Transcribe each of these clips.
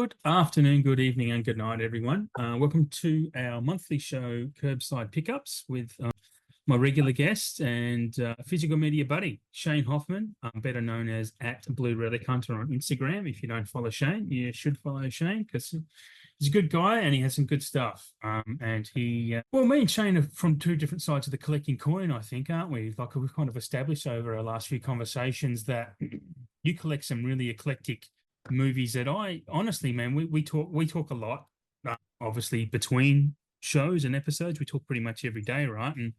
Good afternoon, good evening, and good night, everyone. Welcome to our monthly show, KerbSide Pickups, with my regular guest and physical media buddy, Shane Hoffman, better known as @BlueRelic Hunter on Instagram. If you don't follow Shane, you should follow Shane because he's a good guy and he has some good stuff. And me and Shane are from two different sides of the collecting coin, I think, aren't we? Like we've kind of established over our last few conversations that you collect some really eclectic movies that I honestly, man, we talk a lot, obviously between shows and episodes. We talk pretty much every day, right? And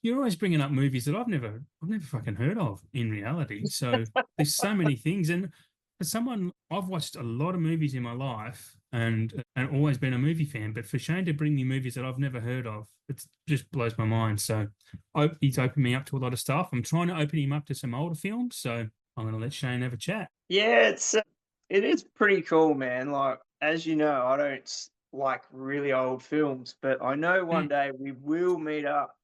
you're always bringing up movies that I've never fucking heard of in reality. So there's so many things. And for someone, I've watched a lot of movies in my life and always been a movie fan. But for Shane to bring me movies that I've never heard of, it just blows my mind. So he's opened me up to a lot of stuff. I'm trying to open him up to some older films. So I'm going to let Shane have a chat. Yeah, it is pretty cool, man. Like, as you know, I don't like really old films, but I know one day we will meet up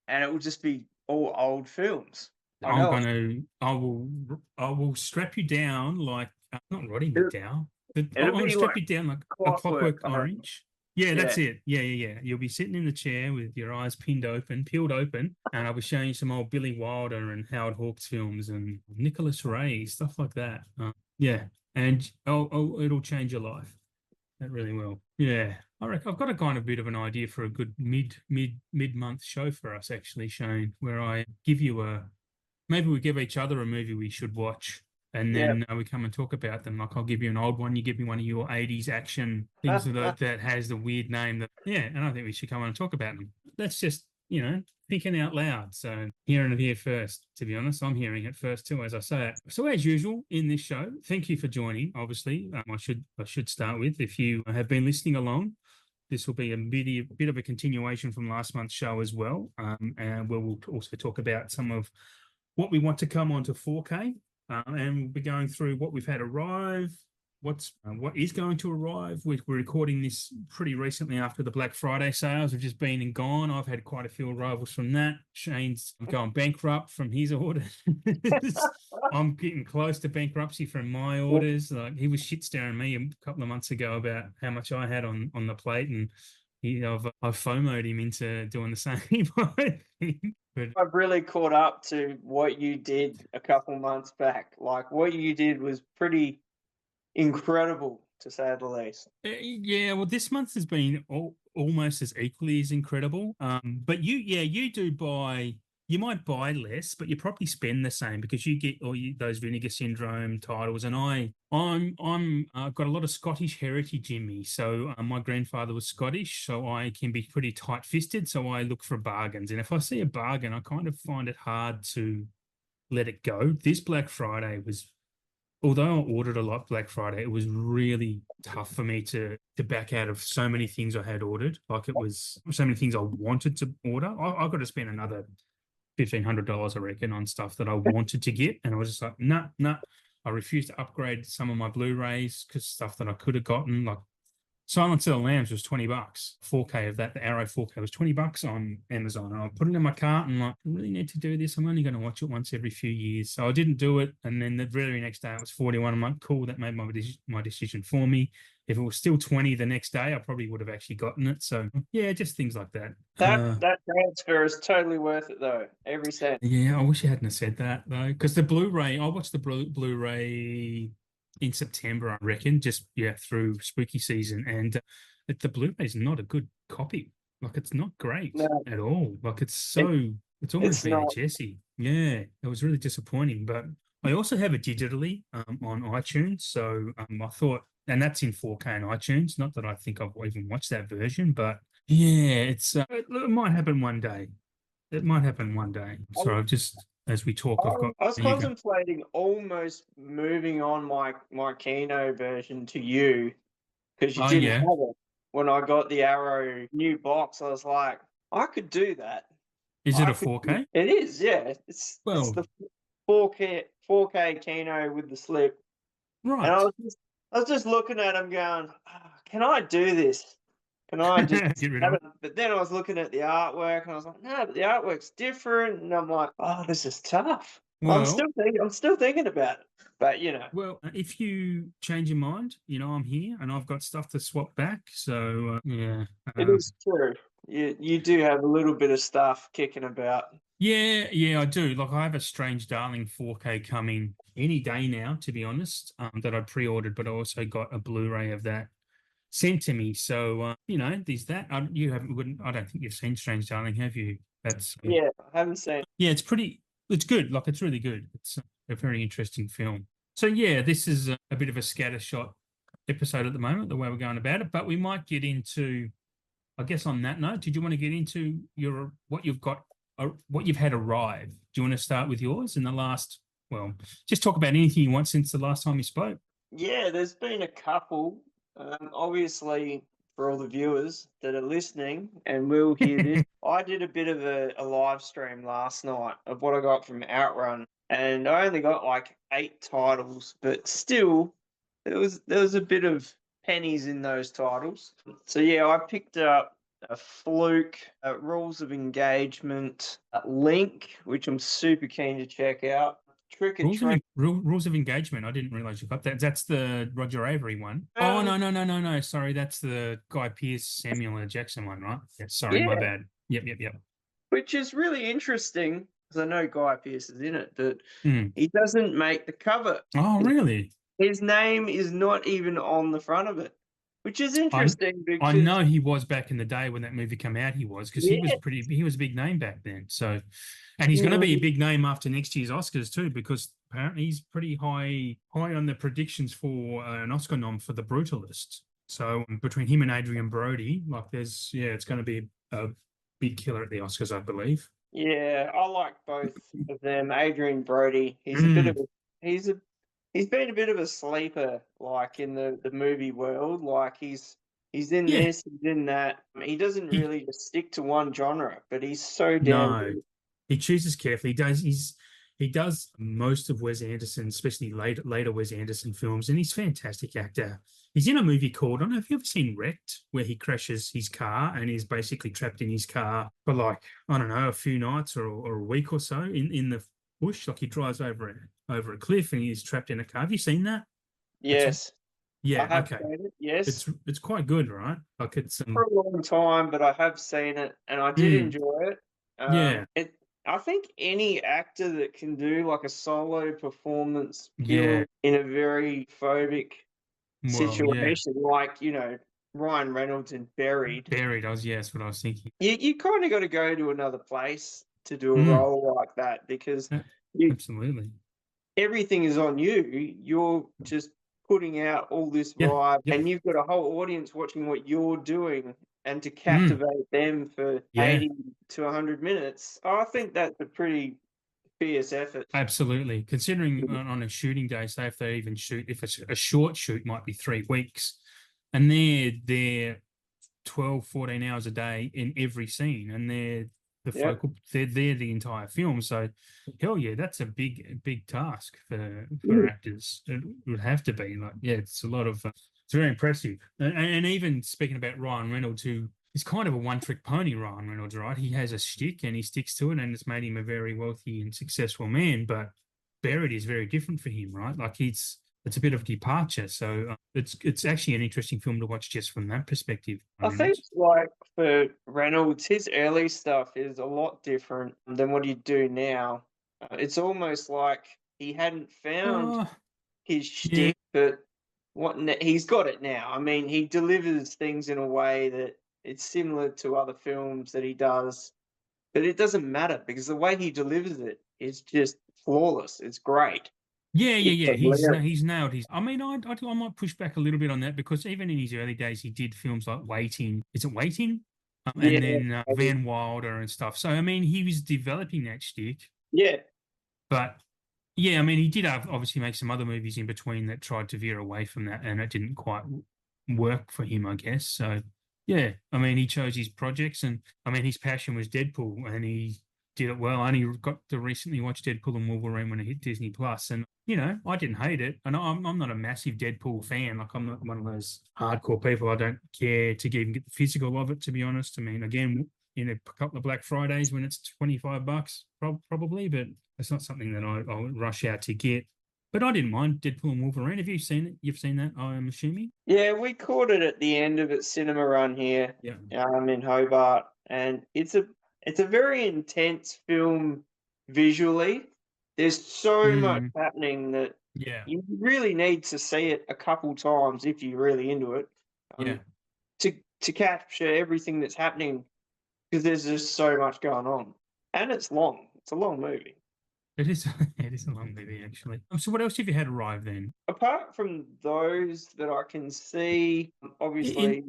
and it will just be all old films. I I'm know it. gonna, I will strap you down like not rotting you It'll, down. But I'm it'll gonna be strap like you down like a clockwork, clockwork I reckon. orange. Yeah, Yeah. that's it. Yeah. You'll be sitting in the chair with your eyes peeled open, and I'll be showing you some old Billy Wilder and Howard Hawks films and Nicholas Ray stuff like that. Yeah, and it'll change your life. That really will. Yeah. I reckon I've got a kind of bit of an idea for a good mid-month show for us, actually, Shane, where I give you maybe we give each other a movie we should watch, and Yeah. then we come and talk about them. Like I'll give you an old one, you give me one of your '80s action things that has the weird name. And I think we should come on and talk about them. That's just thinking out loud. So hearing it here first. To be honest, I'm hearing it first too, as I say it. So as usual in this show, thank you for joining. Obviously, I should start with, if you have been listening along, this will be a bit of a continuation from last month's show as well, and we'll also talk about some of what we want to come onto 4K, and we'll be going through what we've had arrive, what is going to arrive. We're recording this pretty recently after the Black Friday sales have just been and gone. I've had quite a few arrivals from that. Shane's going bankrupt from his orders. I'm getting close to bankruptcy from my orders. Like he was shit staring me a couple of months ago about how much I had on the plate, and I've FOMO'd him into doing the same. But I've really caught up to what you did a couple months back. Like, what you did was pretty incredible, to say the least. yeah, well, this month has been almost as equally as incredible. But you might buy less, but you probably spend the same because you get those Vinegar Syndrome titles. And I've got a lot of Scottish heritage in me. So my grandfather was Scottish, so I can be pretty tight-fisted. So I look for bargains, and if I see a bargain, I kind of find it hard to let it go. This Black Friday was, although I ordered a lot Black Friday, it was really tough for me to back out of so many things I had ordered. Like it was so many things I wanted to order. I got to spend another $1,500, I reckon, on stuff that I wanted to get, and I was just like, nah. I refused to upgrade some of my Blu-rays because stuff that I could have gotten, like Silence of the Lambs, was $20. 4K of that, the Arrow 4K was $20 on Amazon. And I put it in my cart and like, I really need to do this. I'm only going to watch it once every few years. So I didn't do it. And then the very next day it was 41. I'm like, cool, that made my decision for me. If it was still 20 the next day, I probably would have actually gotten it. So yeah, just things like that. That transfer is totally worth it, though. Every cent. Yeah, I wish you hadn't have said that though, because the Blu-ray, I watched the Blu-ray in September, I reckon, just through spooky season, and the Blu-ray is not a good copy. Like it's not great No, at all. Like it's almost it's not. VHS-y. Yeah, it was really disappointing. But I also have it digitally on iTunes, so I thought, and that's in 4K on iTunes. Not that I think I've even watched that version, but yeah, it might happen one day. It might happen one day. So I've just, as we talk, I've got. I was You go. contemplating almost moving on my Kino version to you because you Oh didn't yeah, have it when I got the Arrow new box. I was like, I could do that. is it I a could. 4K? It is, yeah. It's Well, the 4K Kino with the slip, and right. I was just looking at him going, can I do this? Can I just Get rid of have it. it? But then I was looking at the artwork and I was like, no, but the artwork's different. And I'm like, oh, this is tough. Well, I'm still thinking about it, but if you change your mind, I'm here and I've got stuff to swap back. So yeah, it um, is true. You do have a little bit of stuff kicking about. yeah, I do. Like I have a Strange Darling 4K coming any day now, to be honest. That I pre-ordered, but I also got a Blu-ray of that sent to me. So there's that. You haven't, wouldn't. I don't think you've seen Strange Darling, have you? That's Yeah, I haven't seen. yeah, it's pretty. It's good. Like it's really good. It's a very interesting film. So yeah, this is a bit of a scattershot episode at the moment, the way we're going about it. But we might get into, I guess, on that note, did you want to get into your what you've got, what you've had arrive? Do you want to start with yours in the last? Well, just talk about anything you want since the last time you spoke. Yeah, there's been a couple. Obviously, for all the viewers that are listening and will hear this, I did a bit of a live stream last night of what I got from Outrun, and I only got like 8 titles, but still, there was a bit of pennies in those titles. So yeah, I picked up a Fluke, Rules of Engagement, Link, which I'm super keen to check out. Trick or Treat. Rules of Engagement. I didn't realize you got that. That's the Roger Avery one. Oh no. Sorry, that's the Guy Pearce, Samuel L. Jackson one, right? Yeah, sorry, my Yeah, bad. Yep. which is really interesting because I know Guy Pearce is in it, but Mm. he doesn't make the cover. Oh, really? His name is not even on the front of it, which is I interesting I because know he was back in the day when that movie came out. He was because yeah, he was a big name back then. So, and he's going to be a big name after next year's Oscars too, because apparently he's pretty high on the predictions for an Oscar nom for The Brutalist. So between him and Adrian Brody, like it's going to be a big killer at the Oscars, I believe. yeah, I like both of them. Adrian Brody, Mm, he's a he's been a bit of a sleeper, like in the movie world. Like he's in yeah, this, he's in that. He doesn't he really just stick to one genre, but he's so damn no, good. he chooses carefully. He does most of Wes Anderson, especially later Wes Anderson films, and he's a fantastic actor. He's in a movie called, I don't know if you've ever seen Wrecked, where he crashes his car and is basically trapped in his car for like, I don't know, a few nights or a week or so in the bush. Like he drives over a cliff and he's trapped in a car. Have you seen that? It's Yes, I yeah, have okay. seen it. Yes, It's quite good, right? Like it's for a long time, but I have seen it and I did mm, enjoy it. yeah, It I think any actor that can do like a solo performance yeah. purely in a very phobic Well, yeah. situation, like Ryan Reynolds in Buried, Buried, that's what I was thinking. you kind of got to go to another place to do a Mm, role like that because a- you absolutely. everything is on you. You're just putting out all this Yeah. vibe, Yep. and you've got a whole audience watching what you're doing, and to Mm, captivate them for yeah. 80 to 100 minutes, I think that's a pretty fierce effort. Absolutely. Considering on a shooting day, say if they even shoot, if it's a short shoot, might be 3 weeks, and they're 12, 14 hours a day in every scene, and Yep. they're there the entire film. So, hell yeah, that's a big task for Mm. actors. It would have to be like, yeah, it's a lot of, it's very impressive. And even speaking about Ryan Reynolds, who is kind of a one-trick pony, Ryan Reynolds, right? He has a shtick and he sticks to it, and it's made him a very wealthy and successful man. But Buried is very different for him, right? Like it's a bit of a departure. So it's actually an interesting film to watch just from that perspective. I think Reynolds. like for Reynolds, his early stuff is a lot different than what he'd do now. It's almost like he hadn't found Oh, his yeah, shtick, but he's got it now. I mean, he delivers things in a way that it's similar to other films that he does, but it doesn't matter because the way he delivers it is just flawless. It's great. It's yeah. hilarious. He's nailed his. I mean, I might push back a little bit on that because even in his early days, he did films like Waiting. Is it Waiting? Yeah, And then maybe. Van Wilder and stuff. So I mean, he was developing that shtick, Yeah, but yeah, I mean, he did obviously make some other movies in between that tried to veer away from that, and it didn't quite work for him, I guess. So, yeah, I mean, he chose his projects, and I mean, his passion was Deadpool, and he did it well. I only got to recently watch Deadpool and Wolverine when it hit Disney Plus, and I didn't hate it. And I'm not a massive Deadpool fan. Like, I'm not one of those hardcore people. I don't care to even get the physical of it, to be honest. I mean, again, in a couple of Black Fridays when it's $25, probably, but it's not something that I would rush out to get. But I didn't mind Deadpool and Wolverine. Have you seen it? You've seen that, I'm assuming? Yeah, we caught it at the end of its cinema run here, Yeah. in Hobart, and it's a very intense film visually. There's so much Mm, happening that yeah. you really need to see it a couple times if you're really into it, Yeah. to capture everything that's happening because there's just so much going on, and it's long. It's a long movie. It is. It is a long movie, actually. So, what else have you had arrive then? Apart from those that I can see, In obviously,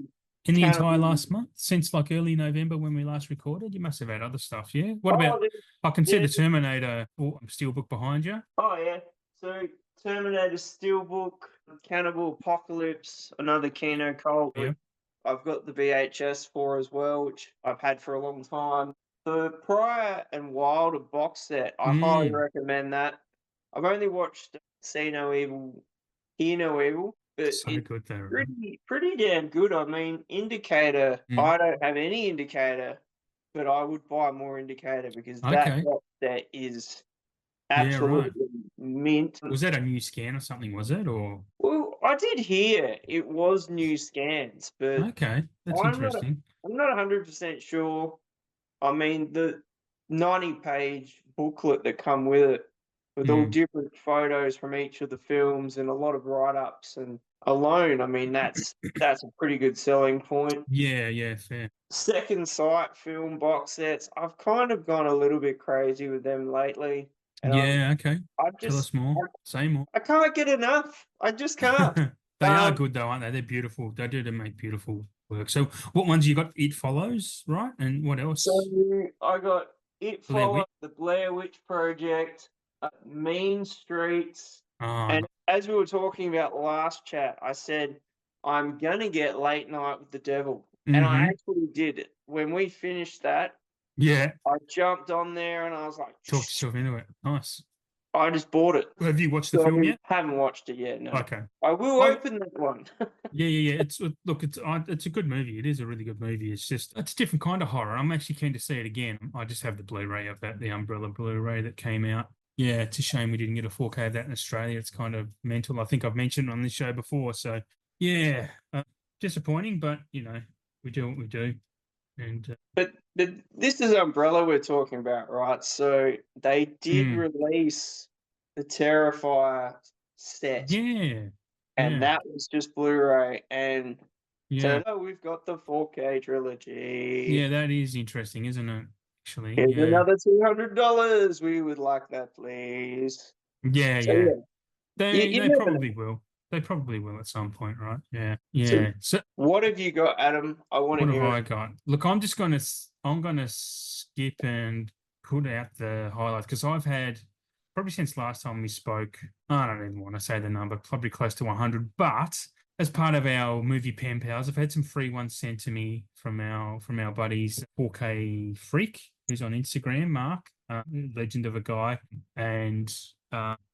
in the entire Cannibal. last month, since like early November when we last recorded, you must have had other stuff, yeah. What Oh, about? I can see yeah. the Terminator Steelbook behind you. Oh, yeah. So Terminator Steelbook, Cannibal Apocalypse, another Kino cult, Yeah. which I've got the VHS for as well, which I've had for a long time. The Prior and Wilder box set, I highly Mm, recommend that. I've only watched See No Evil, Hear No Evil, but so it's good there. pretty damn good. I mean, Indicator, Mm, I don't have any Indicator, but I would buy more Indicator because that okay. box set is Yeah. Right. absolutely mint. Was that a new scan or something? Was it or? Well, I did hear it was new scans, but Okay, that's I'm not interesting. I'm not 100% sure. I mean, the 90-page booklet that come with it, with all Mm, different photos from each of the films and a lot of write-ups and alone, I mean, that's a pretty good selling point. yeah. Yeah. Fair. Second Sight film box sets, I've kind of gone a little bit crazy with them lately, and Yeah. Okay. I Tell us just more. Say more. I can't get enough. I just can't. They are Um, good though, aren't they? They're beautiful. They do make beautiful work. So, what ones you got? It Follows, right? And what so else? I got It Blair Follows, Witch. The Blair Witch Project, Mean Streets, Oh, and as we were talking about last chat, I said I'm gonna get Late Night with the Devil, and I mm-hmm. actually did it. When we finished that, Yeah. I jumped on there and I was like, Talked yourself into it. Nice. I just bought it. Have you watched the So film yet? haven't watched it yet. No, Okay. I will I open that one. Yeah. It's look, it's a good movie. It is a really good movie. It's just it's a different kind of horror. I'm actually keen to see it again. I just have the Blu-ray of that, the Umbrella Blu-ray that came out. Yeah, it's a shame we didn't get a 4K of that in Australia. It's kind of mental. I think I've mentioned on this show before. So yeah, disappointing, but we do what we do. And But this is Umbrella we're talking about, right? So they did mm, release the Terrifier set, yeah, and yeah, that was just Blu-ray. And yeah, so we've got the 4K trilogy. yeah. That is interesting, isn't it? Actually, Here's yeah, another $200. We would like that, please. yeah, So yeah. yeah, They you they never probably know. will. They probably will at some point, right? Yeah, So yeah. So what have you got, Adam? I want to what have hear it. I got? Look, I'm gonna skip and put out the highlights because I've had probably since last time we spoke. I don't even want to say the number, probably close to 100. But as part of our movie pen pals, I've had some free ones sent to me from our buddies 4K Freak, who's on Instagram, Mark, legend of a guy, and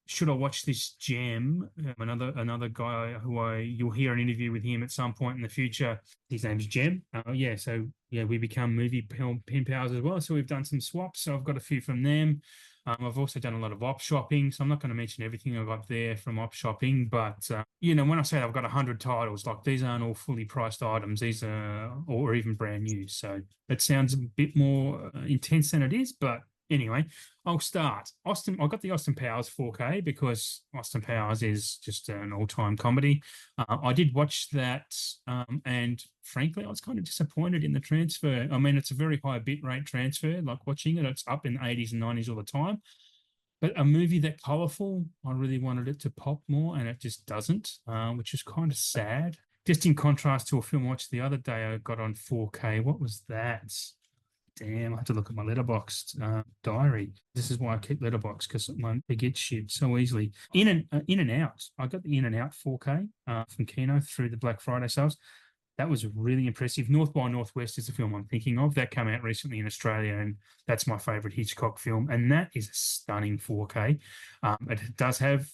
should I watch this gem? Another guy you'll hear an interview with him at some point in the future. His name's Jem. Yeah, so yeah, we become movie pen pals as well. So we've done some swaps. So I've got a few from them. I've also done a lot of op shopping, so I'm not going to mention everything I got there from op shopping. But when I say I've got 100 titles, like these aren't all fully priced items. These are or even brand new. So it sounds a bit more intense than it is, but anyway, I'll start. I got the Austin Powers 4K because Austin Powers is just an all-time comedy. I did watch that, and frankly, I was kind of disappointed in the transfer. I mean, it's a very high bitrate transfer. Like watching it, it's up in the 80s and 90s all the time. But a movie that colorful, I really wanted it to pop more, and it just doesn't, which is kind of sad. Just in contrast to a film I watched the other day, I got on 4K. What was that? Damn, I have to look at my letterbox diary. This is why I keep letterbox because I forget shit so easily. In and Out. I got the In and Out 4K from Kino through the Black Friday sales. That was really impressive. North by Northwest is the film I'm thinking of. That came out recently in Australia, and that's my favorite Hitchcock film. And that is a stunning 4K. It does have,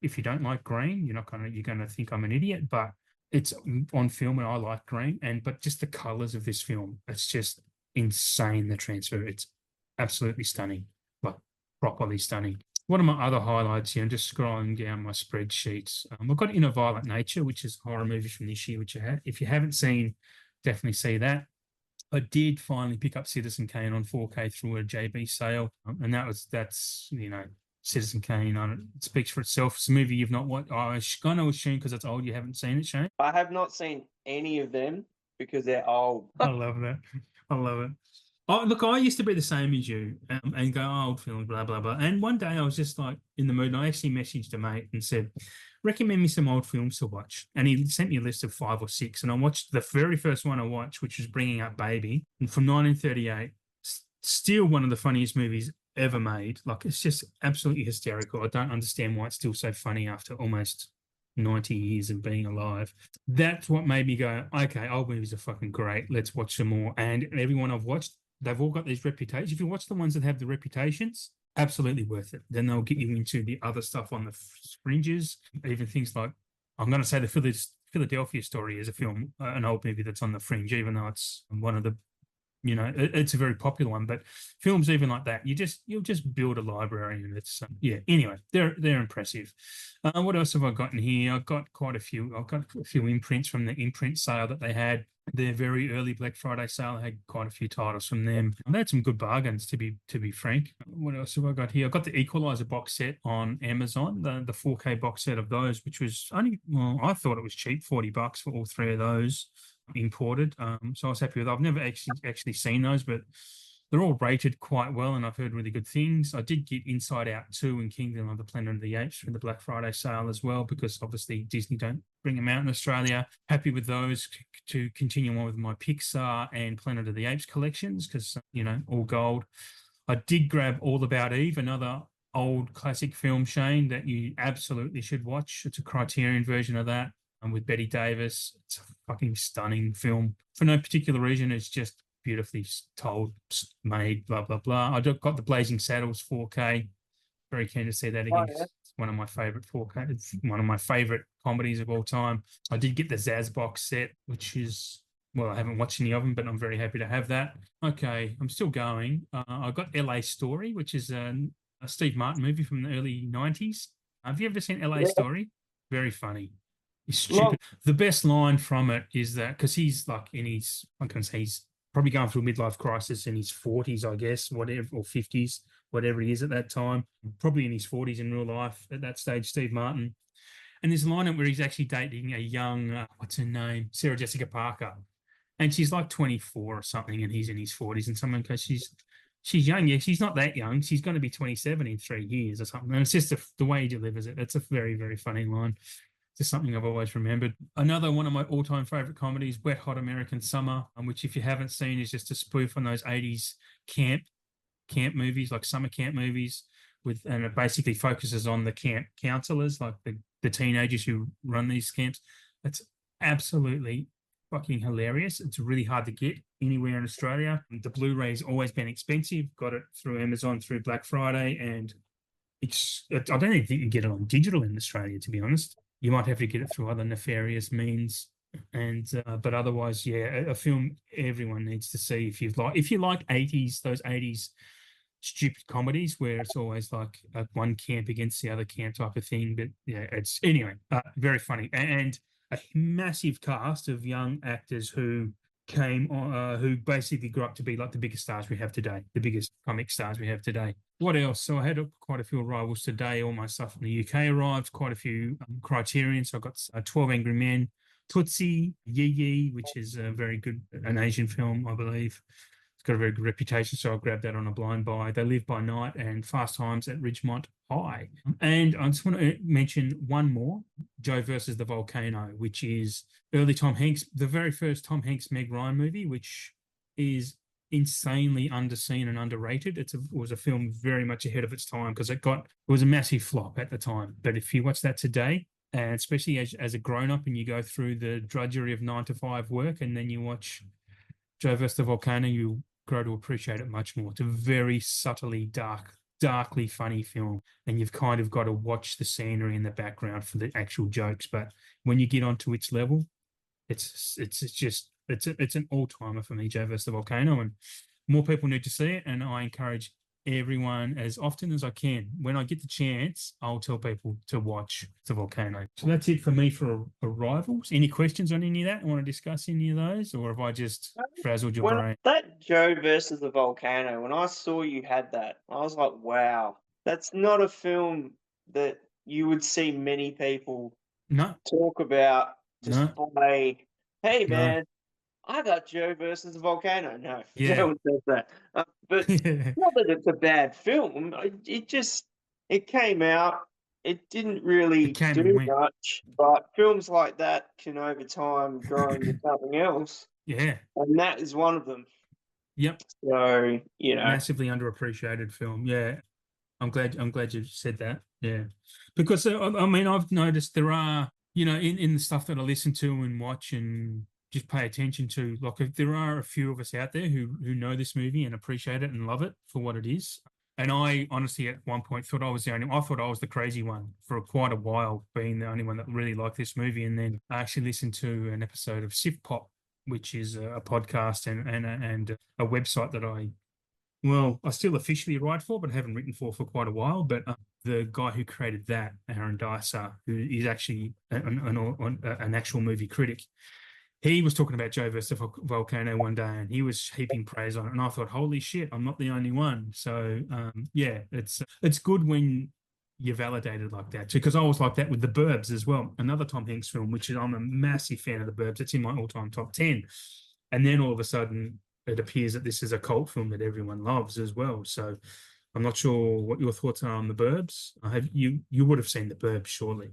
if you don't like green, you're gonna think I'm an idiot, but it's on film and I like green. But just the colors of this film, it's just insane, the transfer. It's absolutely stunning, like properly stunning. One of my other highlights here, I'm just scrolling down my spreadsheets. I've got In a Violent Nature, which is a horror movie from this year, which if you haven't seen, definitely see that. I did finally pick up Citizen Kane on 4K through a JB sale, and that's Citizen Kane. It speaks for itself. It's a movie you've not watched. I was gonna assume because it's old, you haven't seen it, Shane. I have not seen any of them because they're old. I love that. I love it. Oh, look, I used to be the same as you, and go, oh, old film, blah, blah, blah. And one day I was just like in the mood, and I actually messaged a mate and said, recommend me some old films to watch. And he sent me a list of 5 or 6. And I watched the very first one I watched, which was Bringing Up Baby, and from 1938, still one of the funniest movies ever made. Like, it's just absolutely hysterical. I don't understand why it's still so funny after almost 90 years of being alive. That's what made me go, okay, old movies are fucking great. Let's watch some more. And everyone I've watched, they've all got these reputations. If you watch the ones that have the reputations, absolutely worth it. Then they'll get you into the other stuff on the fringes, even things like, I'm going to say the Philadelphia Story is a film, an old movie that's on the fringe, even though it's one of the, it's a very popular one. But films even like that, you'll just build a library, and it's Anyway, they're impressive. What else have I got in here? I've got quite a few. I've got a few imprints from the imprint sale that they had. Their very early Black Friday sale. I had quite a few titles from them. They had some good bargains, to be frank. What else have I got here? I got the Equalizer box set on Amazon, the 4K box set of those, which was I thought it was cheap, $40 for all 3 of those imported. So I was happy with it. I've never actually seen those, but they're all rated quite well, and I've heard really good things. I did get Inside Out 2 and Kingdom of the Planet of the Apes for the Black Friday sale as well, because obviously Disney don't bring them out in Australia. Happy with those to continue on with my Pixar and Planet of the Apes collections, because, all gold. I did grab All About Eve, another old classic film, Shane, that you absolutely should watch. It's a Criterion version of that, and with Betty Davis. It's a fucking stunning film. For no particular reason, it's just beautifully told, made, blah, blah, blah. I got the Blazing Saddles 4K. Very keen to see that again. Oh, yeah. It's one of my favorite 4K. It's one of my favorite comedies of all time. I did get the Zaz box set, which is, well, I haven't watched any of them, but I'm very happy to have that. Okay, I'm still going. I got LA Story, which is a Steve Martin movie from the early 90s. Have you ever seen LA Story? Very funny. He's stupid. Well, The best line from it is that, because he's like he's probably going through a midlife crisis in his 40s, I guess, whatever, or 50s, whatever he is at that time, probably in his 40s in real life at that stage, Steve Martin. And there's a line where he's actually dating a young, what's her name? Sarah Jessica Parker. And she's like 24 or something, and he's in his 40s, and someone goes, she's young. Yeah, she's not that young. She's going to be 27 in 3 years or something. And it's just the way he delivers it. It's a very, very funny line. Just something I've always remembered. Another one of my all-time favorite comedies, Wet Hot American Summer, which, if you haven't seen, is just a spoof on those 80s camp movies, like summer camp movies, and it basically focuses on the camp counselors, like the teenagers who run these camps. It's absolutely fucking hilarious. It's really hard to get anywhere in Australia. The Blu-ray's always been expensive. Got it through Amazon through Black Friday, and I don't even think you can get it on digital in Australia, to be honest. You might have to get it through other nefarious means, but otherwise, yeah, a film everyone needs to see if you like 80s, those 80s stupid comedies where it's always like one camp against the other camp type of thing. But yeah, it's anyway very funny, and a massive cast of young actors who who basically grew up to be like the biggest stars we have today, the biggest comic stars we have today. What else? So I had quite a few arrivals today. All my stuff from the UK arrived, quite a few Criterion. So I got 12 Angry Men, Tootsie, Yee Yee, which is a very good, an Asian film, I believe. It's got a very good reputation, so I grabbed that on a blind buy. They Live by Night and Fast Times at Ridgemont High. And I just want to mention one more, Joe versus the Volcano, which is early Tom Hanks, the very first Tom Hanks Meg Ryan movie, which is insanely underseen and underrated. It was a film very much ahead of its time, because it was a massive flop at the time. But if you watch that today, and especially as a grown-up, and you go through the drudgery of 9-to-5 work, and then you watch Joe vs. the Volcano, you grow to appreciate it much more. It's a very subtly darkly funny film, and you've kind of got to watch the scenery in the background for the actual jokes. But when you get onto its level, it's it's an all timer for me, Joe versus the Volcano, and more people need to see it. And I encourage everyone as often as I can. When I get the chance, I'll tell people to watch the Volcano. So that's it for me for Arrivals. Any questions on any of that? I want to discuss any of those, or have I just frazzled your When brain? that Joe versus the Volcano, when I saw you had that, I was like, wow, that's not a film that you would see many people No, talk about just no, by, hey no. man, I got Joe versus the Volcano. No, no Yeah. one says that. But not that it's a bad film. It just it came out. It didn't It really came and do went. much, but films like that can over time grow into something else, Yeah. and that is one of them. Yep. So Massively underappreciated film. Yeah. I'm glad you said that. Yeah, because I mean I've noticed there are in the stuff that I listen to and watch and just pay attention to, like there are a few of us out there who know this movie and appreciate it and love it for what it is. And I honestly at one point thought I thought I was the crazy one for quite a while, being the only one that really liked this movie. And then I actually listened to an episode of Sif Pop, which is a podcast and a website that I still officially write for, but haven't written for quite a while. But the guy who created that, Aaron Dicer, who is actually an actual movie critic, he was talking about Joe versus Volcano one day, and he was heaping praise on it. And I thought, holy shit, I'm not the only one. So yeah, it's good when you're validated like that too, because I was like that with The Burbs as well, another Tom Hanks film, which is I'm a massive fan of The Burbs. It's in my all-time top 10. And then all of a sudden, it appears that this is a cult film that everyone loves as well. So I'm not sure what your thoughts are on The Burbs. You would have seen The Burbs, surely?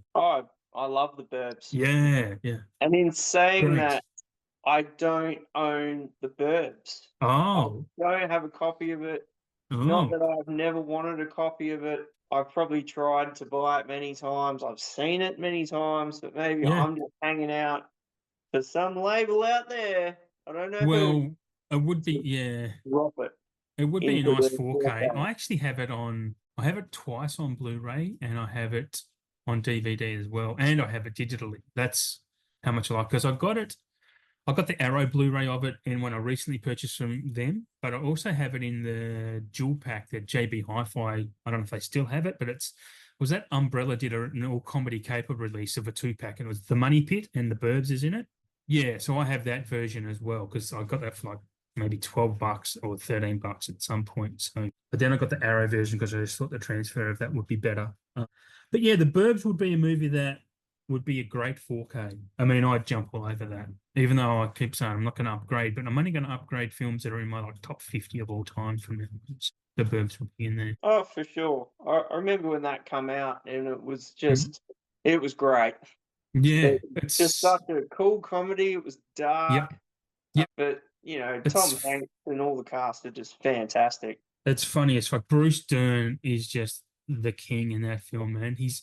I love the Burbs. Yeah, yeah. And in saying Great. that, I don't own the Burbs. I Oh, don't have a copy of it. Not oh, that I've never wanted a copy of it. I've probably tried to buy it many times. I've seen it many times, but maybe yeah. I'm just hanging out for some label out there. I don't know who Well, it would be, to yeah, drop it it would be a into nice the 4K. 4K. I actually have it on, I have it twice on Blu-ray and I have it on DVD as well, and I have it digitally. That's how much I like, because I got the Arrow Blu-ray of it, and when I recently purchased from them, but I also have it in the dual pack that JB Hi-Fi. I don't know if they still have it, but was that Umbrella did an all comedy caper release of a 2-pack, and it was The Money Pit and The Burbs is in it. Yeah, so I have that version as well because I got that for like maybe $12 or $13 at some point. So, but then I got the Arrow version because I just thought the transfer of that would be better. But yeah, The Burbs would be a movie that would be a great 4K. I mean, I'd jump all over that, even though I keep saying I'm not going to upgrade, but I'm only going to upgrade films that are in my like top 50 of all time from now. The Burbs would be in there. Oh, for sure. I remember when that come out, and it was Mm. just it was great. Yeah, It was just it's such a cool comedy. It was yep, dark, yep. but Tom It's Hanks and all the cast are just fantastic. it's funny. It's like Bruce Dern is just the king in that film, man. He's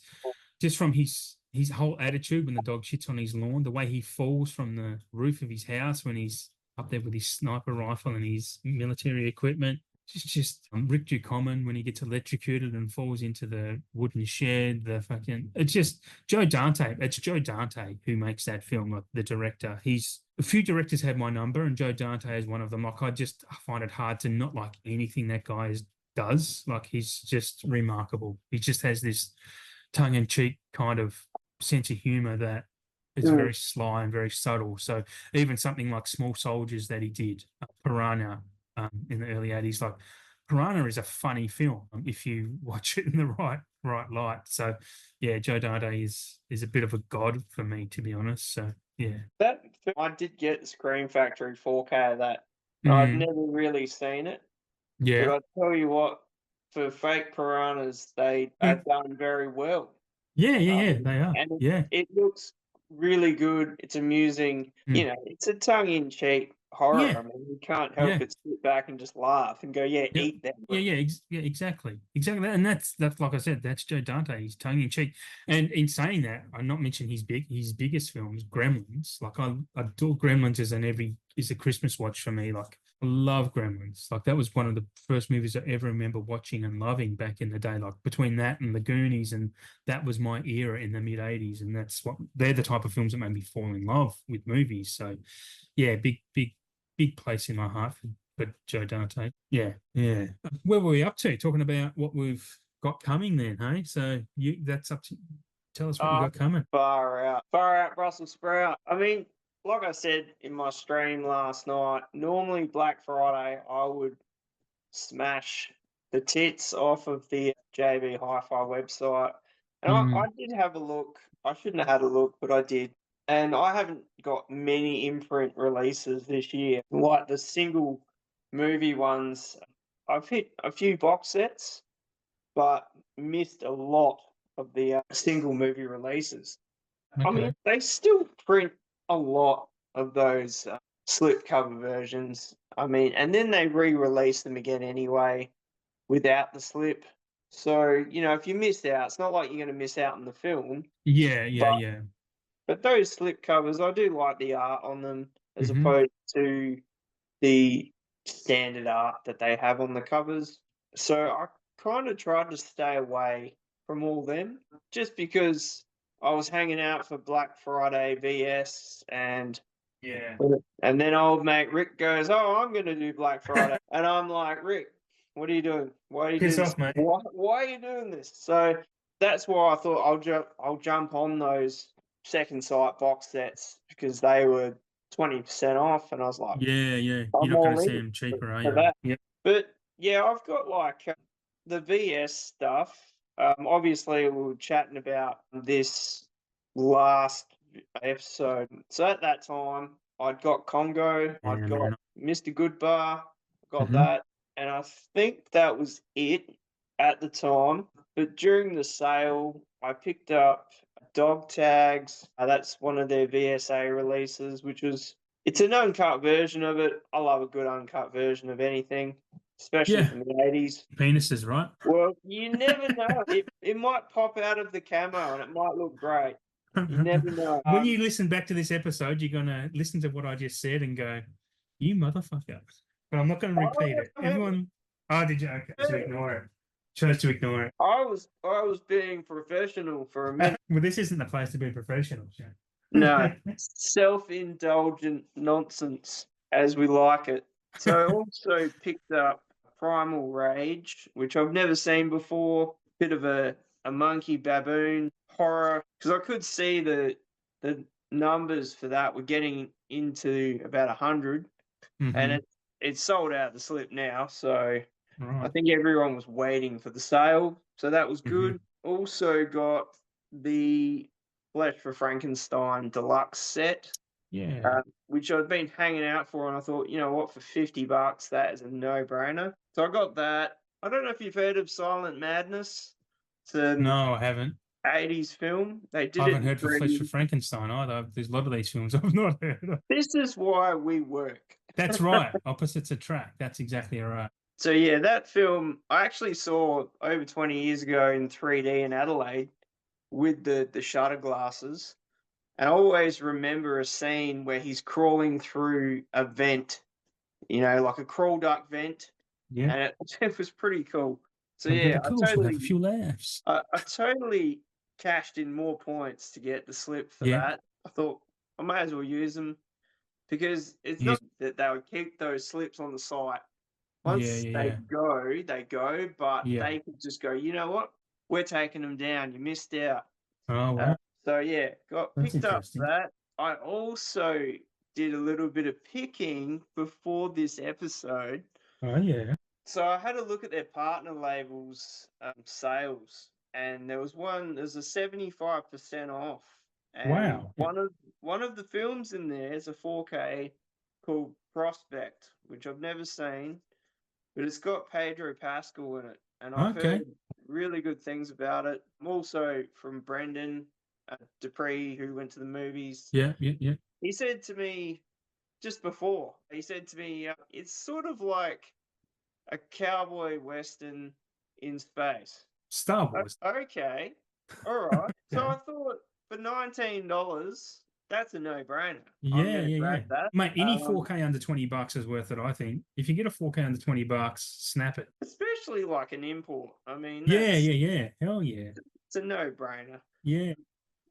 just from his whole attitude when the dog shits on his lawn, the way he falls from the roof of his house when he's up there with his sniper rifle and his military equipment. Just Rick Ducommun when he gets electrocuted and falls into the wooden shed. The fucking it's just Joe Dante. It's Joe Dante who makes that film. Like the director, he's a few directors have my number, and Joe Dante is one of them. Like I find it hard to not like anything that guy does. Like he's just remarkable. He just has this tongue-in-cheek kind of sense of humor that is Mm. very sly and very subtle. So even something like Small Soldiers that he did, Piranha, in the early 80s, like Piranha is a funny film if you watch it in the right light. So yeah, Joe Dante is a bit of a god for me, to be honest. So yeah. That I did get the Scream Factory 4K of that. I've Mm, never really seen it, but yeah. I tell you what, for fake piranhas, they Mm, are done very well. yeah, yeah, yeah, they are. And Yeah. it looks really good. It's amusing. Mm, It's a tongue-in-cheek horror. yeah. I mean, you can't help Yeah. but sit back and just laugh and go, "Yeah, Yep. eat them." Yeah, yeah, exactly, exactly. And that's like I said, that's Joe Dante. He's tongue in cheek. And in saying that, I'm not mentioning his biggest films, Gremlins. Like I adore Gremlins as a Christmas watch for me. Like I love Gremlins. Like that was one of the first movies I ever remember watching and loving back in the day. Like between that and the Goonies, and that was my era in the mid 80s. And they're the type of films that made me fall in love with movies. So yeah, big place in my heart for Joe Dante. Yeah, yeah. Where were we up to? Talking about what we've got coming then, hey? So that's up to tell us what you got coming. Far out, Brussels sprout. I mean, like I said in my stream last night, normally Black Friday I would smash the tits off of the JB Hi-Fi website, and I did have a look. I shouldn't have had a look, but I did. And I haven't got many imprint releases this year, like the single movie ones. I've hit a few box sets, but missed a lot of the single movie releases. I mean, Okay. they still print a lot of those slipcover versions. I mean, and then they re-release them again anyway without the slip. So, if you miss out, it's not like you're going to miss out on the film. Yeah, yeah, But yeah. but those slip covers, I do like the art on them as Mm-hmm. opposed to the standard art that they have on the covers. So I kind of tried to stay away from all them just because I was hanging out for Black Friday VS Yeah. and then old mate Rick goes, "Oh, I'm going to do Black Friday," and I'm like, "Rick, what are you doing? Why are you Piss doing this? off, mate. Why are you doing this?" So that's why I thought I'll jump on those second sight box sets because they were 20% off, and I was like, Yeah, yeah. You're I'm not going all to see in them cheaper, are for you? that. Yep. But yeah, I've got like the VS stuff. Obviously, we were chatting about this last episode. So at that time, I'd got Congo, Yeah, I'd got man. Mr. Goodbar, got Mm-hmm. that, and I think that was it at the time. But during the sale, I picked up Dog Tags. That's one of their VSA releases, which was it's an uncut version of it. I love a good uncut version of anything, especially Yeah. from the 80s. Penises, right? Well, you never know. It might pop out of the camo and it might look great. You never know. When you listen back to this episode, you're going to listen to what I just said and go, you motherfucker. But I'm not going to repeat it. Everyone, oh, did you? Okay, to ignore it. Chose to ignore it. I was being professional for a minute. Well, this isn't the place to be professional, Shane. No, self-indulgent nonsense as we like it. So I also picked up Primal Rage, which I've never seen before. Bit of a monkey baboon horror because I could see the numbers for that were getting into about 100, and Mm-hmm. it's sold out the slip now. So I Right. think everyone was waiting for the sale, so that was Mm-hmm. good. Also got the Flesh for Frankenstein deluxe set, Yeah. which I'd been hanging out for, and I thought, you know what, for $50, that is a no-brainer. So I got that. I don't know if you've heard of Silent Madness. It's an No, I haven't. 80s film. They I did it haven't in heard for Flesh for 3D. Frankenstein either. There's a lot of these films I've not heard of. This is why we work. That's right. Opposites attract. That's exactly right. So yeah, that film I actually saw over 20 years ago in 3D in Adelaide with the shutter glasses. And I always remember a scene where he's crawling through a vent, like a crawl duck vent, Yeah. and it was pretty cool. So Come to yeah, the course. We'll have a few laughs. I totally cashed in more points to get the slip for Yeah. that. I thought I may as well use them because it's Yeah. not that they would keep those slips on the site. Yeah. Once Yeah. they go, but Yeah. they could just go, you know what? We're taking them down. You missed out. Oh, wow. So yeah, got That's picked up interesting. that. I also did a little bit of picking before this episode. Oh, yeah. So I had a look at their partner labels sales, and there's a 75% off, and Wow. one of the films in there is a 4K called Prospect, which I've never seen, but it's got Pedro Pascal in it, and I've Okay. heard really good things about it. Also from Brendan Dupree, who went to the movies. Yeah. Yeah. Yeah. He said to me just before, it's sort of like a cowboy western in space. Star Wars. Okay, all right. So Yeah. I thought for $19, that's a no-brainer. I'm Yeah, gonna yeah, grab yeah. that. Mate, any 4K under $20 is worth it, I think. If you get a 4K under $20, snap it. Especially like an import. I mean, Yeah, that's yeah, yeah. Hell yeah. it's a no-brainer. Yeah.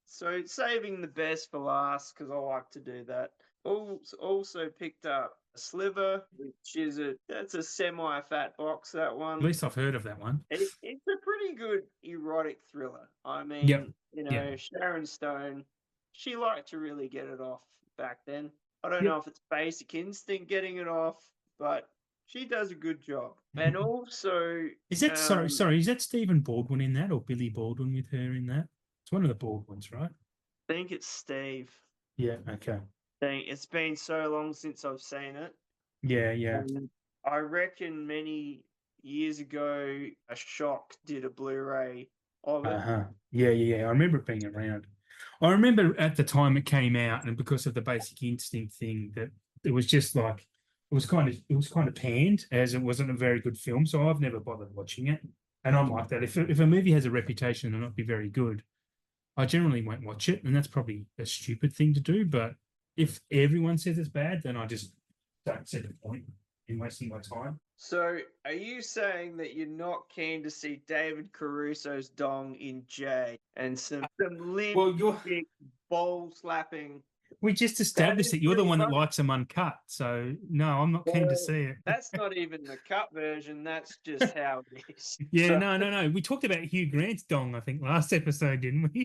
So saving the best for last because I like to do that. Also picked up a Sliver, which is that's a semi-fat box. That At one. least I've heard of that one. It's a pretty good erotic thriller. I Yep. mean, Yeah. Sharon Stone, she liked to really get it off back then. I don't Yep. know if it's Basic Instinct getting it off, but she does a good job. And also, Is that um, sorry, is that Stephen Baldwin in that or Billy Baldwin with her in that? It's one of the Baldwins, right? I think it's Steve. Yeah, okay. It's been so long since I've seen it. Yeah, yeah. I reckon many years ago, a Shock did a Blu-ray of it. Uh-huh. Yeah, yeah, yeah. I remember it being around. I remember at the time it came out, and because of the Basic Instinct thing, that it was just like it was kind of panned as it wasn't a very good film. So I've never bothered watching it. And I'm like that. If a movie has a reputation to not be very good, I generally won't watch it, and that's probably a stupid thing to do. But if everyone says it's bad, then I just don't see the point in wasting my time. So, are you saying that you're not keen to see David Caruso's dong in J and some limp, Well, dick, ball slapping? we just That established is that you're the pretty one that funny. likes them uncut. So no, I'm not keen to Well, see it. that's not even the cut version. That's just how it is. Yeah, So, no, no, no. We talked about Hugh Grant's dong, I think, last episode, didn't we?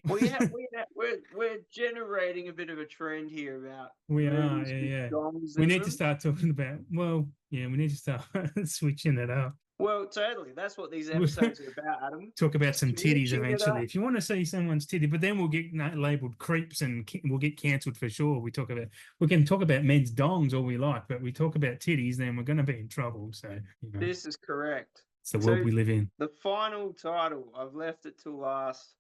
we're generating a bit of a trend here about We are, movies yeah, with yeah. dongs We in need to them. start talking about, well, yeah, we need to start switching it up. Well, totally. That's what these episodes are about, Adam. Talk about some titties Switching it eventually. up. If you want to see someone's titty, but then we'll get labeled creeps and we'll get cancelled for sure. We can talk about men's dongs all we like, but we talk about titties, then we're going to be in trouble. So, This is correct. it's the world So we live in. the final title, I've left it till last,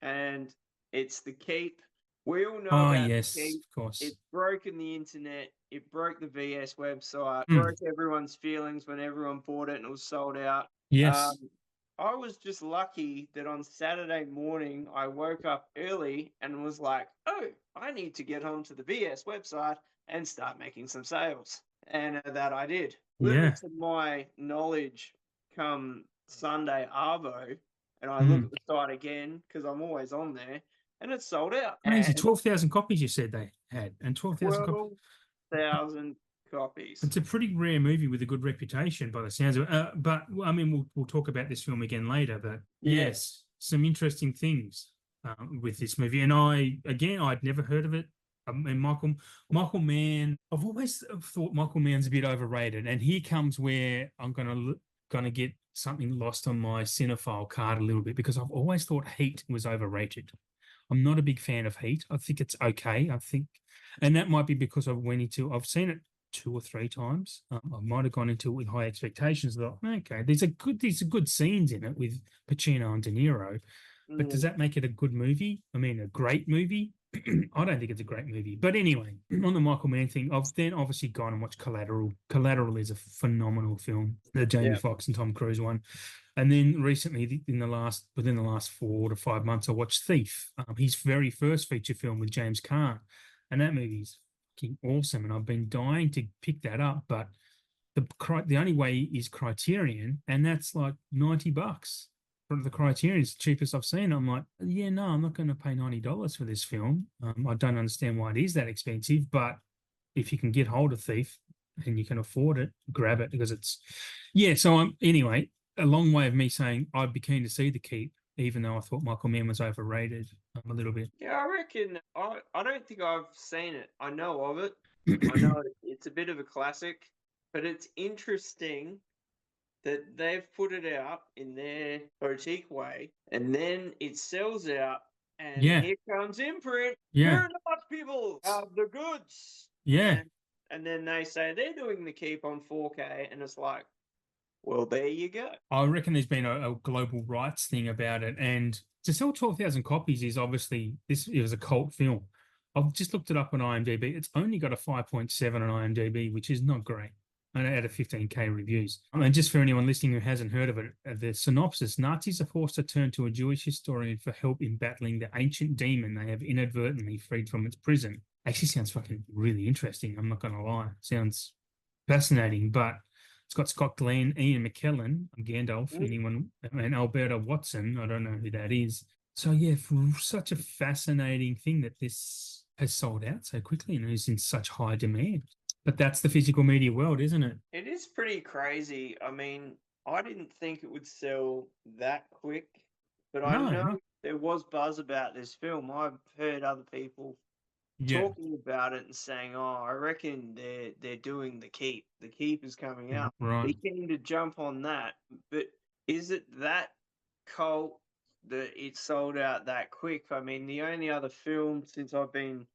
and it's The Keep. We all know Oh, about The yes, Keep. of course. It's broken the internet. It broke the VS website. Mm. Broke everyone's feelings when everyone bought it and it was sold out. Yes. I was just lucky that on Saturday morning I woke up early and was like, oh, I need to get onto the VS website and start making some sales. And that I did. Little Yeah. to my knowledge, come Sunday Arvo, and I Mm. look at the site again because I'm always on there, and it's sold out. Amazing. And 12,000 copies you said they had, and 12,000 copies. 12,000 copies. It's a pretty rare movie with a good reputation by the sounds of it. But I mean, we'll talk about this film again later. But yes, some interesting things with this movie. And I'd never heard of it. I mean, Michael Mann. I've always thought Michael Mann's a bit overrated. And here comes where I'm gonna get something lost on my cinephile card a little bit, because I've always thought Heat was overrated. I'm not a big fan of Heat. I think it's okay. And that might be because I've seen it 2 or 3 times. I might have gone into it with high expectations. Thought, okay, these are good scenes in it with Pacino and De Niro. But does that make it a good movie? I mean, a great movie? I don't think it's a great movie. But anyway, on the Michael Mann thing, I've then obviously gone and watched Collateral. Collateral is a phenomenal film, the Jamie Foxx and Tom Cruise one. And then recently, within the last 4 to 5 months, I watched Thief, his very first feature film with James Caan, and that movie's fucking awesome. And I've been dying to pick that up, but the only way is Criterion, and that's like $90. For the Criterion, it's the cheapest I've seen. I'm like, yeah, no, I'm not going to pay $90 for this film. I don't understand why it is that expensive, but if you can get hold of Thief and you can afford it, grab it, because so anyway, a long way of me saying I'd be keen to see The Keep, even though I thought Michael Mann was overrated a little bit. Yeah, I reckon. I don't think I've seen it. I know of it. I know it's a bit of a classic, but it's interesting that they've put it out in their boutique way, and then it sells out, and here comes Imprint. Yeah. You're not people have the goods. Yeah. And then they say they're doing The Keep on 4K, and it's like, well, there you go. I reckon there's been a global rights thing about it, and to sell 12,000 copies is obviously, it was a cult film. I've just looked it up on IMDb. It's only got a 5.7 on IMDb, which is not great. out of 15K reviews. And just for anyone listening who hasn't heard of it, the synopsis: Nazis are forced to turn to a Jewish historian for help in battling the ancient demon they have inadvertently freed from its prison. Actually, sounds fucking really interesting. I'm not going to lie. Sounds fascinating, but it's got Scott Glenn, Ian McKellen, Gandalf, anyone, and Alberta Watson. I don't know who that is. So yeah, for such a fascinating thing that this has sold out so quickly and is in such high demand. But that's the physical media world, isn't it? It is pretty crazy. I mean, I didn't think it would sell that quick, but I No, know not there was buzz about this film. I've heard other people yeah. talking about it and saying, "Oh, I reckon they're doing the keep. The keep is coming out." Be Right. keen to jump on that, but is it that cult that it sold out that quick? I mean, the only other film since I've been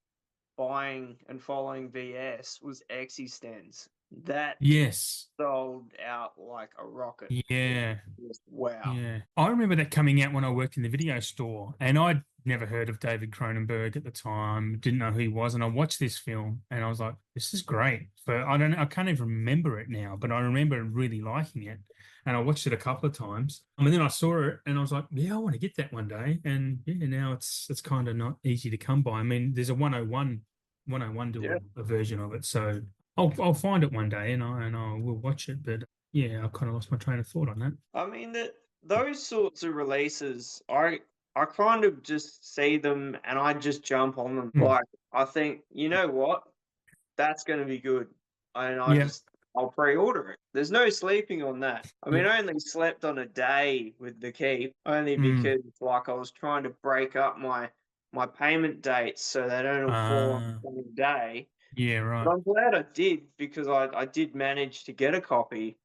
buying and following VS was Existence. That Yes. sold out like a rocket. Yeah. Just wow. Yeah. I remember that coming out when I worked in the video store, and I'd never heard of David Cronenberg at the time, didn't know who he was, and I watched this film and I was like, this is great. But I can't even remember it now, but I remember really liking it. And I watched it a couple of times. And then I saw it and I was like, yeah, I want to get that one day. And yeah, now it's kind of not easy to come by. I mean, there's a 101 do Yeah. a version of it. So I'll find it one day and I will watch it. But yeah, I kind of lost my train of thought on that. I mean that those sorts of releases, I kind of just see them and I just jump on them. Mm. Like I think, you know what? That's gonna be good. And Yeah. I'll pre-order it. There's no sleeping on that. I Yeah. mean, I only slept on a day with the keep, only Mm. because like I was trying to break up my payment dates so they don't all fall on Uh, the same day. yeah, But right. I'm glad I did because I did manage to get a copy.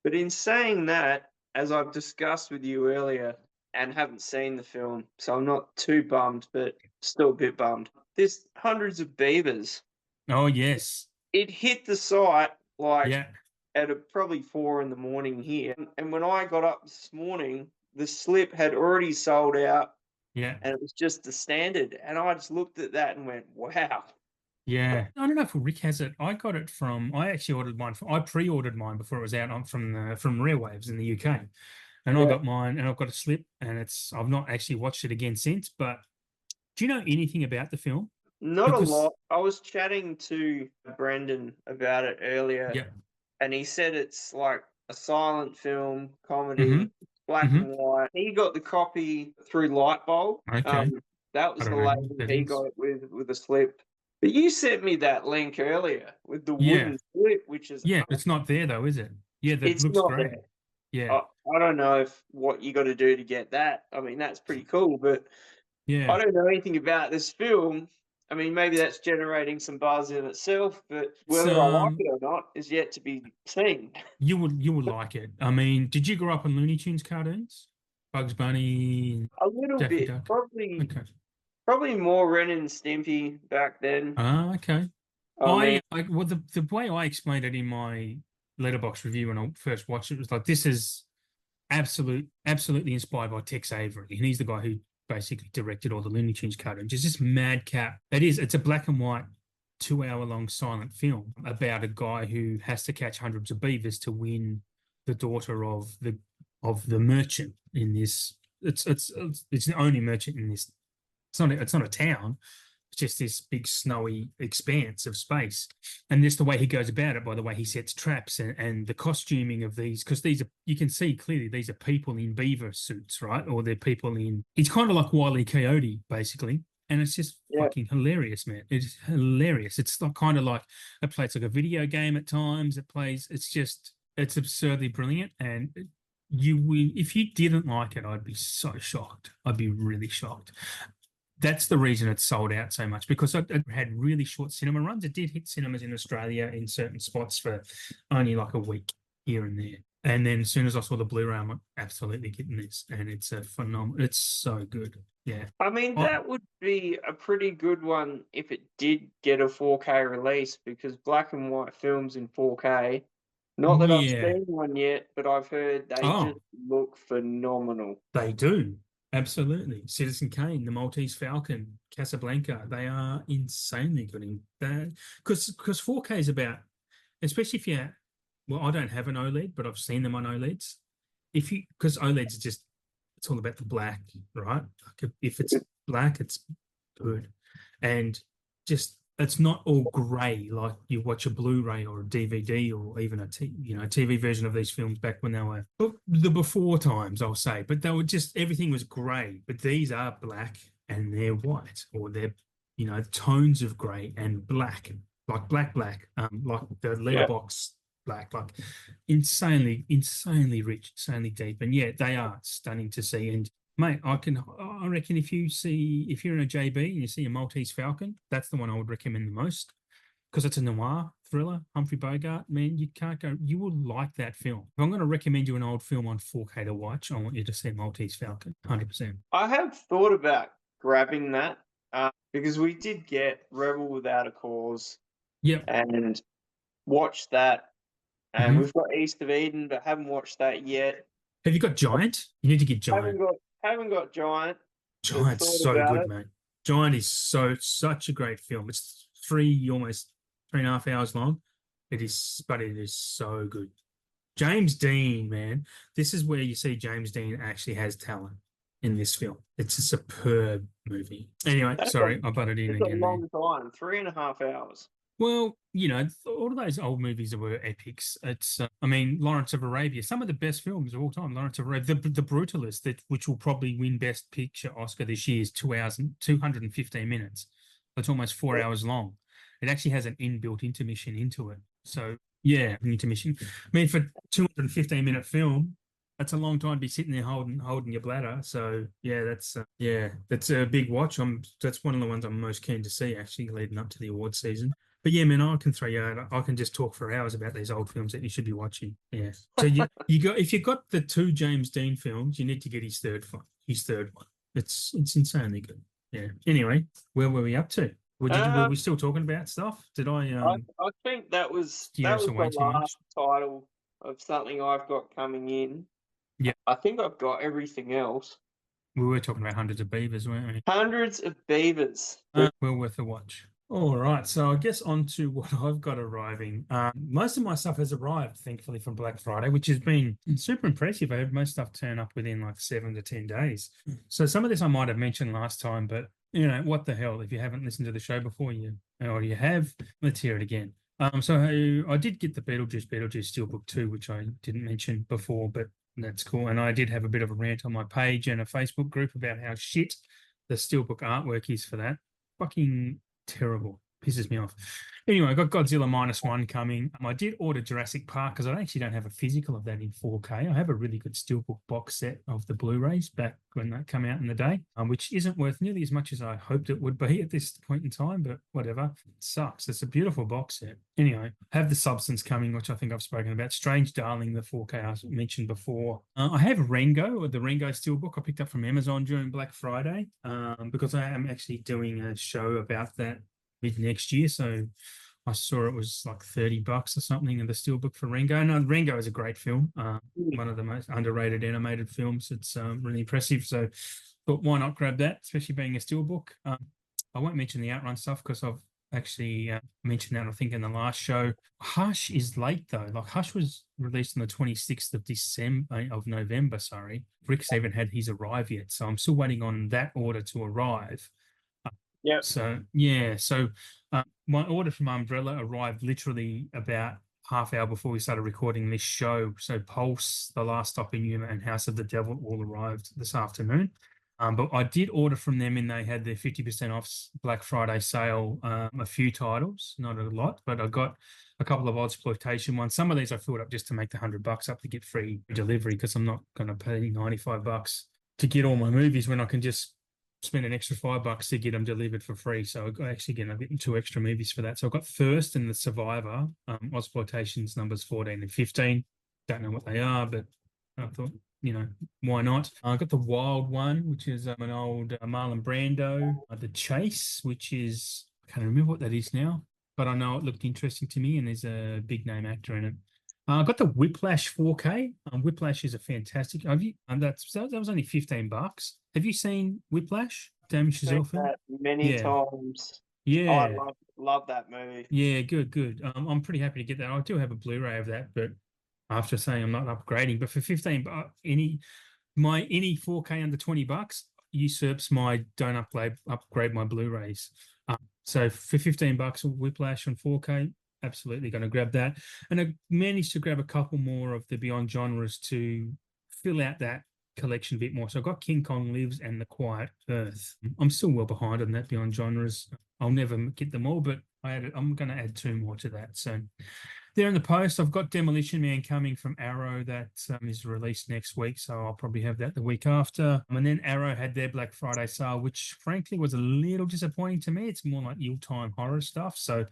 But in saying that, as I've discussed with you earlier and haven't seen the film, so I'm not too bummed, but still a bit bummed. There's hundreds of beavers. Oh, yes. It hit the site like Yeah. at probably 4 in the morning here. And when I got up this morning, the slip had already sold out Yeah. and it was just the standard. And I just looked at that and went, wow. Yeah. I don't know if Rick has it. I got it from, I actually ordered mine I pre-ordered mine before it was out from Rare Waves in the UK. And I Yeah. got mine and I've got a slip and I've not actually watched it again since, but do you know anything about the film? Not a Because, lot. I was chatting to Brendan about it earlier, yeah. and he said it's like a silent film, Mm-hmm. comedy, black Mm-hmm. and white. He got the copy through Lightbulb. Okay. That I was don't the know what label that he is. got it with a slip. But you sent me that link earlier with the Yeah. wooden slip, which is Yeah. It's not there though, is it? Yeah, that it's looks not great. there. Yeah. I don't know if what you got to do to get that. I mean, that's pretty cool, but I Yeah. don't know anything about this film. I mean, maybe that's generating some buzz in itself, but It's whether I like it or not is yet to be seen. you would like it. I mean, did you grow up on Looney Tunes cartoons? Bugs Bunny, A little Daffy bit, Duck. probably Okay. probably more Ren and Stimpy back then. Ah, okay. I mean, Well, the way I explained it in my letterbox review when I first watched it was like, this is absolutely inspired by Tex Avery, and he's the guy who basically directed all the Looney Tunes cartoons. It's just madcap. It's a black and white 2 hour long silent film about a guy who has to catch hundreds of beavers to win the daughter of the merchant in this. It's the only merchant in this. It's not a town. It's just this big snowy expanse of space. And just the way he goes about it, by the way he sets traps and the costuming of these, because these are, you can see clearly these are people in beaver suits, right? Or they're people in, it's kind of like Wile E. Coyote, basically. And it's just yeah. fucking hilarious, man. It's hilarious. It's not kind of like it plays like a video game at times. It's absurdly brilliant. And if you didn't like it, I'd be so shocked. I'd be really shocked. That's the reason it's sold out so much, because it had really short cinema runs. It did hit cinemas in Australia in certain spots for only like a week here and there. And then as soon as I saw the Blu-ray, I'm like, absolutely getting this. And it's a phenomenal, it's so good. Yeah. I mean, Oh, that would be a pretty good one if it did get a 4K release because black and white films in 4K. Not that I've yeah. seen one yet, but I've heard they just Oh, look phenomenal. they do. Absolutely. Citizen Kane, The Maltese Falcon, Casablanca, they are insanely good in that. Because 4K is about, especially if you're well, I don't have an OLED, but I've seen them on OLEDs. Because OLEDs are just, it's all about the black, right? Like if it's black, it's good. And just, it's not all grey like you watch a Blu-ray or a DVD or even TV version of these films back when they were the before times, I'll say. But they were just, everything was grey. But these are black and they're white, or they're, tones of grey and black, like black, like the Yeah. letterbox black, like insanely rich, insanely deep. And yeah, they are stunning to see. And mate, I reckon if you're in a JB and you see a Maltese Falcon, that's the one I would recommend the most, because it's a noir thriller. Humphrey Bogart, man, you will like that film. If I'm going to recommend you an old film on 4K to watch, I want you to see Maltese Falcon, 100%. I have thought about grabbing that because we did get Rebel Without a Cause Yep. and watched that. And Mhm. we've got East of Eden, but haven't watched that yet. Have you got Giant? You need to get Giant. Haven't got Giant, but Giant's thought so about good, it. mate. Giant is such a great film. It's almost 3.5 hours long. But it is so good. James Dean, man, this is where you see James Dean actually has talent in this film. It's a superb movie. Anyway, sorry, I butted in It's a again there. long time, 3.5 hours. Well, all of those old movies that were epics. It's, Lawrence of Arabia, some of the best films of all time. Lawrence of Arabia, the Brutalist, which will probably win Best Picture Oscar this year, is 2 hours and 215 minutes. It's almost 4 hours long. It actually has an inbuilt intermission into it. So yeah, an intermission. I mean, for 215-minute film, that's a long time to be sitting there holding your bladder. So yeah, that's a big watch. That's one of the ones I'm most keen to see, actually, leading up to the award season. But yeah, man, I can throw you out. I can just talk for hours about these old films that you should be watching. Yeah. So if you got the two James Dean films, you need to get his third one. It's insanely good. Yeah. Anyway, where were we up to? Were we still talking about stuff? Did I think that was steer us the away too much? last title of something I've got coming in. Yeah. I think I've got everything else. We were talking about Hundreds of Beavers, weren't we? Hundreds of Beavers. Well worth a watch. All right, so I guess on to what I've got arriving. Most of my stuff has arrived, thankfully, from Black Friday, which has been super impressive. I have most stuff turn up within like 7 to 10 days. So some of this I might have mentioned last time, but what the hell? If you haven't listened to the show before, or you have, let's hear it again. So I did get the Beetlejuice Steelbook 2, which I didn't mention before, but that's cool. And I did have a bit of a rant on my page and a Facebook group about how shit the Steelbook artwork is for that. Fucking terrible. Pisses me off. Anyway, I got Godzilla -1 coming. I did order Jurassic Park because I actually don't have a physical of that in 4K. I have a really good Steelbook box set of the Blu-rays back when that came out in the day, which isn't worth nearly as much as I hoped it would be at this point in time, but whatever. It sucks. It's a beautiful box set. Anyway, have the Substance coming, which I think I've spoken about. Strange Darling, the 4K I mentioned before. I have Rengo, or the Rengo Steelbook I picked up from Amazon during Black Friday, because I am actually doing a show about that mid next year. So I saw it was like $30 or something in the Steelbook for Rengo. No, Rengo is a great film. One of the most underrated animated films. It's really impressive. So thought, why not grab that, especially being a Steelbook? I won't mention the Outrun stuff because I've actually mentioned that, I think, in the last show. Hush is late though. Like Hush was released on the 26th of November, sorry. Rick's even had his arrive yet. So I'm still waiting on that order to arrive. Yeah. So yeah, my order from Umbrella arrived literally about half hour before we started recording this show. So Pulse, The Last Stop in Yuma, and House of the Devil all arrived this afternoon. But I did order from them, and they had their 50% off Black Friday sale. A few titles, not a lot, but I got a couple of exploitation ones. Some of these I filled up just to make the $100 up to get free delivery, because I'm not going to pay $95 to get all my movies when I can just spend an extra $5 to get them delivered for free. So I actually get 2 extra movies for that. So I've got Thirst and The Survivor, exploitations numbers 14 and 15. Don't know what they are, but I thought, why not? I got The Wild One, which is an old Marlon Brando. The Chase, which is, I can't remember what that is now, but I know it looked interesting to me, and there's a big name actor in it. I got the Whiplash 4K. Whiplash is a fantastic. That was only $15. Have you seen Whiplash? Damien Chazelle film? That many times. Yeah. I love that movie. Yeah, good. I'm pretty happy to get that. I do have a Blu-ray of that, but after saying I'm not upgrading, but for 15 bucks, any 4K under $20 usurps my don't upgrade my Blu-rays. So for 15 bucks, Whiplash on 4K, absolutely going to grab that. And I managed to grab a couple more of the Beyond Genres to fill out that collection a bit more. So I got King Kong Lives and The Quiet Earth. I'm still well behind on that Beyond Genres. I'll never get them all, but I'm going to add 2 more to that. So there in the post, I've got Demolition Man coming from Arrow that is released next week, so I'll probably have that the week after. And then Arrow had their Black Friday sale, which frankly was a little disappointing to me. It's more like ill-time horror stuff. So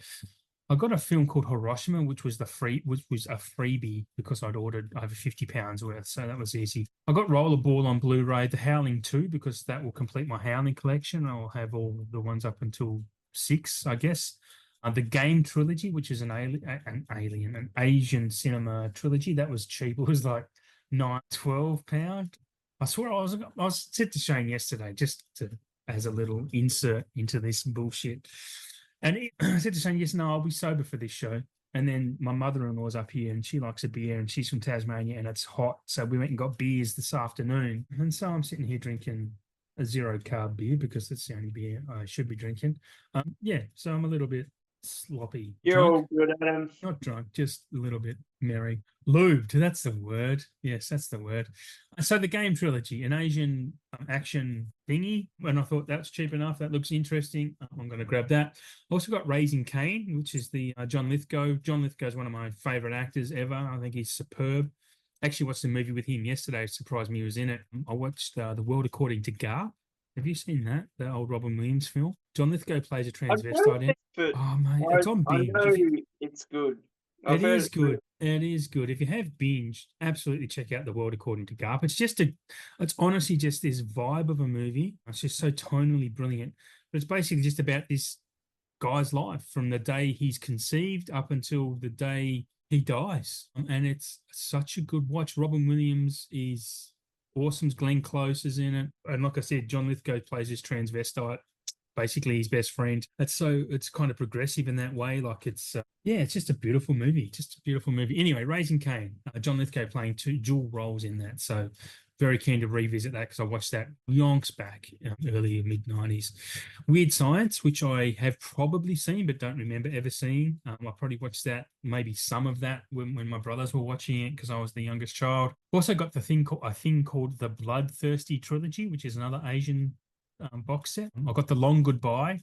I got a film called Hiroshima, which was a freebie because I'd ordered over £50 worth, so that was easy. I got Rollerball on Blu-ray, The Howling 2, because that will complete my Howling collection. I'll have all the ones up until 6, I guess. The Game trilogy, which is an Asian cinema trilogy, that was cheap. It was like £12. I swear I was said to Shane yesterday, just as a little insert into this bullshit. And I said to Shane, yes, no, I'll be sober for this show. And then my mother-in-law's up here and she likes a beer and she's from Tasmania and it's hot. So we went and got beers this afternoon. And so I'm sitting here drinking a 0-carb beer because it's the only beer I should be drinking. Yeah, so I'm a little bit sloppy. You're Drunk? all good, Adam. Not drunk, just a little bit merry. Lubed, that's the word. Yes, that's the word. So the Game trilogy, an Asian action thingy, and I thought that's cheap enough. That looks interesting. I'm going to grab that. Also got Raising Cain, which is the John Lithgow. John Lithgow is one of my favourite actors ever. I think he's superb. Actually watched a movie with him yesterday. It surprised me he was in it. I watched The World According to Garp. Have you seen that? The old Robin Williams film? John Lithgow plays a transvestite in it. But Oh, mate, it's on I binge. know it's good. It is good. It is good. If you have binged, absolutely check out The World According to Garp. It's honestly just this vibe of a movie. It's just so tonally brilliant. But it's basically just about this guy's life from the day he's conceived up until the day he dies. And it's such a good watch. Robin Williams is awesome. Glenn Close is in it. And like I said, John Lithgow plays this transvestite, basically his best friend. It's kind of progressive in that way. Like it's just a beautiful movie. Just a beautiful movie. Anyway, Raising Cain, John Lithgow playing 2 dual roles in that. So very keen to revisit that because I watched that yonks back early mid-90s. Weird Science, which I have probably seen but don't remember ever seeing. I probably watched that, maybe some of that when my brothers were watching it because I was the youngest child. Also got a thing called the Bloodthirsty Trilogy, which is another Asian box set. I got The Long Goodbye,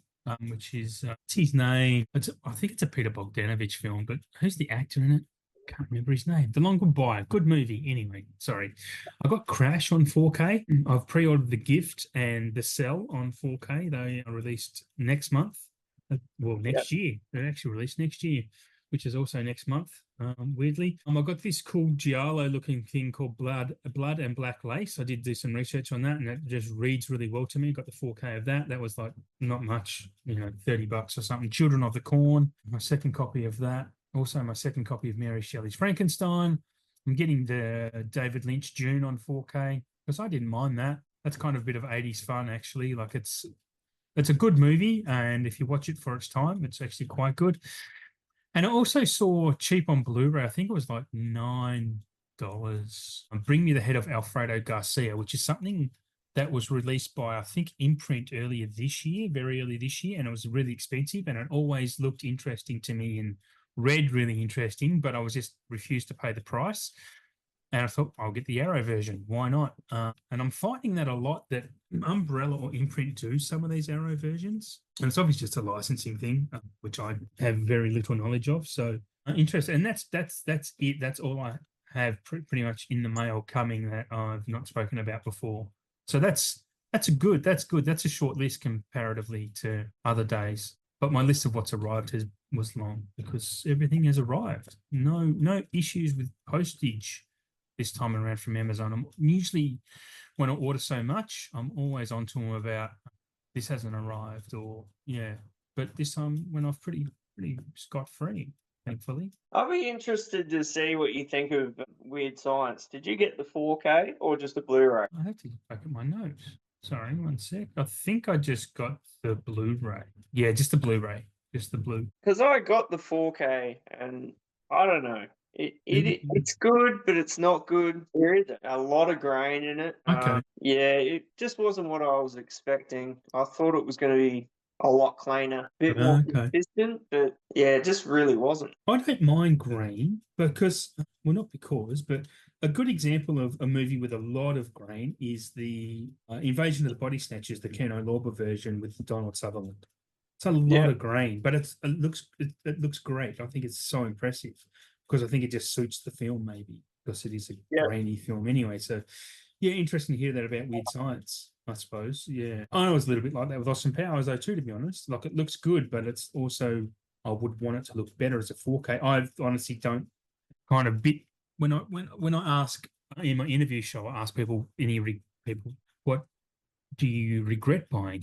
which is what's his name? I think it's a Peter Bogdanovich film, but who's the actor in it? Can't remember his name. The Long Goodbye, good movie. Anyway, sorry. I got Crash on 4K. I've pre-ordered The Gift and The Cell on 4K. They are released next month. Next year. They're actually released next year, which is also next month. Weirdly, I got this cool giallo-looking thing called Blood and Black Lace. I did do some research on that, and it just reads really well to me. Got the 4K of that. That was like not much, $30 or something. Children of the Corn. My second copy of that. Also, my second copy of Mary Shelley's Frankenstein. I'm getting the David Lynch Dune on 4K because I didn't mind that. That's kind of a bit of 80s fun, actually. Like it's a good movie, and if you watch it for its time, it's actually quite good. And I also saw cheap on Blu-ray, I think it was like $9. Bring Me the Head of Alfredo Garcia, which is something that was released by, I think, Imprint very early this year, and it was really expensive, and it always looked interesting to me and read really interesting, but I was just refused to pay the price. And I thought, I'll get the Arrow version. Why not? And I'm finding that a lot, that Umbrella or Imprint do some of these Arrow versions. And it's obviously just a licensing thing, which I have very little knowledge of. So interesting. And that's it. That's all I have pretty much in the mail coming that I've not spoken about before. So that's good. That's a short list comparatively to other days. But my list of what's arrived was long because everything has arrived. No issues with postage this time around from Amazon. I'm usually, when I order so much, I'm always on to them about this hasn't arrived but this time went off pretty scot-free, thankfully. I'll be interested to see what you think of Weird Science. Did you get the 4K or just the Blu-ray? I have to look back at my notes. Sorry, one sec. I think I just got the Blu-ray. Yeah, just the Blu-ray. Just the blue. Because I got the 4K and I don't know. Mm, It's good, but it's not good. There is a lot of grain in it. okay. Yeah, it just wasn't what I was expecting. I thought it was going to be a lot cleaner, a bit more Okay. consistent, but yeah, it just really wasn't. I don't mind grain because, well, not because, but a good example of a movie with a lot of grain is the Invasion of the Body Snatchers, the Ken Lorber version with Donald Sutherland. It's a lot Yeah, of grain, but it looks great. I think it's so impressive because I think it just suits the film maybe because it is a yeah. grainy film anyway. So yeah, interesting to hear that about Weird Science, I suppose. Yeah. I was a little bit like that with Austin Powers though too, to be honest. Like it looks good, but it's also I would want it to look better as a 4K. I honestly don't kind of bit when I ask in my interview show, I ask people people what do you regret buying?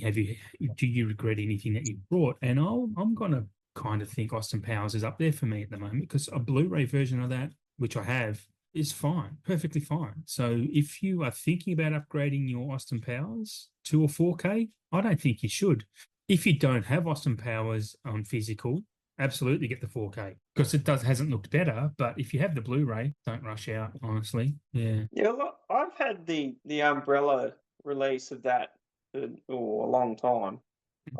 Do you regret anything that you bought? And I'm gonna kind of think Austin Powers is up there for me at the moment because a Blu-ray version of that, which I have, is fine, perfectly fine. So if you are thinking about upgrading your Austin Powers to a 4K, I don't think you should. If you don't have Austin Powers on physical, absolutely get the 4K because it hasn't looked better. But if you have the Blu-ray, don't rush out. Honestly, yeah. Yeah, look, I've had the umbrella release of that for a long time.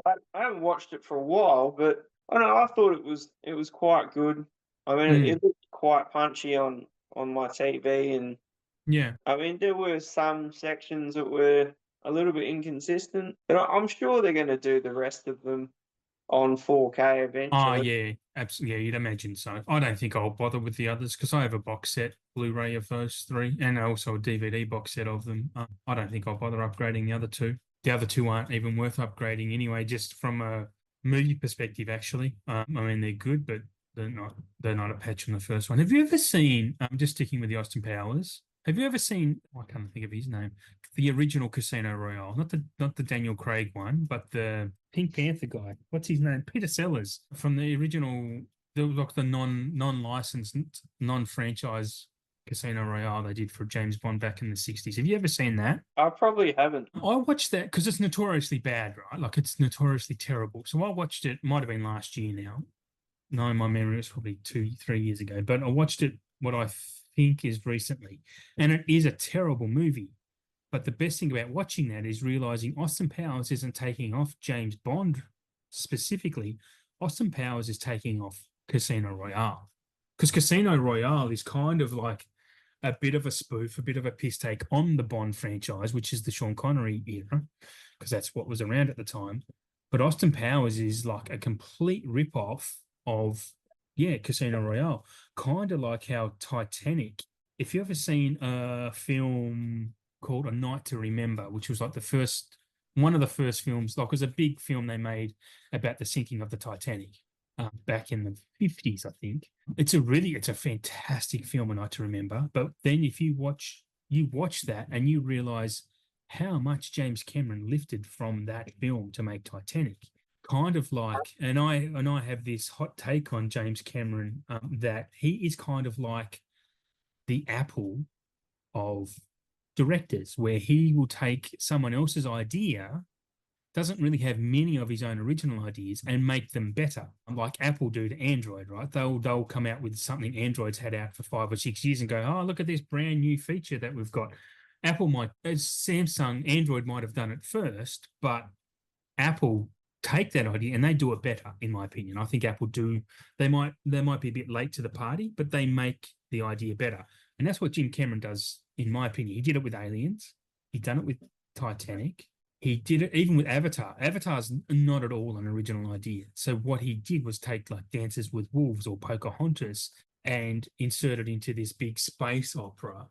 I haven't watched it for a while, but I don't know. I thought it was quite good. I mean, Mm, it looked quite punchy on my TV, and yeah. I mean, there were some sections that were a little bit inconsistent, but I'm sure they're going to do the rest of them on 4K Oh eventually. yeah, absolutely. Yeah, you'd imagine so. I don't think I'll bother with the others because I have a box set Blu-ray of those three, and also a DVD box set of them. I don't think I'll bother upgrading the other two. The other two aren't even worth upgrading anyway, just from a movie perspective. Actually, I mean they're good, but they're not. They're not a patch on the first one. Have you ever seen? Just sticking with the Austin Powers. Have you ever seen? Oh, I can't think of his name. The original Casino Royale, not the Daniel Craig one, but the Pink Panther guy. What's his name? Peter Sellers from the original, the non-licensed, non-franchise Casino Royale they did for James Bond back in the 60s. Have you ever seen that? I probably haven't. I watched that because it's notoriously bad, right? Like it's notoriously terrible. So I watched it, might have been last year now. No, my memory was probably 2, 3 years ago, but I watched it what I think is recently. And it is a terrible movie. But the best thing about watching that is realizing Austin Powers isn't taking off James Bond specifically. Austin Powers is taking off Casino Royale because Casino Royale is kind of like a bit of a spoof, a bit of a piss take on the Bond franchise, which is the Sean Connery era, because that's what was around at the time. But Austin Powers is like a complete rip-off of, yeah, Casino Royale. Kind of like how Titanic, if you ever seen a film called A Night to Remember, which was like one of the first films, like it was a big film they made about the sinking of the Titanic back in the 50s, I think. It's a fantastic film, A Night to Remember. But then if you watch that and you realize how much James Cameron lifted from that film to make Titanic. Kind of like, and I have this hot take on James Cameron that he is kind of like the Apple of directors, where he will take someone else's idea, doesn't really have many of his own original ideas, and make them better, like Apple do to Android, right? They'll come out with something Android's had out for 5 or 6 years and go, oh, look at this brand new feature that we've got. Apple might, as Samsung, Android might have done it first, but Apple take that idea and they do it better, in my opinion. I think Apple do. They might be a bit late to the party, but they make the idea better, and that's what Jim Cameron does, in my opinion. He did it with Aliens. He done it with Titanic. He did it even with Avatar. Avatar's not at all an original idea. So what he did was take like Dances with Wolves or Pocahontas and insert it into this big space opera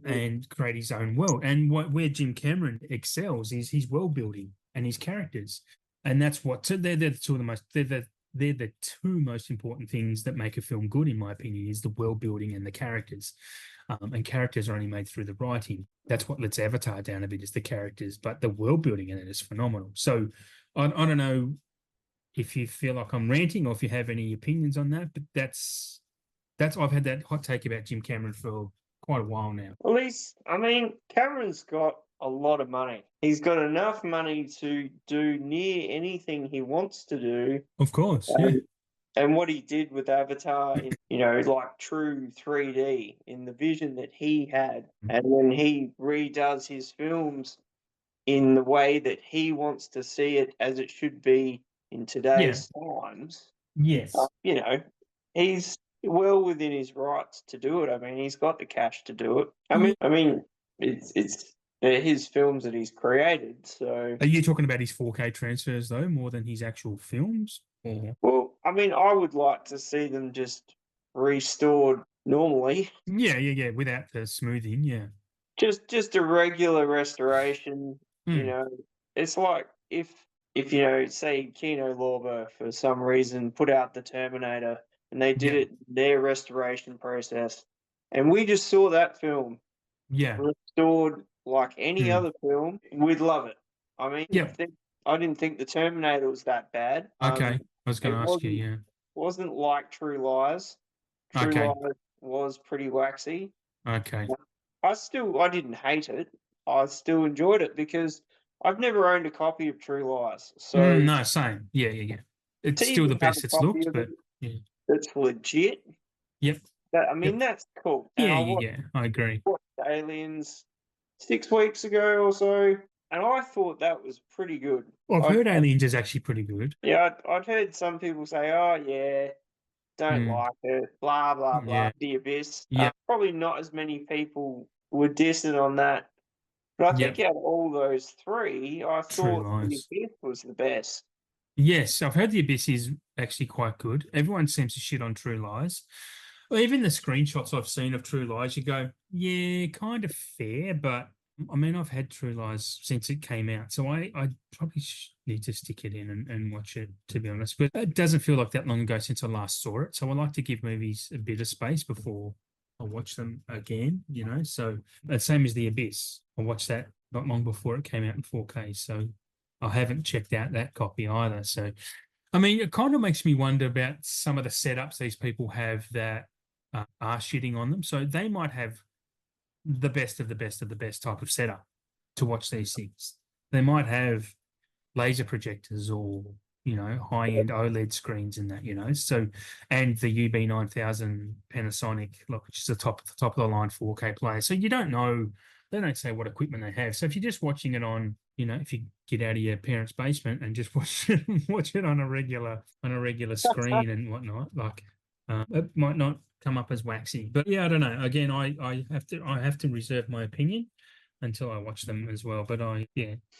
and create his own world. And where Jim Cameron excels is his world building and his characters. And that's what so they're the two of the most they're the two most important things that make a film good, in my opinion, is the world building and the characters. And characters are only made through the writing. That's what lets Avatar down a bit, is the characters, but the world building in it is phenomenal. So I don't know if you feel like I'm ranting or if you have any opinions on that, but that's I've had that hot take about Jim Cameron for quite a while now. At least, I mean, Cameron's got a lot of money. He's got enough money to do near anything he wants to do. Of course, yeah. And what he did with Avatar in, you know, like true 3D in the vision that he had, and when he redoes his films in the way that he wants to see it as it should be in Yeah. today's times, Yes. you know, he's well within his rights to do it. I mean, he's got the cash to do it. Yeah. I mean, it's they're his films that he's created. So, Are you talking about his 4K transfers though, more than his actual films? Or well, I mean, I would like to see them just restored normally. yeah, without the smoothing, yeah. Just a regular restoration, you Mm. know. It's like if you know, say Kino Lorber for some reason put out the Terminator and they did Yeah, it their restoration process, and we just saw that film yeah. restored like any Mm. other film, we'd love it. I mean, Yeah. I didn't think the Terminator was that bad. Okay. I was going It to ask you, yeah. wasn't like True Lies. True Okay. Lies was pretty waxy. Okay. I didn't hate it. I still enjoyed it because I've never owned a copy of True Lies. So No, same. Yeah. It's to still the even have best a it's copy looked, of it but yeah. that's legit, Yep. I mean, Yep. that's cool. And Yeah. I agree. watched Aliens 6 weeks ago or so, and I thought that was pretty good. Well, I've I, heard Aliens is actually pretty good. yeah, I'd heard some people say, "Oh yeah, don't Mm. like it," blah blah blah. Yeah. The Abyss. Yep. Probably not as many people were dissing on that. But I think Yep. out of all those three, I True thought The Lies. Abyss was the best. Yes, I've heard The Abyss is actually quite good. Everyone seems to shit on True Lies. Well, even the screenshots I've seen of True Lies, you go, yeah, kind of fair, but I mean, I've had True Lies since it came out, so I probably need to stick it in and watch it, to be honest. But it doesn't feel like that long ago since I last saw it, so I like to give movies a bit of space before I watch them again, you know. So the same as The Abyss, I watched that not long before it came out in 4K, so I haven't checked out that copy either. So, I mean, it kind of makes me wonder about some of the setups these people have that are shitting on them. So they might have the best of the best of the best type of setup to watch these things. They might have laser projectors or high end OLED screens and that, So and the UB9000 Panasonic, which is the top of the line 4K player. So you don't know. They don't say what equipment they have. So if you're just watching it on, if you get out of your parents' basement and just watch it on a regular screen and whatnot, it might not come up as waxy. But yeah, I don't know. Again, I have to reserve my opinion until I watch them as well. But I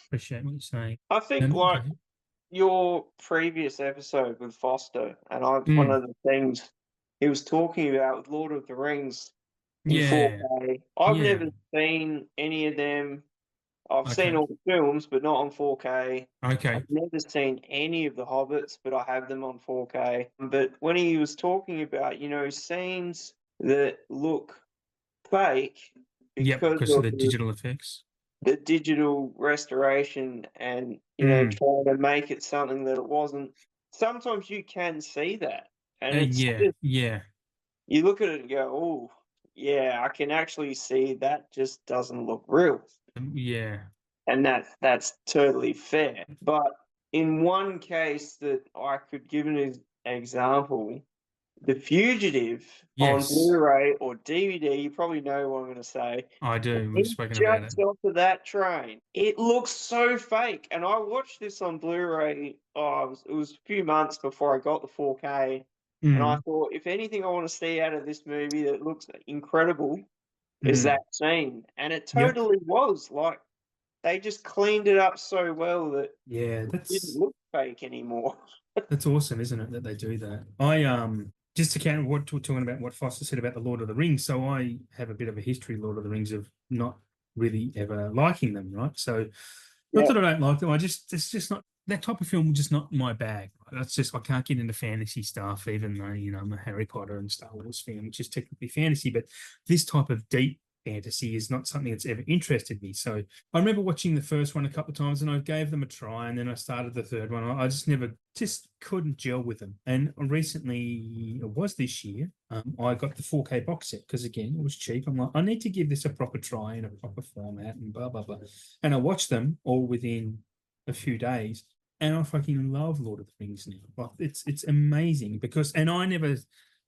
appreciate what you're saying. I think like Okay. your previous episode with Foster, and one Mm, of the things he was talking about with Lord of the Rings in yeah. 4K. I've Yeah. never seen any of them. I've seen Okay. all the films, but not on 4K. Okay. I've never seen any of the Hobbits, but I have them on 4K. But when he was talking about, scenes that look fake Yep. because Because of of the digital effects. the digital restoration and, Mm. trying to make it something that it wasn't, sometimes you can see that. And it's Yeah. just, Yeah. you look at it and go, oh, yeah, I can actually see that just doesn't look real. Yeah. And that's totally fair. But in one case that I could give an example, The Fugitive on Yes, Blu-ray or DVD, you probably know what I'm going to say. I When do. We've he spoken about it. jumps onto that train, it looks so fake. And I watched this on Blu-ray. Oh, it was a few months before I got the 4K, and I Mm. thought, if anything I want to see out of this movie that looks incredible is Mm. that scene, and it Yep. totally was. Like they just cleaned it up so well that Yeah. it didn't That's look fake anymore. That's awesome, isn't it, that they do that? Just to counter what we're talking about, what Foster said about the Lord of the Rings. So I have a bit of a history, Lord of the Rings, of not really ever liking them, right? So not Yeah, that I don't like them, it's just not that type of film, just not my bag. That's just I can't get into fantasy stuff, even though I'm a Harry Potter and Star Wars fan, which is technically fantasy, but this type of deep fantasy is not something that's ever interested me. So I remember watching the first one a couple of times, and I gave them a try, and then I started the third one. I just couldn't gel with them. And recently, it was this year, I got the 4K box set because, again, it was cheap. I'm like, I need to give this a proper try in a proper format and blah, blah, blah. And I watched them all within a few days, and I fucking love Lord of the Rings now. Like, it's amazing because, and I never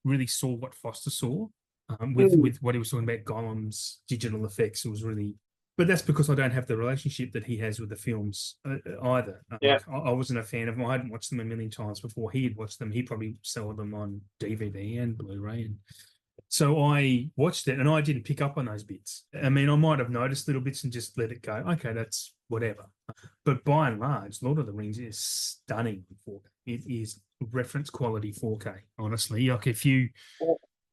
really saw what Foster saw Mm. with what he was talking about Gollum's digital effects. It was really, but that's because I don't have the relationship that he has with the films either. Yeah. Like I wasn't a fan of them. I hadn't watched them a million times before he had watched them. He probably saw them on DVD and Blu-ray, and so I watched it and I didn't pick up on those bits. I mean, I might have noticed little bits and just let it go. Okay, that's whatever. But by and large, Lord of the Rings is stunning in 4K. It is reference quality 4K, honestly. Like if you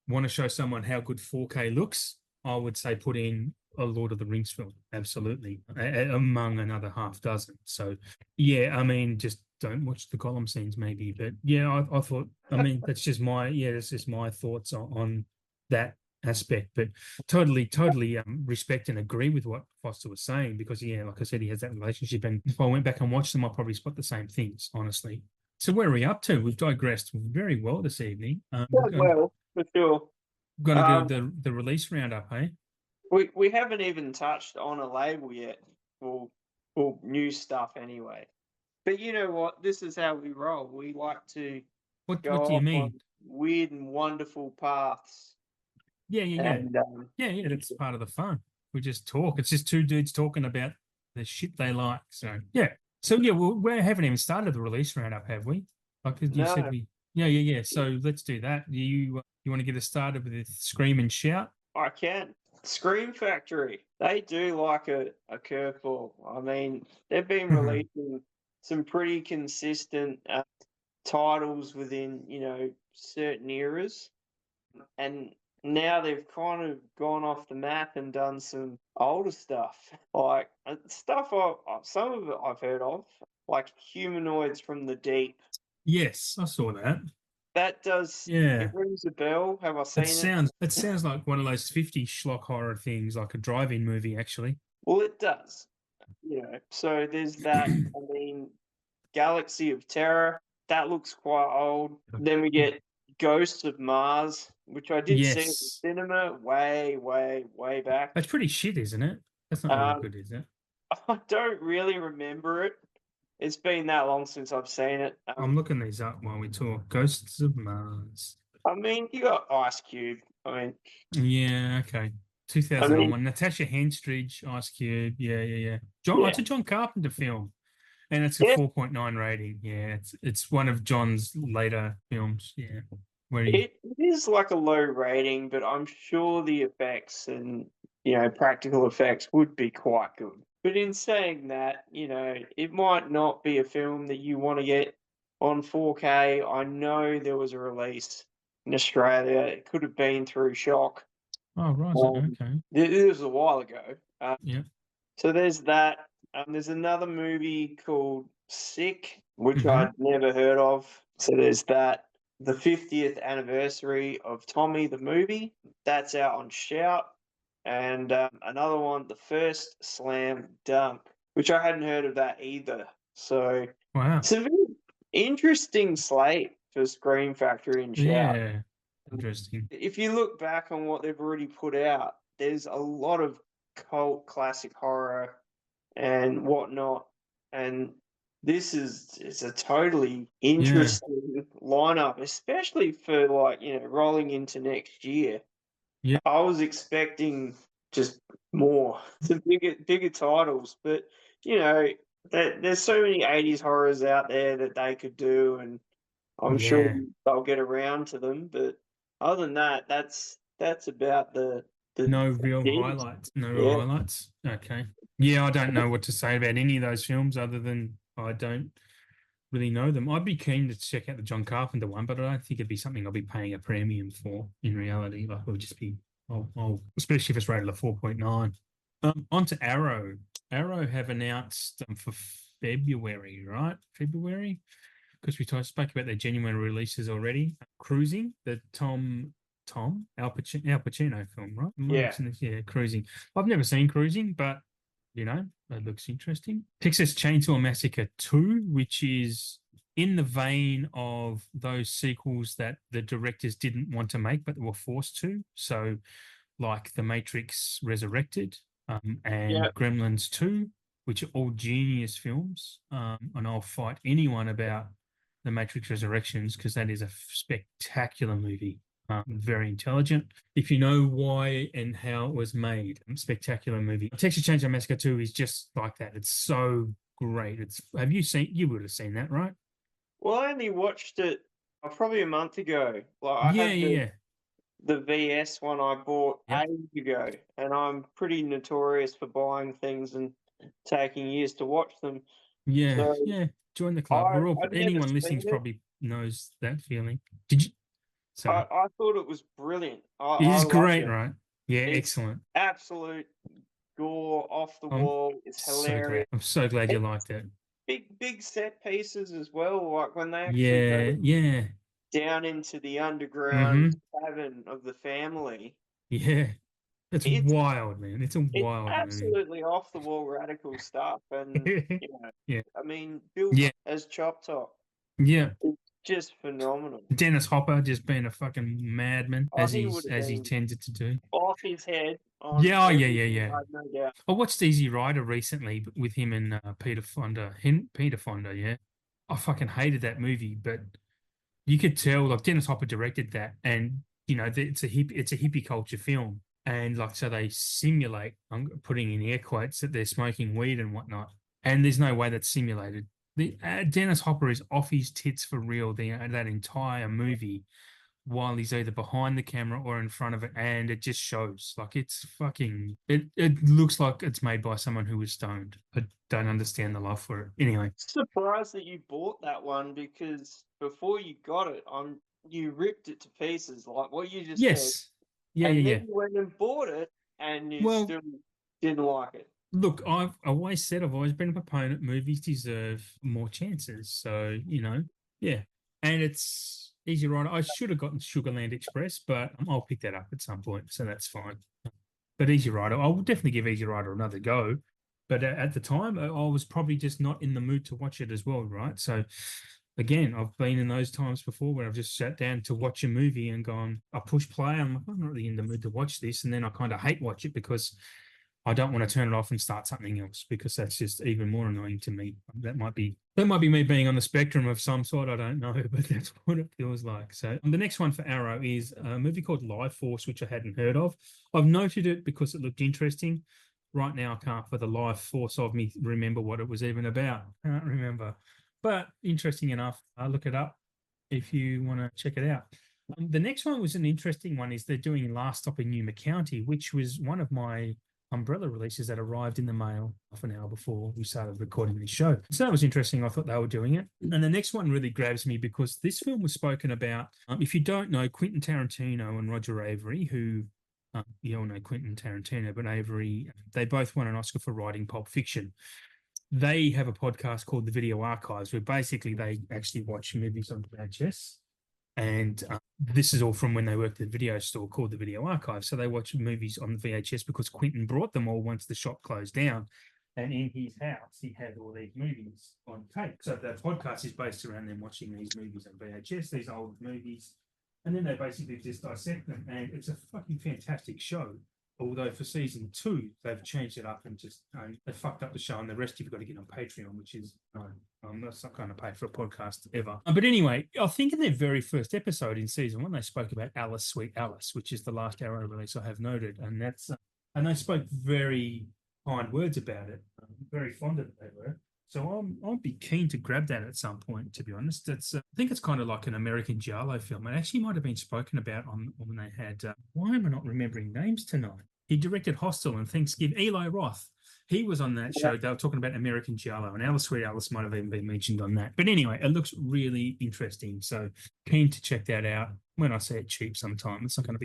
want to show someone how good 4K looks, I would say put in a Lord of the Rings film. Absolutely. Among another half dozen. So, yeah, I mean, just don't watch the Gollum scenes maybe. But yeah, I thought, I mean, that's just my thoughts on that aspect. But totally respect and agree with what Foster was saying because, yeah, like I said, he has that relationship. And if I went back and watched them, I'll probably spot the same things, honestly. So where are we up to? We've digressed very well this evening. Yeah, well, for sure. Got to go Um, the release roundup, hey? we haven't even touched on a label yet for new stuff anyway. But you know what? This is how we roll. We like to What go do you off mean? on weird and wonderful paths. Yeah. And Yeah. That's part of the fun. We just talk. It's just two dudes talking about the shit they like. So yeah. So yeah, well, we haven't even started the release roundup, have we? Like you said, no, we. Yeah. So let's do that. You want to get us started with Scream and Shout? I can. Scream Factory. They do like a curveball. I mean, they've been releasing some pretty consistent titles within, certain eras. And now they've kind of gone off the map and done some older stuff, like stuff some of it I've heard of, like Humanoids from the Deep. Yes, I saw that. That does it Yeah. rings a bell? Have I seen it? It sounds like one of those 50 schlock horror things, like a drive-in movie, actually. Well, it does. So there's that. I mean, Galaxy of Terror. That looks quite old. Then we get Ghosts of Mars, which I did see at the Yes. cinema way, way, way back. That's pretty shit, isn't it? That's not very Um, good, is it? I don't really remember it. It's been that long since I've seen it. I'm looking these up while we talk. Ghosts of Mars. I mean, you got Ice Cube. Yeah, okay. I mean, 2001. Natasha Henstridge, Ice Cube. Yeah. yeah, It's a John Carpenter film, and it's a it 4.9 rating. Yeah, it's one of John's later films. Yeah, where he. it is like a low rating, but I'm sure the effects and practical effects would be quite good. But in saying that, it might not be a film that you want to get on 4K. I know there was a release in Australia. It could have been through Shock. Oh, right. Um, Okay. it was a while ago. Yeah. So there's that. There's another movie called Sick, which Mm-hmm. I'd never heard of. So there's that. The 50th anniversary of Tommy the movie. That's out on Shout. And another one, The First Slam Dunk, which I hadn't heard of that either. So Wow. it's a very interesting slate for Scream Factory and Shout. Yeah. Interesting. If you look back on what they've already put out, there's a lot of cult classic horror and whatnot. And this is it's a totally Yeah. interesting lineup, especially for rolling into next year. Yeah. I was expecting just more, some bigger titles, but there's so many 80s horrors out there that they could do, and I'm sure Yeah. they'll get around to them. But other than that, that's about the No real gist. highlights. No real Yeah. highlights. Okay. Yeah, I don't know what to say about any of those films other than I don't really know them. I'd be keen to check out the John Carpenter one, but I don't think it'd be something I'll be paying a premium for in reality. Like it would just be, especially if it's rated a 4.9. On to Arrow. Arrow have announced for February, right? February? Because we spoke about their genuine releases already. Cruising, the Tom Tom Al Pacino film, right? Am I Yeah. mixing this? Yeah, Cruising. I've never seen Cruising, but that looks interesting. Texas Chainsaw Massacre 2, which is in the vein of those sequels that the directors didn't want to make, but they were forced to. So, like The Matrix Resurrected, Yeah. and Gremlins 2, which are all genius films. And I'll fight anyone about The Matrix Resurrections because that is a spectacular movie. Very intelligent. If you know why and how it was made, spectacular movie. Texas Chainsaw Massacre 2 is just like that. It's so great. You would have seen that, right? Well, I only watched it probably a month ago. Like I Yeah, had yeah, yeah. the VS one I bought Yep. ages ago, and I'm pretty notorious for buying things and taking years to watch them. Yeah, So yeah. Join the club. We're all I'd never anyone seen listening it. probably knows that feeling. Did you? Sorry. I thought it was brilliant. It I is loved great, it. right? Yeah, It's excellent. absolute gore, off the I'm wall. It's so glad. hilarious. I'm so glad you It's liked it. big set pieces as well. Like when they actually go Yeah, yeah. down into the underground Mm-hmm. cabin of the family. Yeah. It's It's wild, man. It's a it's wild movie. absolutely off the wall radical stuff, and Yeah. I mean, Bill Yeah. as Chop Top Yeah. is just phenomenal. Dennis Hopper just being a fucking madman Oh, he would have as he been tended to do. off his head on Yeah, oh, yeah, yeah, everything. yeah. I've no doubt. I watched Easy Rider recently with him and Peter Fonda. Peter Fonda, yeah. I fucking hated that movie, but you could tell like Dennis Hopper directed that, and it's a hippie culture film, and like so they simulate. I'm putting in air quotes that they're smoking weed and whatnot, and there's no way that's simulated. The Dennis Hopper is off his tits for real. That entire movie, while he's either behind the camera or in front of it, and it just shows like it's fucking. It looks like it's made by someone who was stoned. I don't understand the love for it. Anyway, Surprised that you bought that one because before you got it, you ripped it to pieces, like what you just said, yes, yeah, yeah, and then yeah. you went and bought it, and you Well, still didn't like it. look, I've always said I've always been a proponent. Movies deserve more chances. So, yeah. And it's Easy Rider. I should have gotten Sugarland Express, but I'll pick that up at some point. So that's fine. But Easy Rider, I'll definitely give Easy Rider another go. But at the time, I was probably just not in the mood to watch it as well, right? So, again, I've been in those times before where I've just sat down to watch a movie and gone, I push play. I'm like, I'm not really in the mood to watch this. And then I kind of hate watch it because I don't want to turn it off and start something else because that's just even more annoying to me. That might be me being on the spectrum of some sort. I don't know, but that's what it feels like. So the next one for Arrow is a movie called Life Force, which I hadn't heard of. I've noted it because it looked interesting. Right now, I can't for the life force of me remember what it was even about. I can't remember, but interesting enough. I'll look it up if you want to check it out. The next one was an interesting one. Is they're doing Last Stop in Numa County, which was one of my umbrella releases that arrived in the mail half an hour before we started recording this show. So that was interesting. I thought they were doing it. And the next one really grabs me because this film was spoken about. If you don't know, Quentin Tarantino and Roger Avery, who you all know Quentin Tarantino, but Avery, they both won an Oscar for writing Pulp Fiction. They have a podcast called The Video Archives, where basically they actually watch movies on VHS. And this is all from when they worked at a video store called the Video Archive. So they watch movies on VHS because Quentin brought them all once the shop closed down. And in his house, he had all these movies on tape. So the podcast is based around them watching these movies on VHS, these old movies. And then they basically just dissect them. And it's a fucking fantastic show. Although for season 2, they've changed it up and just they fucked up the show, and the rest you've got to get on Patreon, which is that's not going to pay for a podcast ever. But anyway, I think in their very first episode in season 1, they spoke about Alice, Sweet Alice, which is the last Arrow release I have noted, and that's and they spoke very kind words about it. Very fond of it they were. So I'll be keen to grab that at some point. To be honest, I think it's kind of like an American Giallo film. It actually might have been spoken about on when they had. Why am I not remembering names tonight? He directed Hostel and Thanksgiving. Eli Roth. He was on that show. They were talking about American Giallo, and Alice Sweet Alice might have even been mentioned on that. But anyway, it looks really interesting. So keen to check that out. When I say it cheap, sometime it's not going to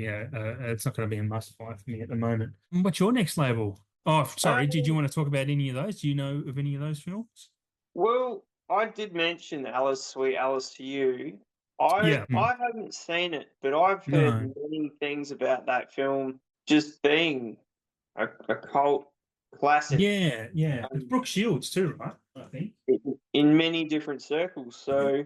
be a must buy for me at the moment. What's your next label? Oh, sorry. Did you want to talk about any of those? Do you know of any of those films? Well, I did mention Alice, Sweet Alice to you. I Yeah. I haven't seen it, but I've heard No. many things about that film just being a cult classic, Yeah, yeah. It's um, Brooke Shields too, right? I think. in many different circles. So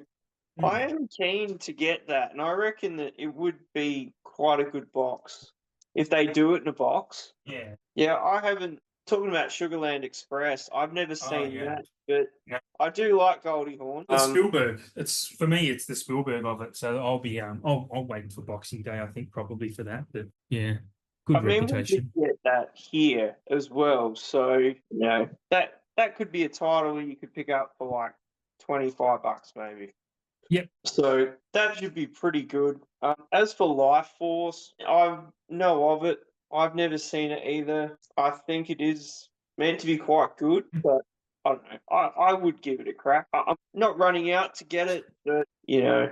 I Mm. am keen to get that, and I reckon that it would be quite a good box if they do it in a box. Yeah. Yeah, I haven't talking about Sugarland Express. I've never Oh seen yeah. that, but No. I do like Goldie Hawn. It's Spielberg. It's for me. It's the Spielberg of it. So I'll be I'll wait for Boxing Day. I think probably for that. But yeah, I good mean, we did reputation. get that here as well, so that could be a title you could pick up for like $25 maybe. Yep. So that should be pretty good. As for Life Force, I know of it. I've never seen it either. I think it is meant to be quite good, but I don't know. I would give it a crack. I'm not running out to get it, but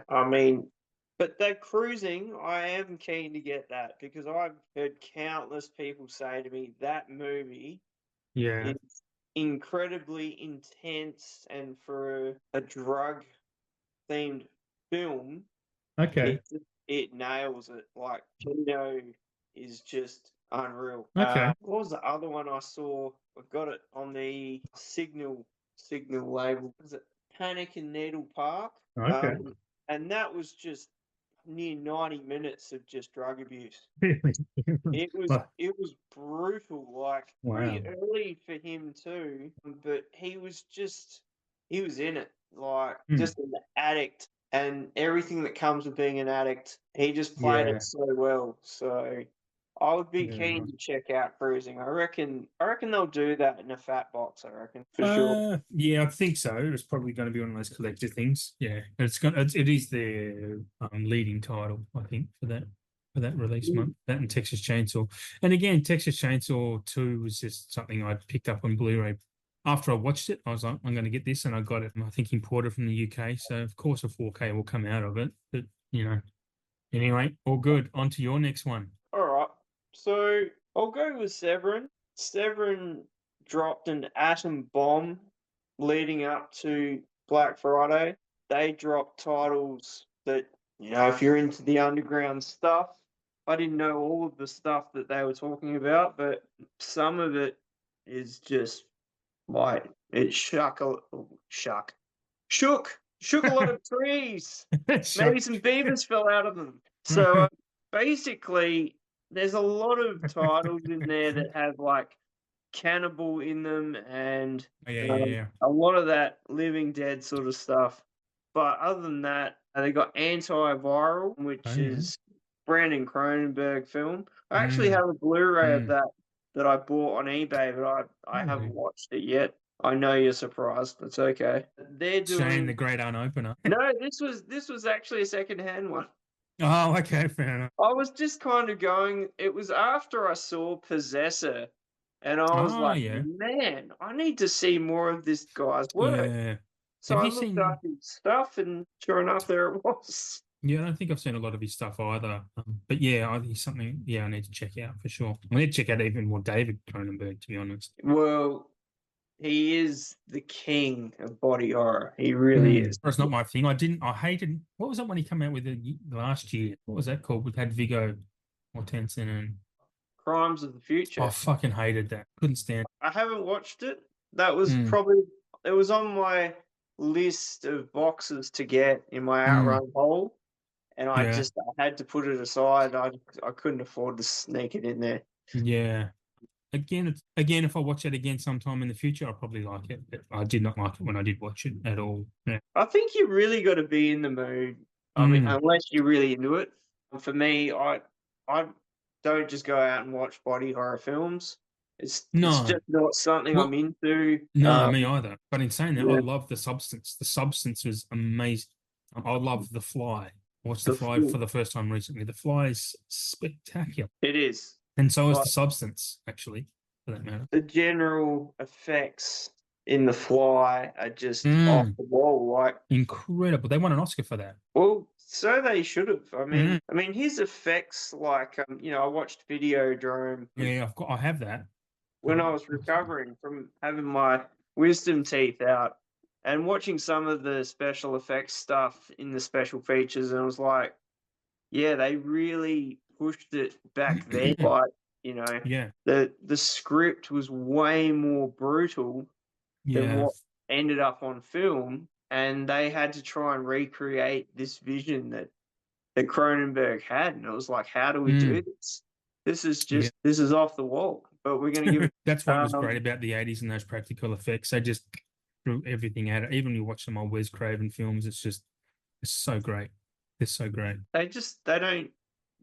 I mean, but that cruising, I am keen to get that because I've heard countless people say to me that movie Yeah. is incredibly intense, and for a drug themed film, Okay. it nails it. Like Gino is just unreal. Okay. What was the other one I saw? I've got it on the Signal label. Was it Panic in Needle Park? Okay. And that was just near 90 minutes of just drug abuse. Really? Well, It was brutal, like wow. pretty early for him too, but he was in it, like Hmm. just an addict and everything that comes with being an addict. He just played it Yeah. so well. So I would be Yeah. keen Right. to check out Cruising. I reckon they'll do that in a fat box, I reckon, for sure. Yeah, I think so. It's probably going to be one of those collector things. Yeah, it is the leading title, I think, for that release Mm. month. That and Texas Chainsaw, and again, Texas Chainsaw 2 was just something I picked up on Blu-ray. After I watched it, I was like, I'm going to get this, and I got it. I think imported from the UK, so of course a 4K will come out of it. But anyway, all good. On to your next one. All right. So I'll go with Severin. Severin dropped an atom bomb leading up to Black Friday. They dropped titles that, if you're into the underground stuff, I didn't know all of the stuff that they were talking about, but some of it is just like it shook a lot of trees. Sure. Maybe some beavers fell out of them. So basically, there's a lot of titles in there that have like cannibal in them and Yeah, yeah, yeah. a lot of that Living Dead sort of stuff. But other than that, they got Antiviral, Oh which yeah. is Brandon Cronenberg film. I actually Mm, have a Blu-ray of mm. that I bought on eBay, but I haven't Really? watched it yet. I know you're surprised. That's okay. They're Shane, the doing great unopener. no. This was actually a secondhand one. Oh, okay, fair enough. I was just kind of going. It was after I saw Possessor, and I was Oh, like, yeah, man, I need to see more of this guy's work. yeah. So Have I you looked up seen? his stuff, and sure enough, there it was. Yeah, I don't think I've seen a lot of his stuff either. But yeah, he's something. Yeah, I need to check out for sure. I need to check out even more David Cronenberg, to be honest. Well, he is the king of body horror. He really Mm. is. That's not my thing. I didn't. I hated. What was that one he came out with last year? What was that called? We had Viggo Mortensen and Crimes of the I Future. fucking hated that. Couldn't stand. I haven't watched it. That was Mm, probably it was on my list of boxes to get in my mm, outrun hole, and yeah, I had to put it aside. I couldn't afford to sneak it in there. yeah. Again, if I watch it again sometime in the future, I'll probably like it. But I did not like it when I did watch it at all. Yeah. I think you really got to be in the mood. I mean, Mm. unless you're really into it. For me, I don't just go out and watch body horror films. It's No, just not something I'm well, into. no, me either. But in saying that, I Yeah, love the substance. The substance was amazing. I love The Fly. I watched The the Fly for the first time recently. The Fly is spectacular, it is. and so is Like the substance, actually, for that matter. the general effects in The Fly are just off Mm, the wall. Like, incredible. They won an Oscar for that. well, so they should have. Mm. I mean, his effects, like, I watched Videodrome Yeah, I have that. when I was recovering from having my wisdom teeth out. And watching some of the special effects stuff in the special features, and it was like, yeah, they really pushed it back then. Like, you know, Yeah. the script was way more brutal than Yeah. what ended up on film, and they had to try and recreate this vision that Cronenberg had, and it was like, "How do we do Mm, this? This is yeah. just this is off the wall." But we're gonna give it. That's what was great Um, about the 80s and those practical effects. They just threw everything at it. Even when you watch some old Wes Craven films, it's so great. It's so great. they just don't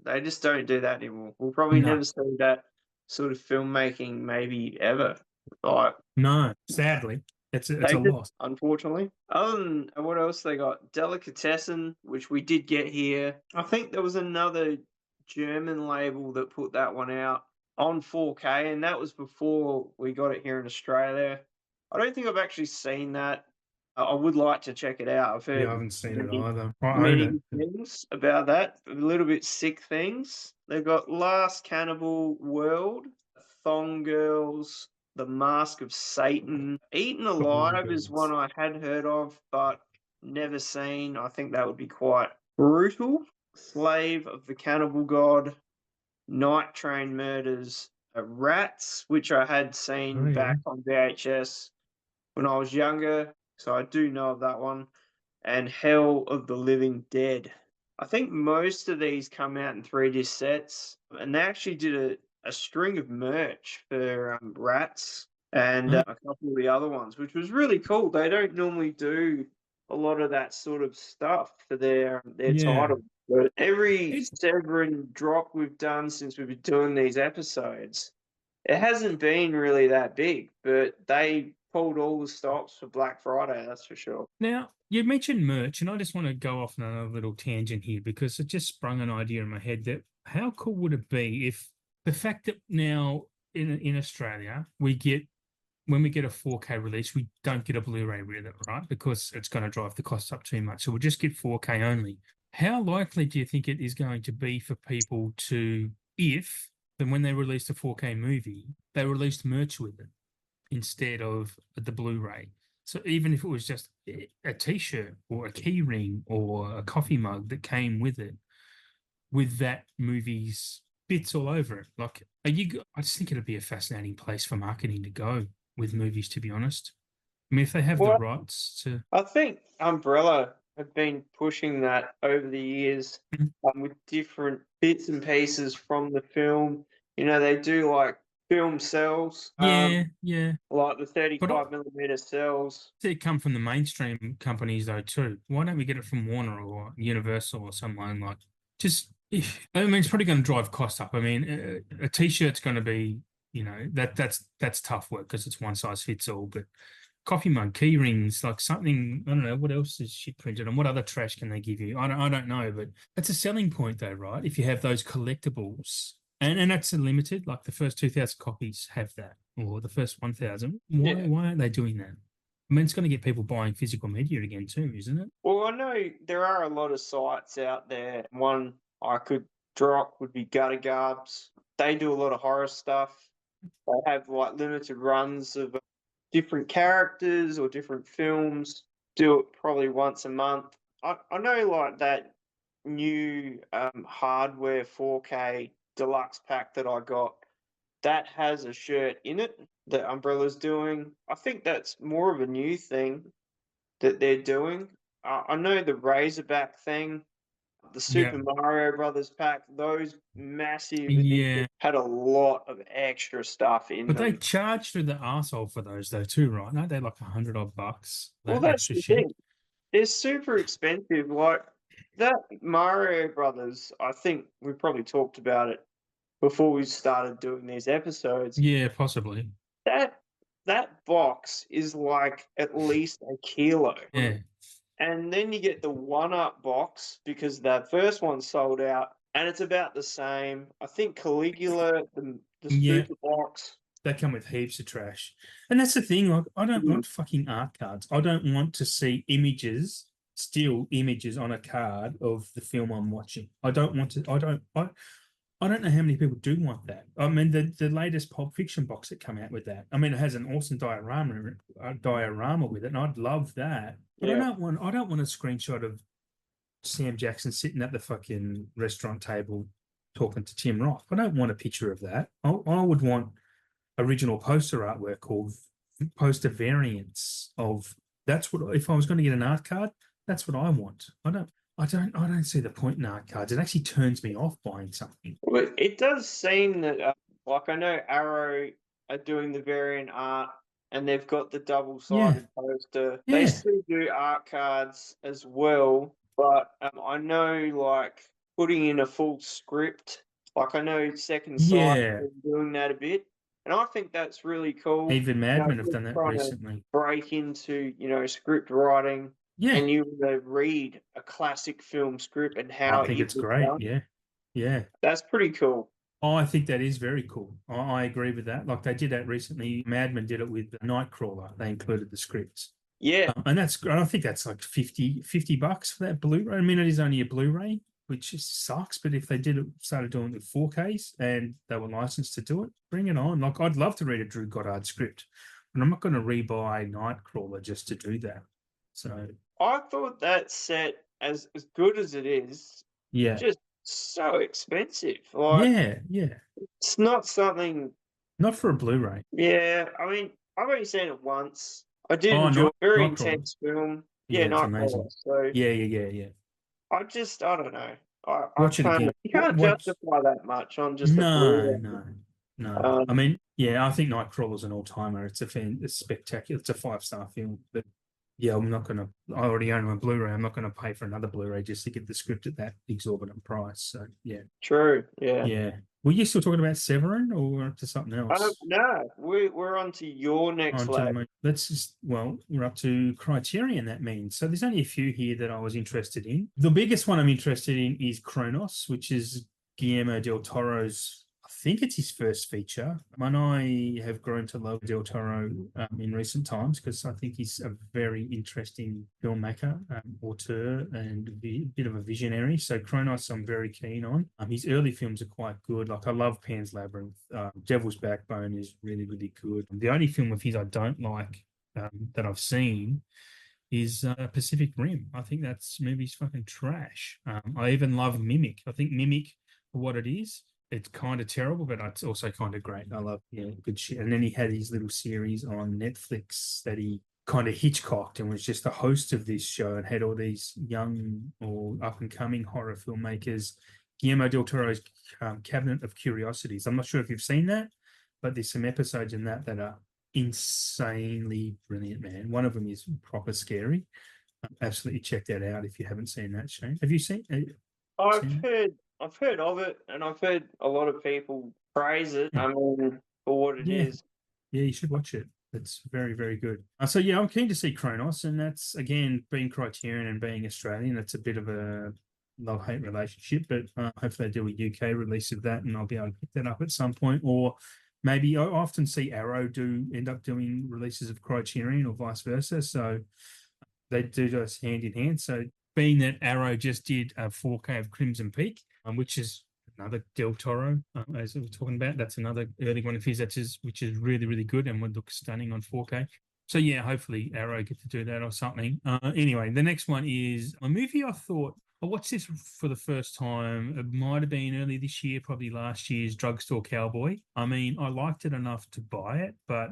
do that anymore. We'll probably No, never see that sort of filmmaking, maybe ever. Like no, sadly, it's they a just, loss. unfortunately. Other than what else they got? Delicatessen, which we did get here. I think there was another German label that put that one out on 4K, and that was before we got it here in Australia. I don't think I've actually seen that. I would like to check it out. I've Yeah, I heard haven't seen it many, either. I own many it. things about that, a little bit sick things. They've got Last Cannibal World, Thong Girls, The Mask of Satan. Eaten Oh, Alive is one girls. I had heard of, but never seen. I think that would be quite brutal. Slave of the Cannibal God, Night Train Murders, Rats, which I had Oh seen yeah. back on VHS when I was younger, so I do know of that one, and Hell of the Living Dead. I think most of these come out in 3 disc sets, and they actually did a string of merch for Rats and Oh, a couple of the other ones, which was really cool. They don't normally do a lot of that sort of stuff for their yeah. title. But every It Severin drop we've done since we've been doing these episodes, it hasn't been really that big, but they pulled all the stops for Black Friday, that's for sure. Now, you mentioned merch, and I just want to go off on another little tangent here because it just sprung an idea in my head that how cool would it be if the fact that now in Australia we get when we get a 4K release, we don't get a Blu-ray with it, right? Because it's going to drive the costs up too much. So we'll just get 4K only. How likely do you think it is going to be for people to, if then when they release a 4K movie, they released merch with it instead of the Blu-ray? So even if it was just a T-shirt or a key ring or a coffee mug that came with it, with that movie's bits all over it, like, are you? I just think it'd be a fascinating place for marketing to go with movies. To be honest, I mean, if they have the Well, rights to, I think Umbrella have been pushing that over the years with different bits and pieces from the film. You know, they do like film cells, yeah, yeah. like the But 35 millimeter cells. it come from the mainstream companies though too. Why don't we get it from Warner or Universal or someone like? Just, I mean, it's probably going to drive costs up. I mean, a T-shirt's going to be, that's tough work because it's one size fits all. But coffee mug, key rings, like something, I don't know, what else is shit printed and what other trash can they give you? I don't know, but that's a selling point though, right? If you have those collectibles and that's a limited, like the first 2,000 copies have that, or the first 1,000. Yeah. Why aren't they doing that? I mean, it's going to get people buying physical media again too, isn't it? Well, I know there are a lot of sites out there. One I could drop would be Gutter Garbs. They do a lot of horror stuff. They have like limited runs of different characters or different films. Do it probably once a month. I know like that new hardware 4K deluxe pack that I got that has a shirt in it that Umbrella's doing. I think that's more of a new thing that they're doing. I know the Razorback thing, the Yeah. Super Mario Brothers pack, those massive editions Yeah. had a lot of extra stuff in But they them. charge through the arsehole for those though too, right? Aren't they like 100 odd bucks, Well, that that's extra the shit? thing. They're super expensive. Like that Mario Brothers, I think we probably talked about it before we started doing these episodes. Yeah, possibly. That that box is like at least a kilo. Yeah. And then you get the one-up box because that first one sold out, and it's about the same. I think Caligula, the Yeah. super box. They come with heaps of trash. And that's the thing, like I don't Mm. want fucking art cards. I don't want to see images, still images on a card of the film I'm watching. I don't want to I don't I don't know how many people do want that. I mean, the latest Pulp Fiction box that come out with that. I mean, it has an awesome diorama with it, and I'd love that. But Yeah. I don't want a screenshot of Sam Jackson sitting at the fucking restaurant table talking to Tim Roth. I don't want a picture of that. I would want original poster artwork or poster variants of. That's what, if I was going to get an art card, that's what I want. I don't see the point in art cards. It actually turns me off buying something. Well, it does seem that, like I know Arrow are doing the variant art, and they've got the Yeah, double-sided poster. They yeah, still do art cards as well, but I know like putting in a full script. Like I know Second Sight yeah. is doing that a bit, and I think that's really cool. Even You Mad know, Men have just done that trying to recently. break into script writing, Yeah, and you read a classic film script and I how think it it's was great. done. Yeah, yeah. That's pretty cool. Oh, I think that is very cool. I agree with that. Like they did that recently. Mad Men did it with Nightcrawler. They included the scripts. Yeah. And that's I think that's like $50 for that Blu-ray. I mean, it is only a Blu-ray, which just sucks. But if they started doing it with 4Ks and they were licensed to do it, bring it on. Like I'd love to read a Drew Goddard script, but I'm not going to rebuy Nightcrawler just to do that. So I thought that set, as good as it is, yeah, just so expensive. Like, yeah, yeah. it's not something. Not for a Blu-ray. Yeah, I mean, I've only seen it once. I did Oh, enjoy very Nightcrawler. intense film. Yeah, Yeah, it's Nightcrawler. amazing. So Yeah, yeah, yeah, yeah. I don't know. I Watch it can't again. you can't Watch. justify that much on just a No, Blu-ray. no, no. I Um, mean, yeah, I think Nightcrawler's an all-timer. It's spectacular. It's a 5-star film. But yeah, I'm not gonna. I already own my Blu-ray. I'm not gonna pay for another Blu-ray just to get the script at that exorbitant price. So yeah, True. Yeah. yeah. Were you still talking about Severin or to something else? No, we're on to your next On to the lab. main. Let's just, well, we're up to Criterion, that means. So there's only a few here that I was interested in. The biggest one I'm interested in is Kronos, which is Guillermo del Toro's, I think it's his first feature. And I have grown to love del Toro in recent times because I think he's a very interesting filmmaker, auteur, and a bit of a visionary. So Kronos, I'm very keen on. His early films are quite good. Like I love Pan's Labyrinth. Devil's Backbone is really, really good. The only film of his I don't like that I've seen is Pacific Rim. I think that's movie's fucking trash. I even love Mimic. I think Mimic, for what it is, it's kind of terrible, but it's also kind of great. I love, yeah, good shit. And then he had his little series on Netflix that he kind of Hitchcocked and was just the host of this show and had all these young or up and coming horror filmmakers. Guillermo del Toro's Cabinet of Curiosities. I'm not sure if you've seen that, but there's some episodes in that that are insanely brilliant, man. One of them is proper scary. Absolutely check that out if you haven't seen that, Shane. Have you seen? I've Seen heard I've heard of it, and I've heard a lot of people praise it. I mean, for what it Yeah, is. yeah, you should watch it. It's very, very good. So yeah, I'm keen to see Kronos, and that's again being Criterion and being Australian. It's a bit of a love-hate relationship, but hopefully they do a UK release of that, and I'll be able to pick that up at some point. Or maybe I often see Arrow end up doing releases of Criterion or vice versa. So they do those hand in hand. So being that Arrow just did a 4K of Crimson Peak, which is another Del Toro, as we were talking about, that's another early one of his which is really, really good and would look stunning on 4K. So yeah, hopefully Arrow get to do that or something. Anyway, the next one is a movie I watched this for the first time. It might have been early this year, probably last year's Drugstore Cowboy. I mean, I liked it enough to buy it, but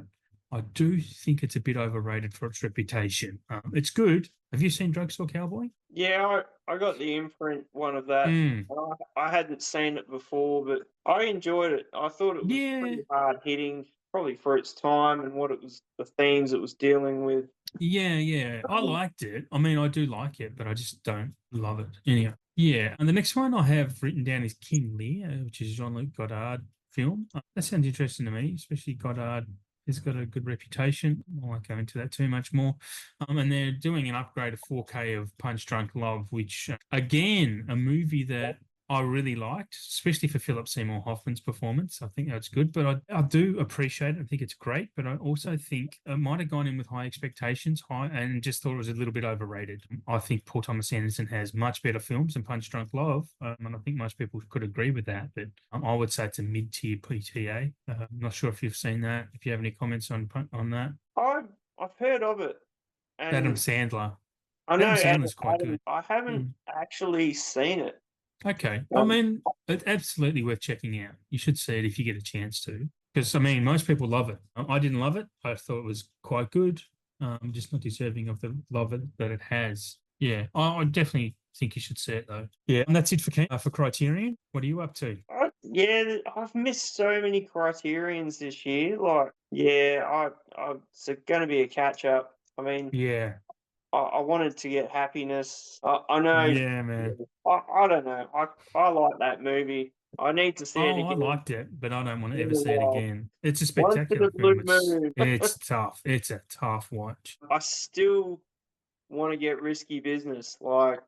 I do think it's a bit overrated for its reputation. It's good. Have you seen Drugstore Cowboy? Yeah, I got the imprint one of that. Mm, I hadn't seen it before, but I enjoyed it. I thought it was yeah, pretty hard hitting, probably for its time and what it was, the themes it was dealing with. yeah. I Um, liked it. I mean, I do like it, but I just don't love it. Anyway, yeah. And the next one I have written down is King Lear, which is Jean-Luc Godard film. That sounds interesting to me, especially Godard has got a good reputation. I won't go into that too much more. And they're doing an upgrade of 4K of Punch Drunk Love, which again, a movie that I really liked, especially for Philip Seymour Hoffman's performance. I think that's good, but I do appreciate it. I think it's great, but I also think it might have gone in with high expectations, and just thought it was a little bit overrated. I think Paul Thomas Anderson has much better films than Punch Drunk Love, and I think most people could agree with that. But I would say it's a mid-tier PTA. I'm not sure if you've seen that. If you have any comments on that, I've heard of it, Adam and Sandler. I know Adam Adam. Sandler's quite Adam good. I haven't Mm. actually seen it. Okay. I Um, mean, it's absolutely worth checking out. You should see it if you get a chance to. Because, I mean, most people love it. I didn't love it. I thought it was quite good. Just not deserving of the love that it has. Yeah. I definitely think you should see it, though. Yeah. And that's it for Criterion. What are you up to? yeah, I've missed so many Criterions this year. Like, yeah, it's going to be a catch up. I mean, Yeah. I wanted to get Happiness. I know. Yeah, man. I don't know. I like that movie. I need to see it Oh, I again liked it, but I don't want to in ever a see it while. again. It's a Once in spectacular a blue film. moon. It's tough. It's a tough watch. I still want to get Risky Business. Like,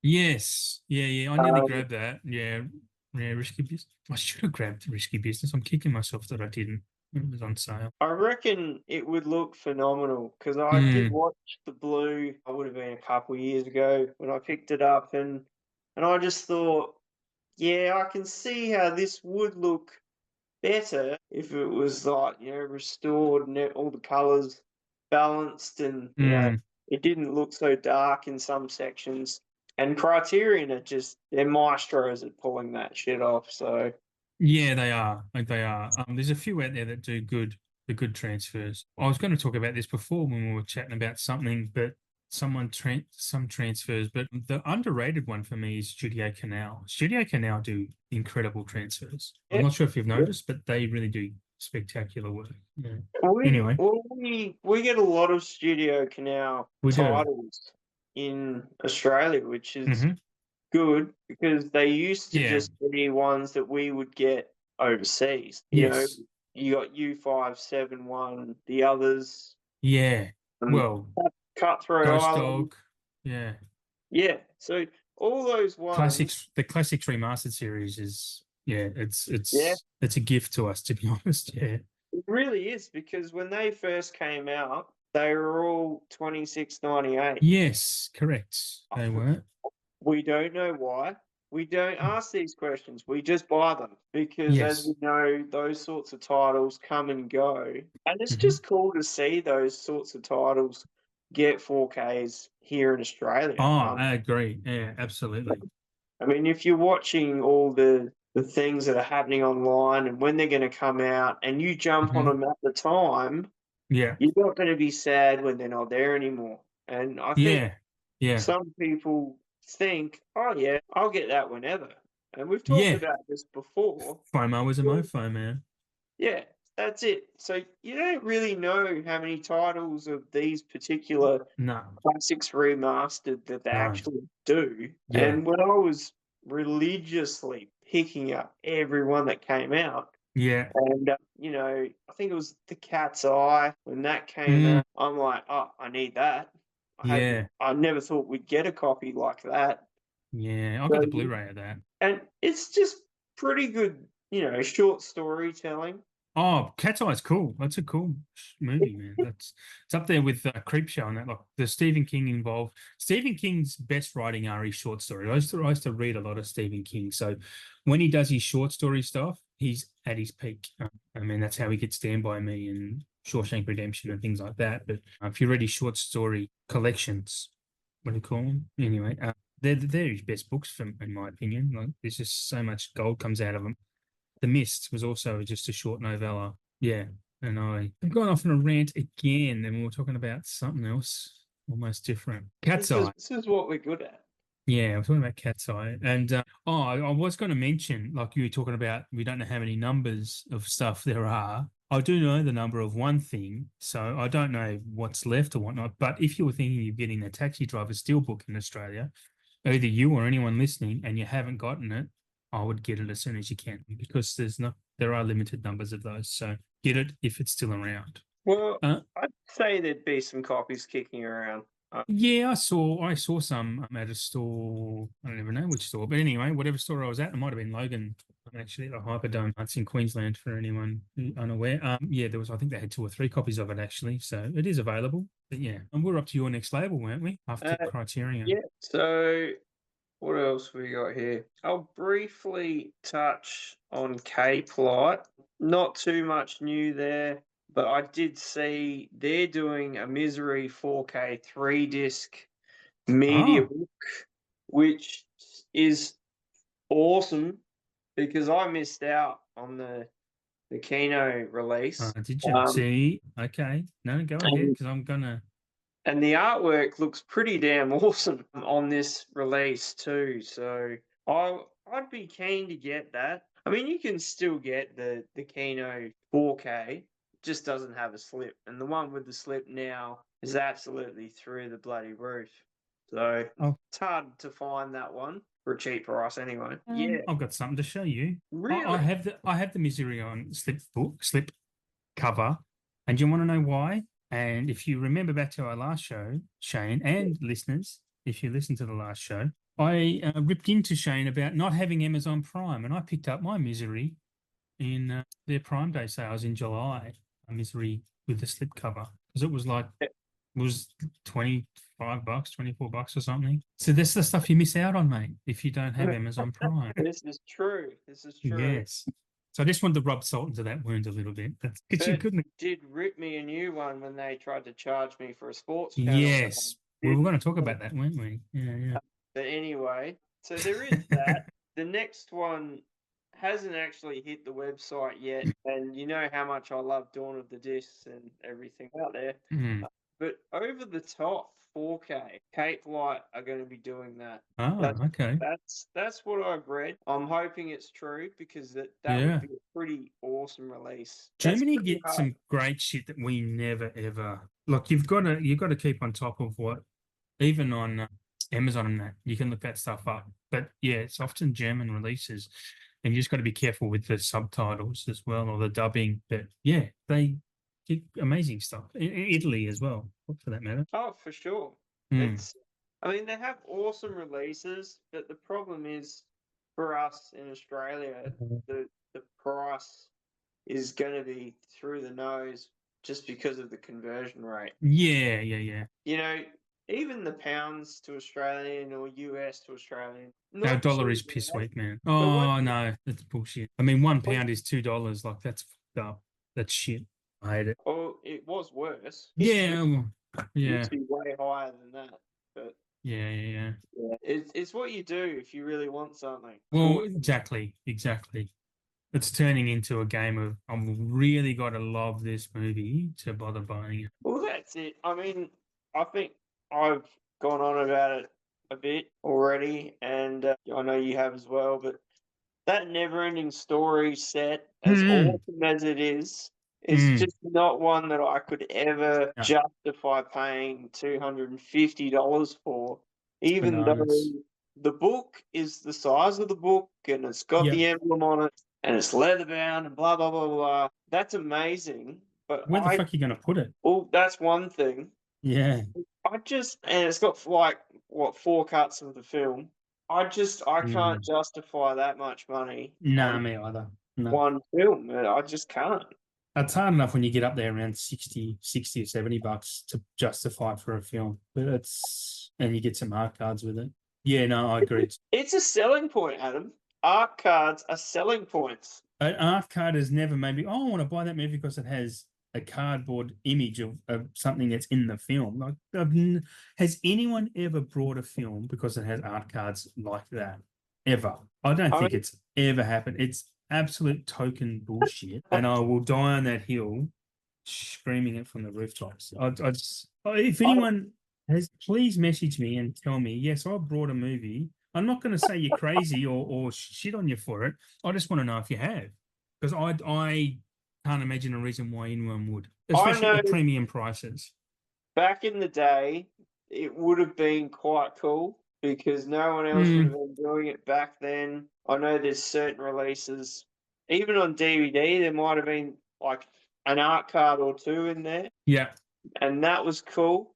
Yes. Yeah, yeah. I nearly um, grabbed that. Yeah. Yeah, risky business. I should have grabbed risky business. I'm kicking myself that I didn't. It was on sale. I reckon it would look phenomenal because I did Mm, watch The Blue. I would have been a couple of years ago when I picked it up, and I just thought, yeah, I can see how this would look better if it was like, restored and all the colours balanced, and mm. it didn't look so dark in some sections. And Criterion are just they're maestros at pulling that shit off. So Yeah, they are. Like they are. There's a few out there that do the good transfers. I was going to talk about this before when we were chatting about something, but some transfers. But the underrated one for me is Studio Canal. Studio Canal do incredible transfers. I'm yeah, not sure if you've yeah. noticed, but they really do spectacular work. Yeah. we Anyway, well, we get a lot of Studio Canal we do. titles in Australia, which is Hmm. good because they used to Yeah. just be ones that we would get overseas. Yes. You got U571, the others, Yeah. um, Well, Cutthroat Ghost Island. Dog. Yeah. Yeah, so all those ones, Classics. The Classics Remastered series is yeah. yeah, It's a gift to us, to be honest. Yeah. it really is because when they first came out, they were all 26.98. Yes. Correct. They were. We don't know why. We don't ask these questions. We just buy them because, as Yes. we know, those sorts of titles come and go. And it's Hmm. just cool to see those sorts of titles get 4Ks here in Oh, Australia. I agree. Yeah. Absolutely. I mean, if you're watching all the things that are happening online and when they're going to come out, and you jump on Hmm. them at the time, Yeah. you're not going to be sad when they're not there anymore. And I think Yeah. Yeah. some people think, "Oh, yeah, I'll get that whenever." And we've talked Yeah. about this before. FOMO is a Well, mofo, man. yeah, that's it. So you don't really know how many titles of these particular No. classics remastered that they No. actually do. Yeah. And when I was religiously picking up every one that came out, Yeah. and, I think it was The Cat's Eye when that came Mm, out. I'm like, "Oh, I need that." yeah. I never thought we'd get a copy like that. Yeah. I got So, the Blu-ray of that. and it's just pretty good, short storytelling. Oh, Cat's Eye's cool. That's a cool movie, man. It's up there with Creepshow and that. Like the Stephen King involved. Stephen King's best writing are his short stories. I used to read a lot of Stephen King. So when he does his short story stuff, he's at his peak. I mean, that's how he gets Stand By Me and Shawshank Redemption and things like that. But if you read his short story collections, what do you call them? Anyway, they're his best books, in my opinion. Like there's just so much gold comes out of them. The Mist was also just a short novella. Yeah. And I've gone off on a rant again, and we were talking about something else almost different. Cat's Eye. This is what we're good at. Yeah, I was talking about Cat's Eye. And I was going to mention, like you were talking about, we don't know how many numbers of stuff there are. I do know the number of one thing, so I don't know what's left or whatnot. But if you were thinking of getting a taxi driver steelbook in Australia, either you or anyone listening, and you haven't gotten it, I would get it as soon as you can because there are limited numbers of those. So get it if it's still around. Well, Uh, I'd say there'd be some copies kicking around. Yeah, I saw some at a store. I don't even know which store, but anyway, whatever store I was at, it might have been Logan. Actually, the Hyperdome. That's in Queensland for anyone unaware. Yeah, there was. I think they had 2 or 3 copies of it actually, so it is available. But yeah, and we're up to your next label, weren't we? After Uh, Criterion. yeah. So what else we got here? I'll briefly touch on Cape Light. Not too much new there, but I did see they're doing a Misery 4K 3-disc media Oh, book, which is awesome because I missed out on the Kino release. did you see? Okay, no, go ahead And because I'm gonna. And the artwork looks pretty damn awesome on this release too. So I'd be keen to get that. I mean, you can still get the Kino 4K, just doesn't have a slip, and the one with the slip now is absolutely through the bloody roof. So Oh, it's hard to find that one for a cheap price anyway. Yeah, I've got something to show you. I really. have the Misery on slip cover, and you want to know why? And if you remember back to our last show, Shane and listeners, if you listen to the last show, I ripped into Shane about not having Amazon Prime, and I picked up my Misery in their Prime Day sales in July. A Misery with the slip cover because it was like was $25, $24 or something. So that's the stuff you miss out on, mate, if you don't have Amazon Prime. This is true. This is true. Yes. So I just wanted to rub salt into that wound a little bit. Because you But couldn't. did rip me a new one when they tried to charge me for a sports channel that I Yes. We were didn't going to talk want. about that, weren't we? Yeah, But anyway, so there is that. The next one hasn't actually hit the website yet, and you know how much I love Dawn of the Discs and everything out there. Mm. But over the top 4K, Cape Light are going to be doing that. Oh, That's okay. that's what I've read. I'm hoping it's true because that would Yeah. be a pretty awesome release. That's Germany pretty gets hard. some great shit that we never ever look. You've got to keep on top of what even on Amazon and that you can look that stuff up. But yeah, it's often German releases, and you just got to be careful with the subtitles as well or the dubbing. But yeah, they get amazing stuff. Italy as well, for that matter. Oh, for sure. Mm. It's, I mean, they have awesome releases, but the problem is for us in Australia, the price is going to be through the nose just because of the conversion rate. Yeah, yeah, yeah. You know, even the pounds to Australian or US to Australian, Our not dollar too is piss bad. weak, man. But when, Oh no, that's bullshit. I mean, one when pound is $2. Like that's fucked up. That's shit. I hate it. oh, it was worse. Yeah, well, Used yeah, to be way higher than that. But yeah, yeah, yeah. yeah, it's what you do if you really want something. Well, exactly, exactly. It's turning into a game of I've really got to love this movie to bother buying it. Well, that's it. I mean, I think I've gone on about it a bit already, and I know you have as well. But that never-ending story set, as Mm, awesome as it is mm. just not one that I could ever Yeah, justify paying $250 for, it's even though bananas. the book is the size of the book and it's got Yep. the emblem on it and it's leather bound and blah blah blah blah. That's amazing, but Where the fuck are you going to put it? well, that's one thing. Yeah. And it's got like what 4 cuts of the film. I can't Mm. justify that much money Nah, on me either. No. one film. I just can't. It's hard enough when you get up there around 60 or $70 to justify for a film, but and you get some art cards with it. Yeah, no, I agree. It's a selling point, Adam. Art cards are selling points. An art card has never made me, oh, I want to buy that movie because it has a cardboard image of something that's in the film. Like, has anyone ever brought a film because it has art cards like that? Ever? I don't I think mean, it's ever happened. It's absolute token bullshit, and I will die on that hill screaming it from the rooftops. If I, anyone has, please message me and tell me, yes, I brought a movie. I'm not going to say you're crazy or shit on you for it. I just want to know if you have, because I can't imagine a reason why anyone would, I especially know at the premium prices. back in the day, it would have been quite cool because no one else would have Mm, been doing it back then. I know there's certain releases, even on DVD, there might have been like an art card or two in there, yeah, and that was cool.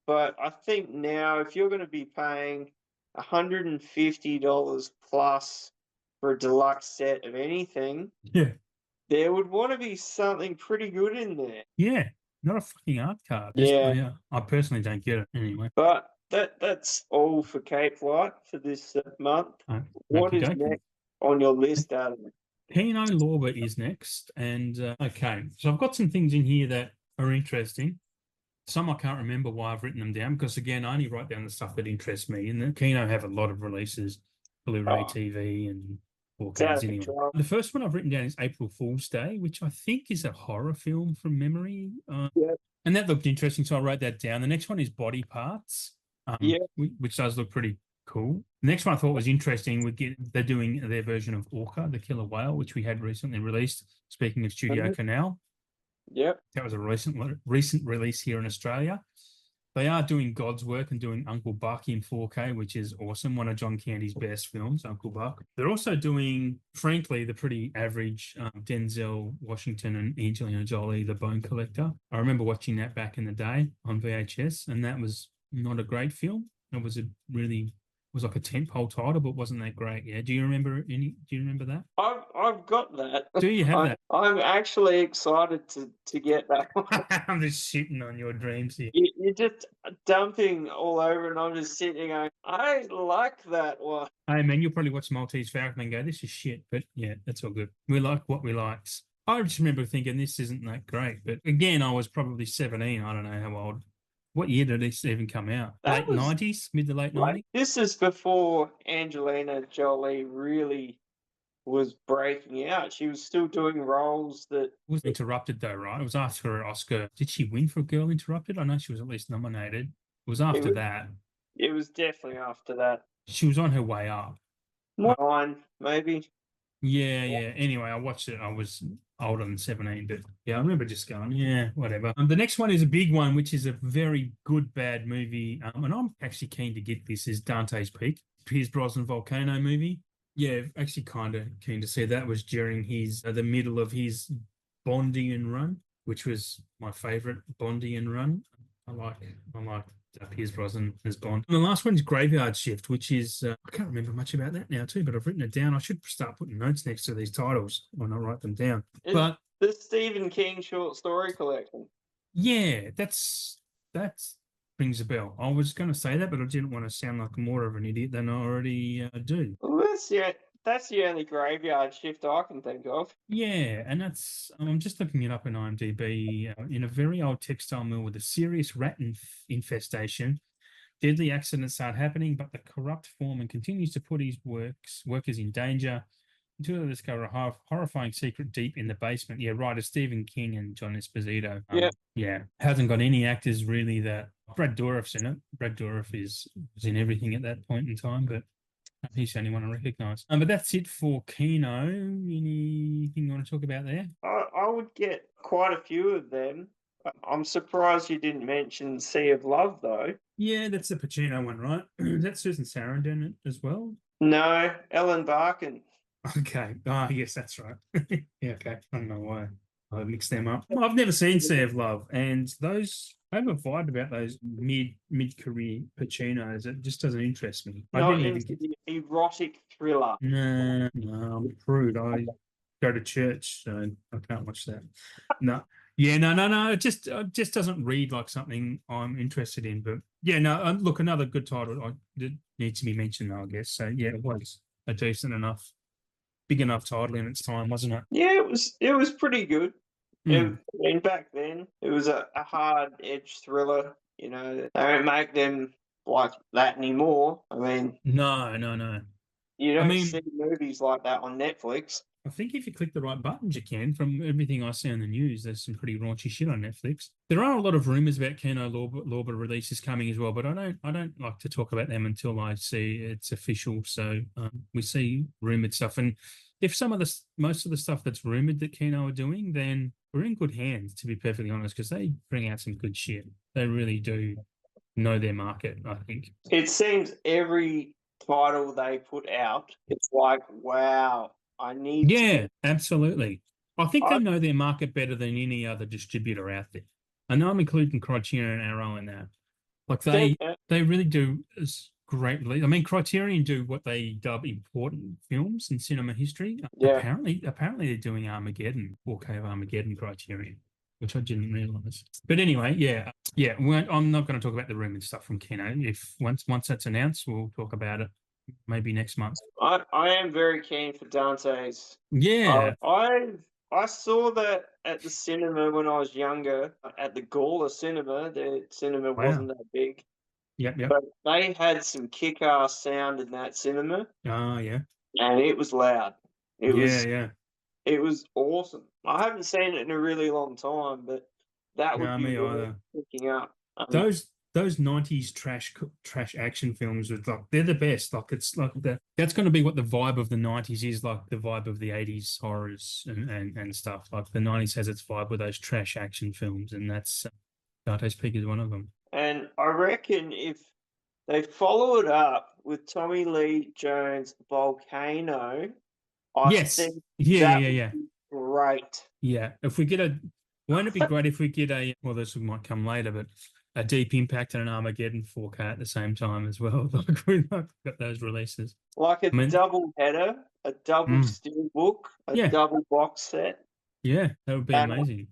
but I think now if you're going to be paying $150 plus for a deluxe set of anything, Yeah. there would want to be something pretty good in there. Yeah. Not a fucking art card. Yeah. I personally don't get it anyway. But that's all for Cape Light for this month. What Okie is dokie. next on your list, Adam? Kino Lorber is next. And okay, so I've got some things in here that are interesting. Some I can't remember why I've written them down because, again, I only write down the stuff that interests me. And the Kino have a lot of releases, Blu-ray Oh, TV and it's out 4Ks of anyway. control. The first one I've written down is April Fool's Day, which I think is a horror film from memory. Yeah. And that looked interesting, so I wrote that down. The next one is Body Parts, Yeah. which does look pretty cool. The next one I thought was interesting. They're doing their version of Orca, the killer whale, which we had recently released. Speaking of Studio Canal, Yep. that was a recent release here in Australia. They are doing God's work and doing Uncle Buck in 4K, which is awesome. One of John Candy's best films, Uncle Buck. They're also doing, frankly, the pretty average Denzel Washington and Angelina Jolie, The Bone Collector. I remember watching that back in the day on VHS, and that was not a great film. It was like a tentpole title, but wasn't that great. Yeah. Do you remember that? I've got that. Do you have that? I'm actually excited to get that one. I'm just shitting on your dreams here. You're just dumping all over, and I'm just sitting going, I like that one. Hey, man, you'll probably watch Maltese Falcon and go, this is shit. But yeah, that's all good. We like what we like. I just remember thinking this isn't that great. But again, I was probably 17. I don't know how old. What year did this even come out? That Late was 90s? Mid to late 90s? This is before Angelina Jolie really was breaking out. She was still doing roles that It was Interrupted, though, right? It was after her Oscar. Did she win for Girl Interrupted? I know she was at least nominated. It was after that. It was definitely after that. She was on her way up. 9, maybe. Yeah. Anyway, I watched it. I was older than 17, but yeah, I remember just going, yeah, whatever. The next one is a big one, which is a very good, bad movie. And I'm actually keen to get this, is Dante's Peak, Pierce Brosnan volcano movie. Yeah, actually kind of keen to see that. Was during his the middle of his Bondian run, which was my favorite Bondian run. I like Pierce Brosnan as Bond. And the last one is Graveyard Shift, which is I can't remember much about that now too, but I've written it down. I should start putting notes next to these titles when I write them down. But the Stephen King short story collection. Yeah, that rings a bell. I was going to say that, but I didn't want to sound like more of an idiot than I already do. Well, that's the only Graveyard Shift I can think of. Yeah, and I'm just looking it up in IMDb. In a very old textile mill with a serious rat infestation, deadly accidents start happening, but the corrupt foreman continues to put his workers in danger until they discover a horrifying secret deep in the basement. Yeah, right. It's Stephen King and John Esposito. Yeah. Hasn't got any actors really that. Brad Dourif's in it. Brad Dourif was in everything at that point in time, but he's the only one I recognise. But that's it for Kino. Anything you want to talk about there? I would get quite a few of them. I'm surprised you didn't mention Sea of Love, though. Yeah, that's the Pacino one, right? Is that Susan Sarandon in it as well? No, Ellen Barkin. Okay. Oh, yes, that's right. Yeah, okay. I don't know why I mixed them up. Well, I've never seen Sea of Love, and those I have a vibe about those mid-career Pacinos. It just doesn't interest me. No, it's the erotic thriller. No, I'm a prude. I go to church, so I can't watch that. No. Yeah, no. It just doesn't read like something I'm interested in. But yeah, no. Look, another good title that needs to be mentioned, though, I guess. So yeah, it was a decent enough, big enough title in its time, wasn't it? Yeah, it was pretty good. I mean, back then it was a hard edge thriller. You know, they don't make them like that anymore. I mean, no. You don't see movies like that on Netflix. I think if you click the right buttons, you can. From everything I see on the news, there's some pretty raunchy shit on Netflix. There are a lot of rumors about Kino Lorber releases coming as well, but I don't like to talk about them until I see it's official. So we see rumored stuff, and if most of the stuff that's rumored that Kino are doing, then we're in good hands, to be perfectly honest, because they bring out some good shit. They really do know their market, I think. It seems every title they put out, it's like, wow, I need to. Absolutely. I think they know their market better than any other distributor out there. I know I'm including Criterion and Arrow in that. Like Yeah, they really do great release. I mean, Criterion do what they dub important films in cinema history. yeah. Apparently they're doing Armageddon, 4K of Armageddon Criterion, which I didn't realize. But anyway, yeah. I'm not going to talk about the room and stuff from Kino. If once that's announced, we'll talk about it maybe next month. I am very keen for Dante's. Yeah. I saw that at the cinema when I was younger, at the Gawler Cinema. The cinema Wow. wasn't that big, Yep. but they had some kick-ass sound in that cinema, Oh, yeah. and it was loud. It Yeah. was Yeah. it was awesome. I haven't seen it in a really long time, but that would No, be me worth either. picking up. Those 90s trash action films with like they're the best. Like it's like that's going to be what the vibe of the 90s is, like the vibe of the 80s horrors and stuff. Like the 90s has its vibe with those trash action films, and that's Dante's Peak is one of them. And I reckon if they follow it up with Tommy Lee Jones' Volcano, I Yes. think that would Yeah. be great. Yeah. If we get won't it be great if we get well, this might come later, but a Deep Impact and an Armageddon 4K at the same time as well. Like we've got those releases. Like a I mean, double header, a double steelbook, a yeah, double box set. yeah, that would be And amazing.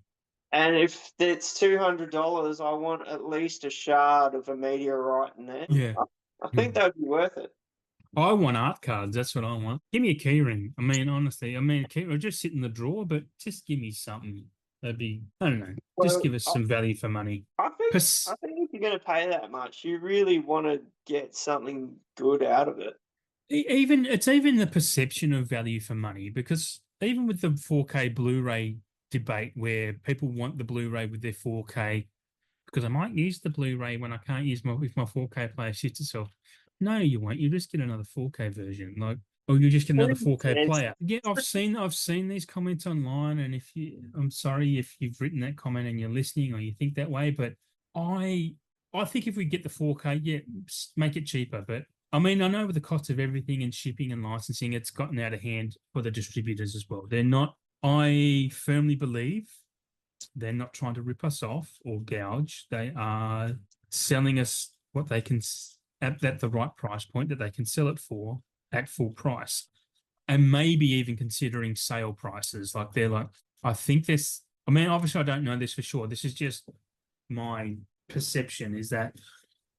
and if it's $200, I want at least a shard of a meteorite in there. Yeah. I think that would be worth it. I want art cards. That's what I want. Give me a key ring. I mean, honestly, a key ring just sit in the drawer, but just give me something. That'd be, I don't know, just Well, give us some value for money. I think Because I think if you're going to pay that much, you really want to get something good out of it. it's even the perception of value for money, because even with the 4K Blu-ray debate where people want the Blu-ray with their 4K, because I might use the Blu-ray when I can't use if my 4K player shits itself. No, you won't. You just get another 4K version, like, or you just get another 4K player. Yeah, I've seen these comments online, and I'm sorry if you've written that comment and you're listening or you think that way, but I think if we get the 4K, yeah, make it cheaper. But I mean, I know with the cost of everything and shipping and licensing, it's gotten out of hand for the distributors as well. They're not. I firmly believe they're not trying to rip us off or gouge. They are selling us what they can at the right price point that they can sell it for at full price, and maybe even considering sale prices. Like they're like, I think this. I mean, obviously, I don't know this for sure. This is just my perception. Is that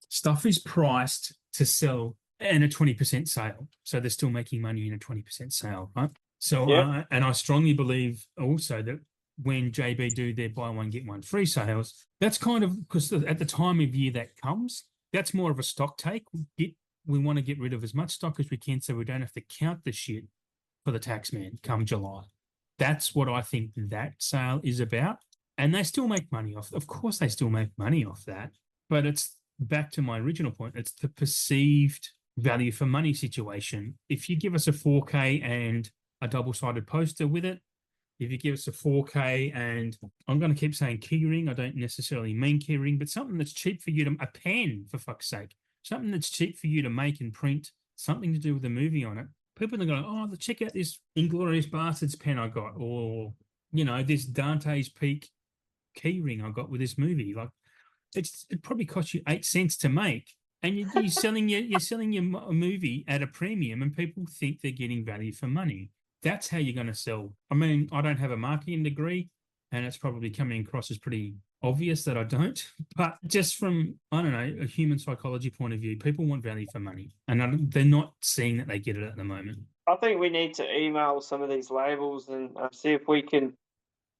stuff is priced to sell in a 20% sale, so they're still making money in a 20% sale, right? So, Yeah. and I strongly believe also that when JB do their buy one get one free sales, that's kind of because at the time of year that comes, that's more of a stock take. We want to get rid of as much stock as we can so we don't have to count the shit for the tax man come July. That's what I think that sale is about. And they still make money off. Of course, they still make money off that. But it's back to my original point. It's the perceived value for money situation. If you give us a 4K and a double-sided poster with it, if you give us a 4K and I'm going to keep saying keyring, I don't necessarily mean keyring, but something that's cheap for you to, a pen for fuck's sake, something that's cheap for you to make and print, something to do with the movie on it. People are going, oh, check out this Inglourious Bastards pen I got, or, this Dante's Peak keyring I got with this movie. Like, it probably cost you 8 cents to make, and you're selling your movie at a premium, and people think they're getting value for money. That's how you're going to sell. I mean, I don't have a marketing degree, and it's probably coming across as pretty obvious that I don't. But just from, I don't know, a human psychology point of view, people want value for money, and they're not seeing that they get it at the moment. I think we need to email some of these labels and see if we can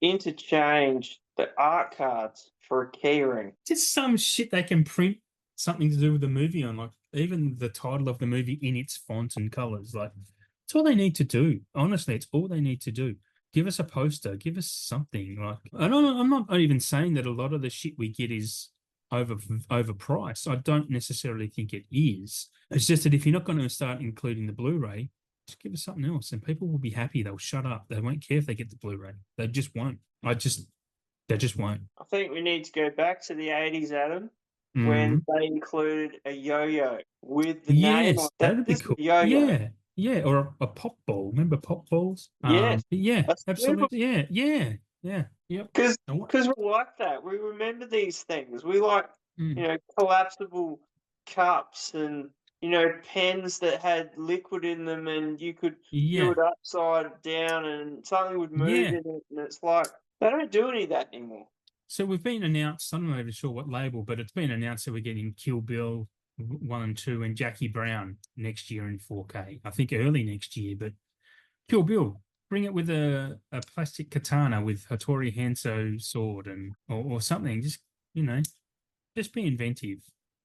interchange the art cards for a keyring. Just some shit they can print something to do with the movie on, like even the title of the movie in its font and colors. Like, it's all they need to do. Honestly, it's all they need to do. Give us a poster. Give us something. Like, I'm not even saying that a lot of the shit we get is overpriced. I don't necessarily think it is. It's just that if you're not going to start including the Blu-ray, just give us something else, and people will be happy. They'll shut up. They won't care if they get the Blu-ray. They just won't. They just won't. I think we need to go back to the 80s, Adam, when they included a yo-yo with the name on that'd be cool. Yo-yo. Yeah, or a pop ball. Remember pop balls? Yes. Yeah, absolutely. Yeah. Yep. Because we like that. We remember these things. We like collapsible cups and, pens that had liquid in them and you could do Yeah, it upside down and something would move yeah. in it, and it's like, they don't do any of that anymore. So we've been announced. I'm not even sure what label, but it's been announced that we're getting Kill Bill 1 and 2 and Jackie Brown next year in 4K. I think early next year, but Kill Bill, bring it with a plastic katana with Hattori Hanzo sword or something. Just be inventive.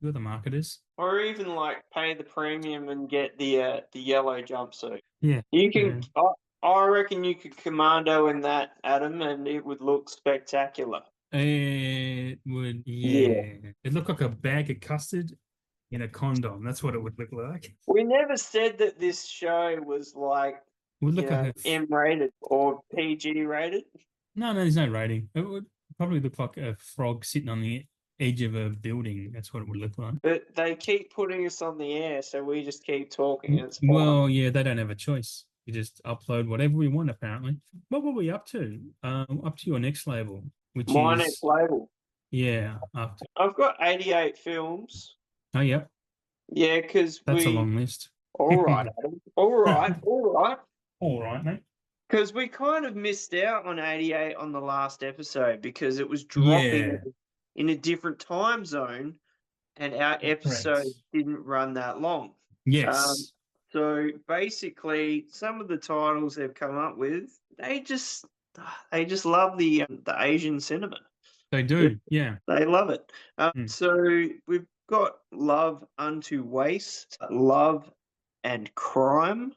You're the marketers. Or even, like, pay the premium and get the yellow jumpsuit. Yeah. You can I reckon you could commando in that, Adam, and it would look spectacular. It would, Yeah. yeah. It looked like a bag of custard in a condom. That's what it would look like. We never said that this show was, like, It would look like M-rated or PG rated. no, there's no rating. It would probably look like a frog sitting on the edge of a building. That's what it would look like. But they keep putting us on the air, so we just keep talking, and it's fine. Well, yeah, they don't have a choice. You just upload whatever we want, apparently. What were we up to? Up to your next label, which My is next label. yeah. I've got 88 films. Oh, yep. Yeah, because That's a long list. All right, Adam. All right. All right, mate. Because we kind of missed out on 88 on the last episode because it was dropping in a different time zone, and our episode didn't run that long. Yes. So basically, some of the titles they've come up with, they just love the Asian cinema. They do. Yeah. They love it. So we've got Love Unto Waste, Love and Crime,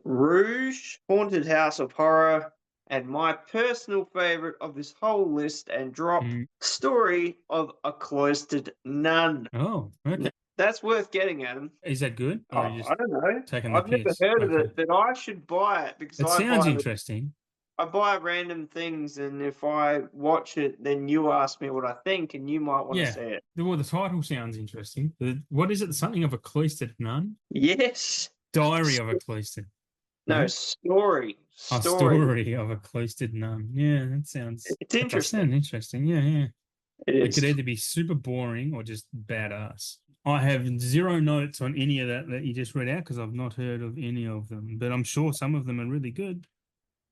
Rouge, Haunted House of Horror, and my personal favorite of this whole list and drop, Story of a Cloistered Nun. Oh, okay. That's worth getting, Adam. Is that good? Or I don't know. I've never piss? heard of it, but I should buy it because It sounds interesting. I buy random things, and if I watch it, then you ask me what I think, and you might want to see it. Well, the title sounds interesting. What is it? Something of a cloistered nun? Yes. Diary of a cloistered. No, story. A story of a cloistered nun. Yeah, that sounds. It's interesting. That sounds interesting. Yeah. It could either be super boring or just badass. I have zero notes on any of that you just read out because I've not heard of any of them, but I'm sure some of them are really good.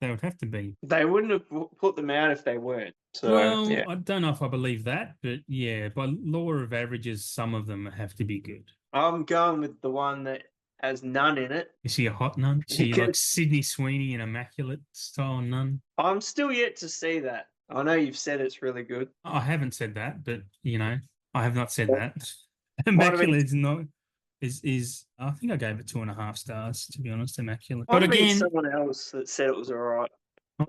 They would have to be. They wouldn't have put them out if they weren't. So, well, yeah. I don't know if I believe that, but yeah, by law of averages, some of them have to be good. I'm going with the one that has nun in it. Is she a hot nun? Is she like Sydney Sweeney, an immaculate style nun? I'm still yet to see that. I know you've said it's really good. I haven't said that, but I have not said that. Immaculate is not is I think I gave it 2.5 stars, to be honest. Immaculate, but again, someone else that said it was all right.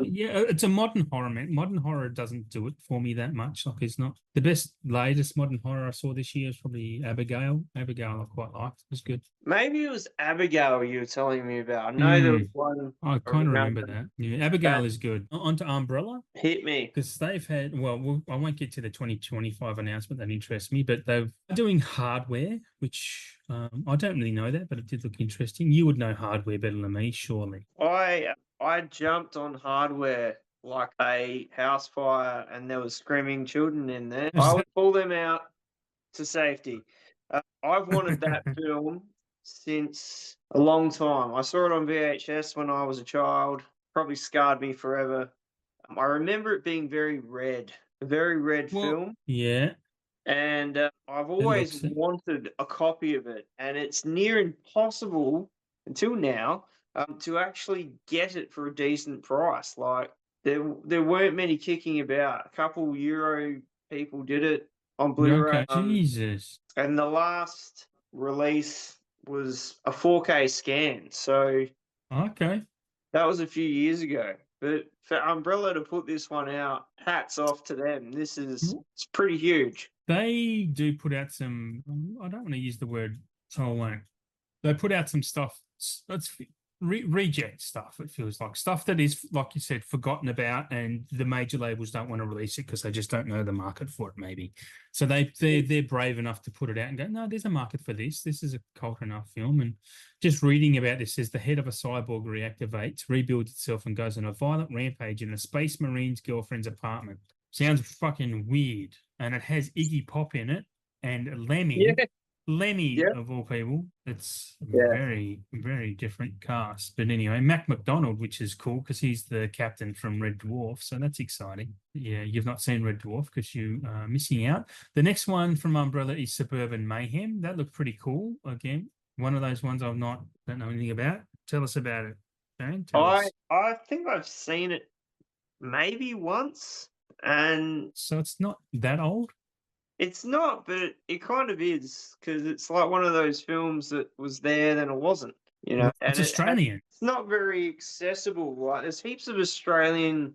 Yeah, it's a modern horror, man. Modern horror doesn't do it for me that much. Like, it's not the best latest modern horror I saw this year is probably Abigail. Abigail I quite liked. It was good. Maybe it was Abigail you were telling me about. I know there was one. I kind of remember that. Yeah, Abigail is good. Onto Umbrella. Hit me. Because they've had, I won't get to the 2025 announcement. That interests me, but they're doing Hardware, which I don't really know that, but it did look interesting. You would know Hardware better than me, surely. I jumped on Hardware like a house fire, and there was screaming children in there. I would pull them out to safety. I've wanted that film since a long time. I saw it on VHS when I was a child. Probably scarred me forever. I remember it being very red, a very red film. Yeah. And I've always wanted a copy of it, and it's near impossible until now to actually get it for a decent price. Like, there weren't many kicking about. A couple Euro people did it on Blu-ray. Okay. Jesus. And the last release was a 4K scan. So okay, that was a few years ago. But for Umbrella to put this one out, hats off to them. It's pretty huge. They do put out some. I don't want to use the word, so I won't. They put out some stuff. That's reject stuff. It feels like stuff that is, like you said, forgotten about, and the major labels don't want to release it because they just don't know the market for it. Maybe, so they're brave enough to put it out and go, no, there's a market for this. This is a cult enough film. And just reading about this says the head of a cyborg reactivates, rebuilds itself, and goes on a violent rampage in a space marine's girlfriend's apartment. Sounds fucking weird, and it has Iggy Pop in it. and Yeah, Lemmy yeah, of all people. It's yeah. very, very different cast. But anyway, Mac McDonald, which is cool because he's the captain from Red Dwarf. So that's exciting. Yeah, you've not seen Red Dwarf because you are missing out. The next one from Umbrella is Suburban Mayhem. That looked pretty cool. Again, one of those ones don't know anything about. Tell us about it, Shane. Tell us. I think I've seen it maybe once, and So it's not that old. it's not, but it kind of is because it's like one of those films that was there, then it wasn't, and It's Australian. it's not very accessible. Like, there's heaps of Australian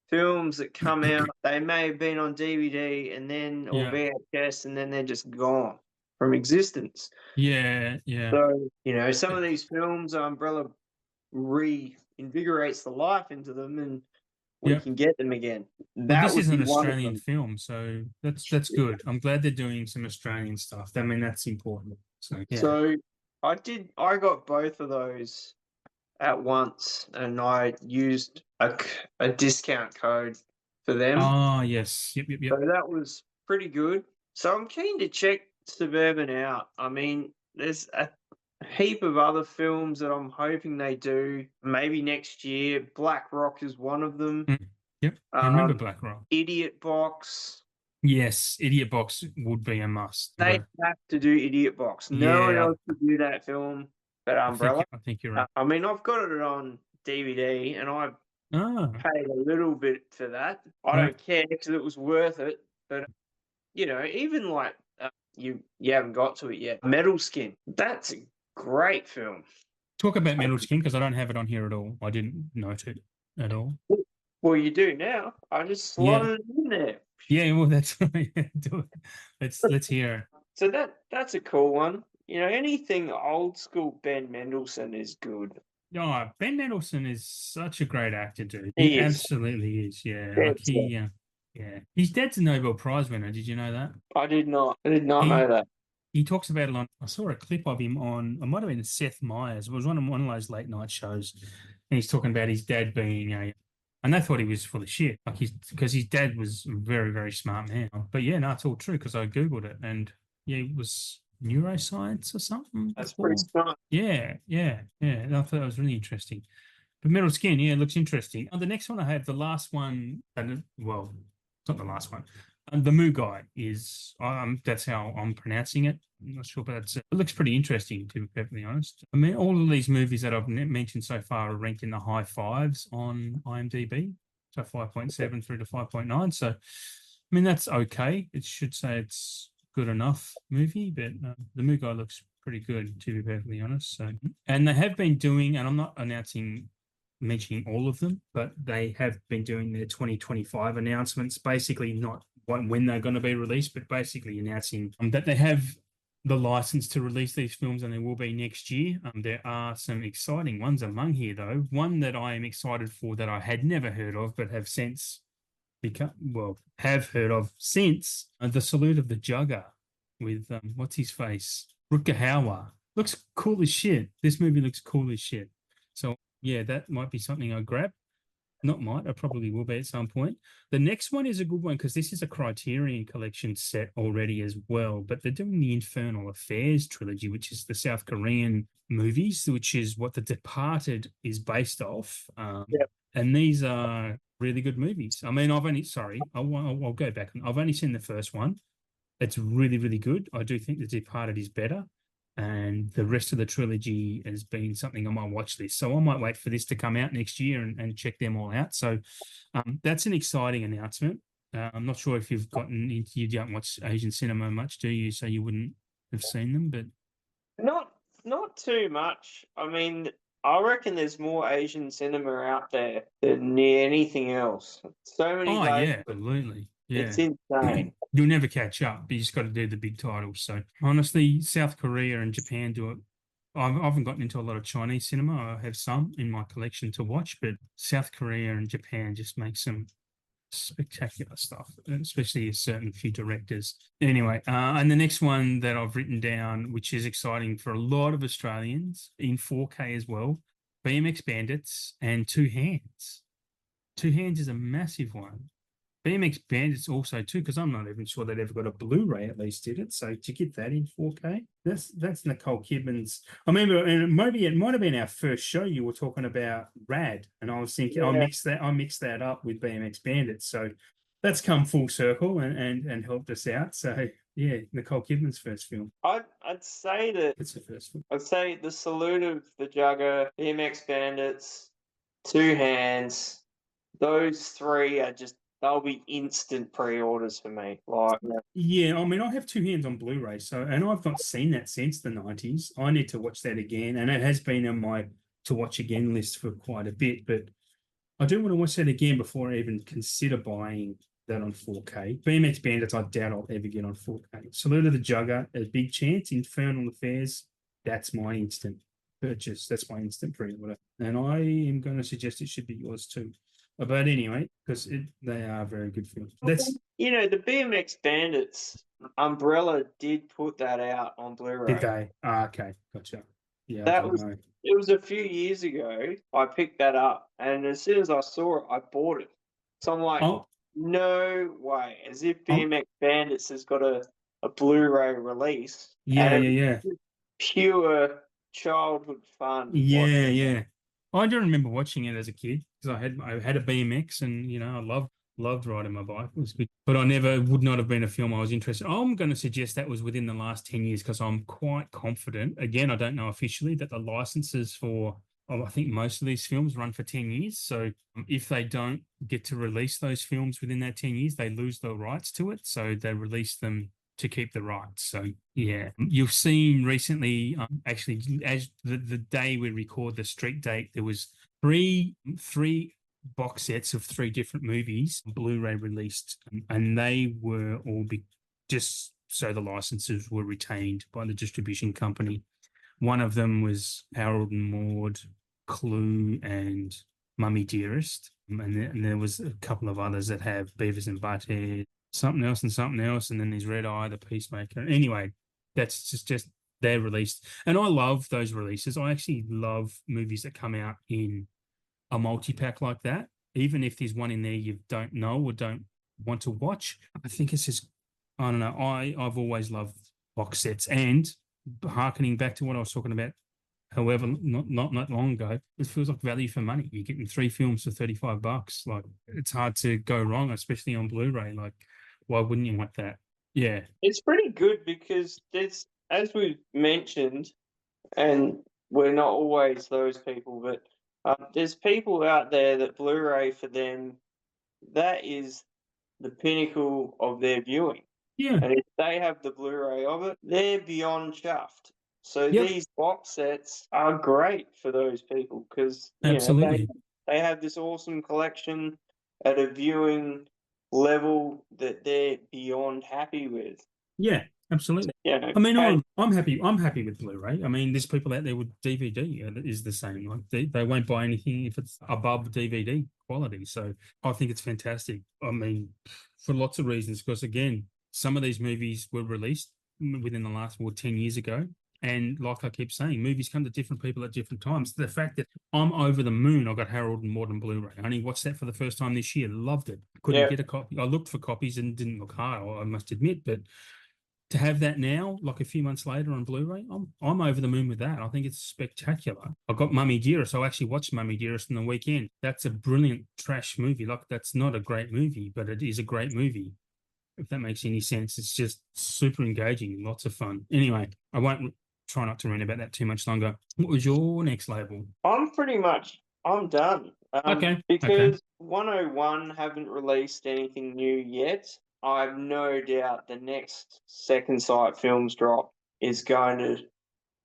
films that come out. They may have been on DVD and then or Yeah. VHS, and then they're just gone from existence. Yeah. Yeah. So, some of these films, Umbrella reinvigorates the life into them, and we Yeah. can get them again. Well, That this would is an be one of Australian them. film, so that's good. I'm glad they're doing some Australian stuff. I mean, that's important. So yeah. So I got both of those at once, and I used a discount code for them. Ah, yes. Yep. Yep. So Yep. that was pretty good. So I'm keen to check Suburban out. I mean, there's a heap of other films that I'm hoping they do maybe next year. Black Rock is one of them. Yep. I remember Black Rock. Idiot Box. Yes, Idiot Box would be a must. They have to do Idiot Box. No one Yeah, else could do that film but Umbrella. I think you're right. I mean, I've got it on DVD, and I Ah, paid a little bit for that. I yeah. don't care because it was worth it. But even like you haven't got to it yet. Metal Skin. That's a great film. Talk about Metal Skin because I don't have it on here at all. I didn't note it at all. Well, you do now. I just Yeah. slotted it in there. Yeah, well, that's right. Do it. Let's hear it. So that's a cool one. Anything old school Ben Mendelsohn is good. Oh, Ben Mendelsohn is such a great actor, dude. He He is. absolutely is. Yeah, Dead like set. yeah. His dad's a Nobel Prize winner. Did you know that? I did not. I did not know He that. he talks about it on. I saw a clip of him on. It might have been Seth Meyers. It was one of those late night shows, and he's talking about his dad being a. And they thought he was full of shit, like because his dad was a very very smart man. But yeah, no, it's all true because I googled it, and yeah, it was neuroscience or something. That's Before. pretty smart. Yeah. And I thought that was really interesting. But Metal Skin, yeah, it looks interesting. The next one I have, the last one, well, it's not the last one. The Moo Guy is, that's how I'm pronouncing it. I'm not sure, but it looks pretty interesting, to be perfectly honest. I mean, all of these movies that I've mentioned so far are ranked in the high fives on IMDb, so 5.7 through to 5.9. So, I mean, that's okay. It should say it's good enough movie, but the Moo Guy looks pretty good, to be perfectly honest. So, and they have been doing, and I'm not mentioning all of them, but they have been doing their 2025 announcements, basically not when they're going to be released, but basically announcing that they have the license to release these films and they will be next year. There are some exciting ones among here, though. One that I am excited for that I had never heard of, but have since have heard of since The Salute of the Jugger with, what's his face? Rutger Hauer. Looks cool as shit. This movie looks cool as shit. So yeah, that might be something I grab. Not might, I probably will be at some point. The next one is a good one because this is a Criterion Collection set already as well. But they're doing the Infernal Affairs trilogy, which is the South Korean movies, which is what The Departed is based off. Yep. And these are really good movies. I mean, I'll go back. I've only seen the first one. It's really, really good. I do think The Departed is better. And the rest of the trilogy has been something on my watch list. So I might wait for this to come out next year and check them all out. So that's an exciting announcement. I'm not sure if you don't watch Asian cinema much, do you? So you wouldn't have seen them, but Not too much. I mean, I reckon there's more Asian cinema out there than near anything else. So many yeah, absolutely. Yeah. It's insane. You'll never catch up, but you just got to do the big titles. So honestly, South Korea and Japan do it. I haven't gotten into a lot of Chinese cinema. I have some in my collection to watch, but South Korea and Japan just make some spectacular stuff, especially a certain few directors. Anyway, and the next one that I've written down, which is exciting for a lot of Australians in 4K as well, BMX Bandits and Two Hands. Two Hands is a massive one. BMX Bandits also too, because I'm not even sure they'd ever got a Blu-ray at least, did it? So to get that in 4K, that's Nicole Kidman's. I remember, and maybe it might have been our first show. You were talking about Rad, and I was thinking Yeah, I mixed that up with BMX Bandits. So that's come full circle and helped us out. So yeah, Nicole Kidman's first film. I'd say that It's the first film. I'd say the Salute of the Jugger, BMX Bandits, Two Hands, those three are just they'll be instant pre-orders for me. Like, Yeah, I mean, I have Two Hands on Blu-ray, so and I've not seen that since the 90s. I need to watch that again, and it has been on my to watch again list for quite a bit, but I do want to watch that again before I even consider buying that on 4K. BMX Bandits, I doubt I'll ever get on 4K. Salute of the Jugger, a big chance. Infernal Affairs, that's my instant purchase. That's my instant pre-order. And I am going to suggest it should be yours too. But anyway, because they are very good films. That's the BMX Bandits Umbrella did put that out on Did Blu-ray. they? Okay, gotcha. Yeah, I That don't was know. It was a few years ago. I picked that up, and as soon as I saw it, I bought it. So I'm like, Oh, no way, as if oh, BMX Bandits has got a Blu-ray release, yeah, and yeah, yeah. it's pure childhood fun. Yeah, yeah. I do remember watching it as a kid because I had a BMX and I loved riding my bike. It was good, but I never would not have been a film I was interested. I'm going to suggest that was within the last 10 years because I'm quite confident. Again, I don't know officially that the licenses for I think most of these films run for 10 years. So if they don't get to release those films within that 10 years, they lose the rights to it. So they release them to keep the rights. So yeah, you've seen recently, actually, as the day we record the street date, there was three box sets of three different movies, Blu-ray released, and they were all just so the licenses were retained by the distribution company. One of them was Harold and Maude, Clue, and Mummy Dearest. And there was a couple of others that have Beavis and Butthead, something else, and then there's Red Eye, the Peacemaker. Anyway, that's just they're released, and I love those releases. I actually love movies that come out in a multi-pack like that, even if there's one in there you don't know or don't want to watch. I think it's just I don't know. I've always loved box sets, and harkening back to what I was talking about however not long ago, it feels like value for money. You're getting three films for $35. Like it's hard to go wrong, especially on Blu-ray. Like, why wouldn't you want that? Yeah. It's pretty good because there's, as we've mentioned, and we're not always those people, but there's people out there that Blu-ray for them, that is the pinnacle of their viewing. Yeah. And if they have the Blu-ray of it, they're beyond chuffed. So Yep. these box sets are great for those people because Absolutely. they have this awesome collection at a viewing level that they're beyond happy with. Yeah, absolutely. Yeah, I mean, I'm happy. I'm happy with Blu-ray. I mean, there's people out there with DVD that is the same. Like they won't buy anything if it's above DVD quality. So I think it's fantastic. I mean, for lots of reasons. Because again, some of these movies were released within the last 10 years ago. And like I keep saying, movies come to different people at different times. The fact that I'm over the moon, I got Harold and Maude on Blu-ray. I only watched that for the first time this year. Loved it. Couldn't get a copy. I looked for copies and didn't look hard, I must admit. But to have that now, like a few months later on Blu-ray, I'm over the moon with that. I think it's spectacular. I got Mummy Dearest. I actually watched Mummy Dearest on the weekend. That's a brilliant trash movie. Like that's not a great movie, but it is a great movie. If that makes any sense, it's just super engaging, lots of fun. Anyway, I won't try not to rant about that too much longer. What was your next label? I'm done. Okay. Because 101 haven't released anything new yet. I have no doubt the next Second Sight Films drop is going to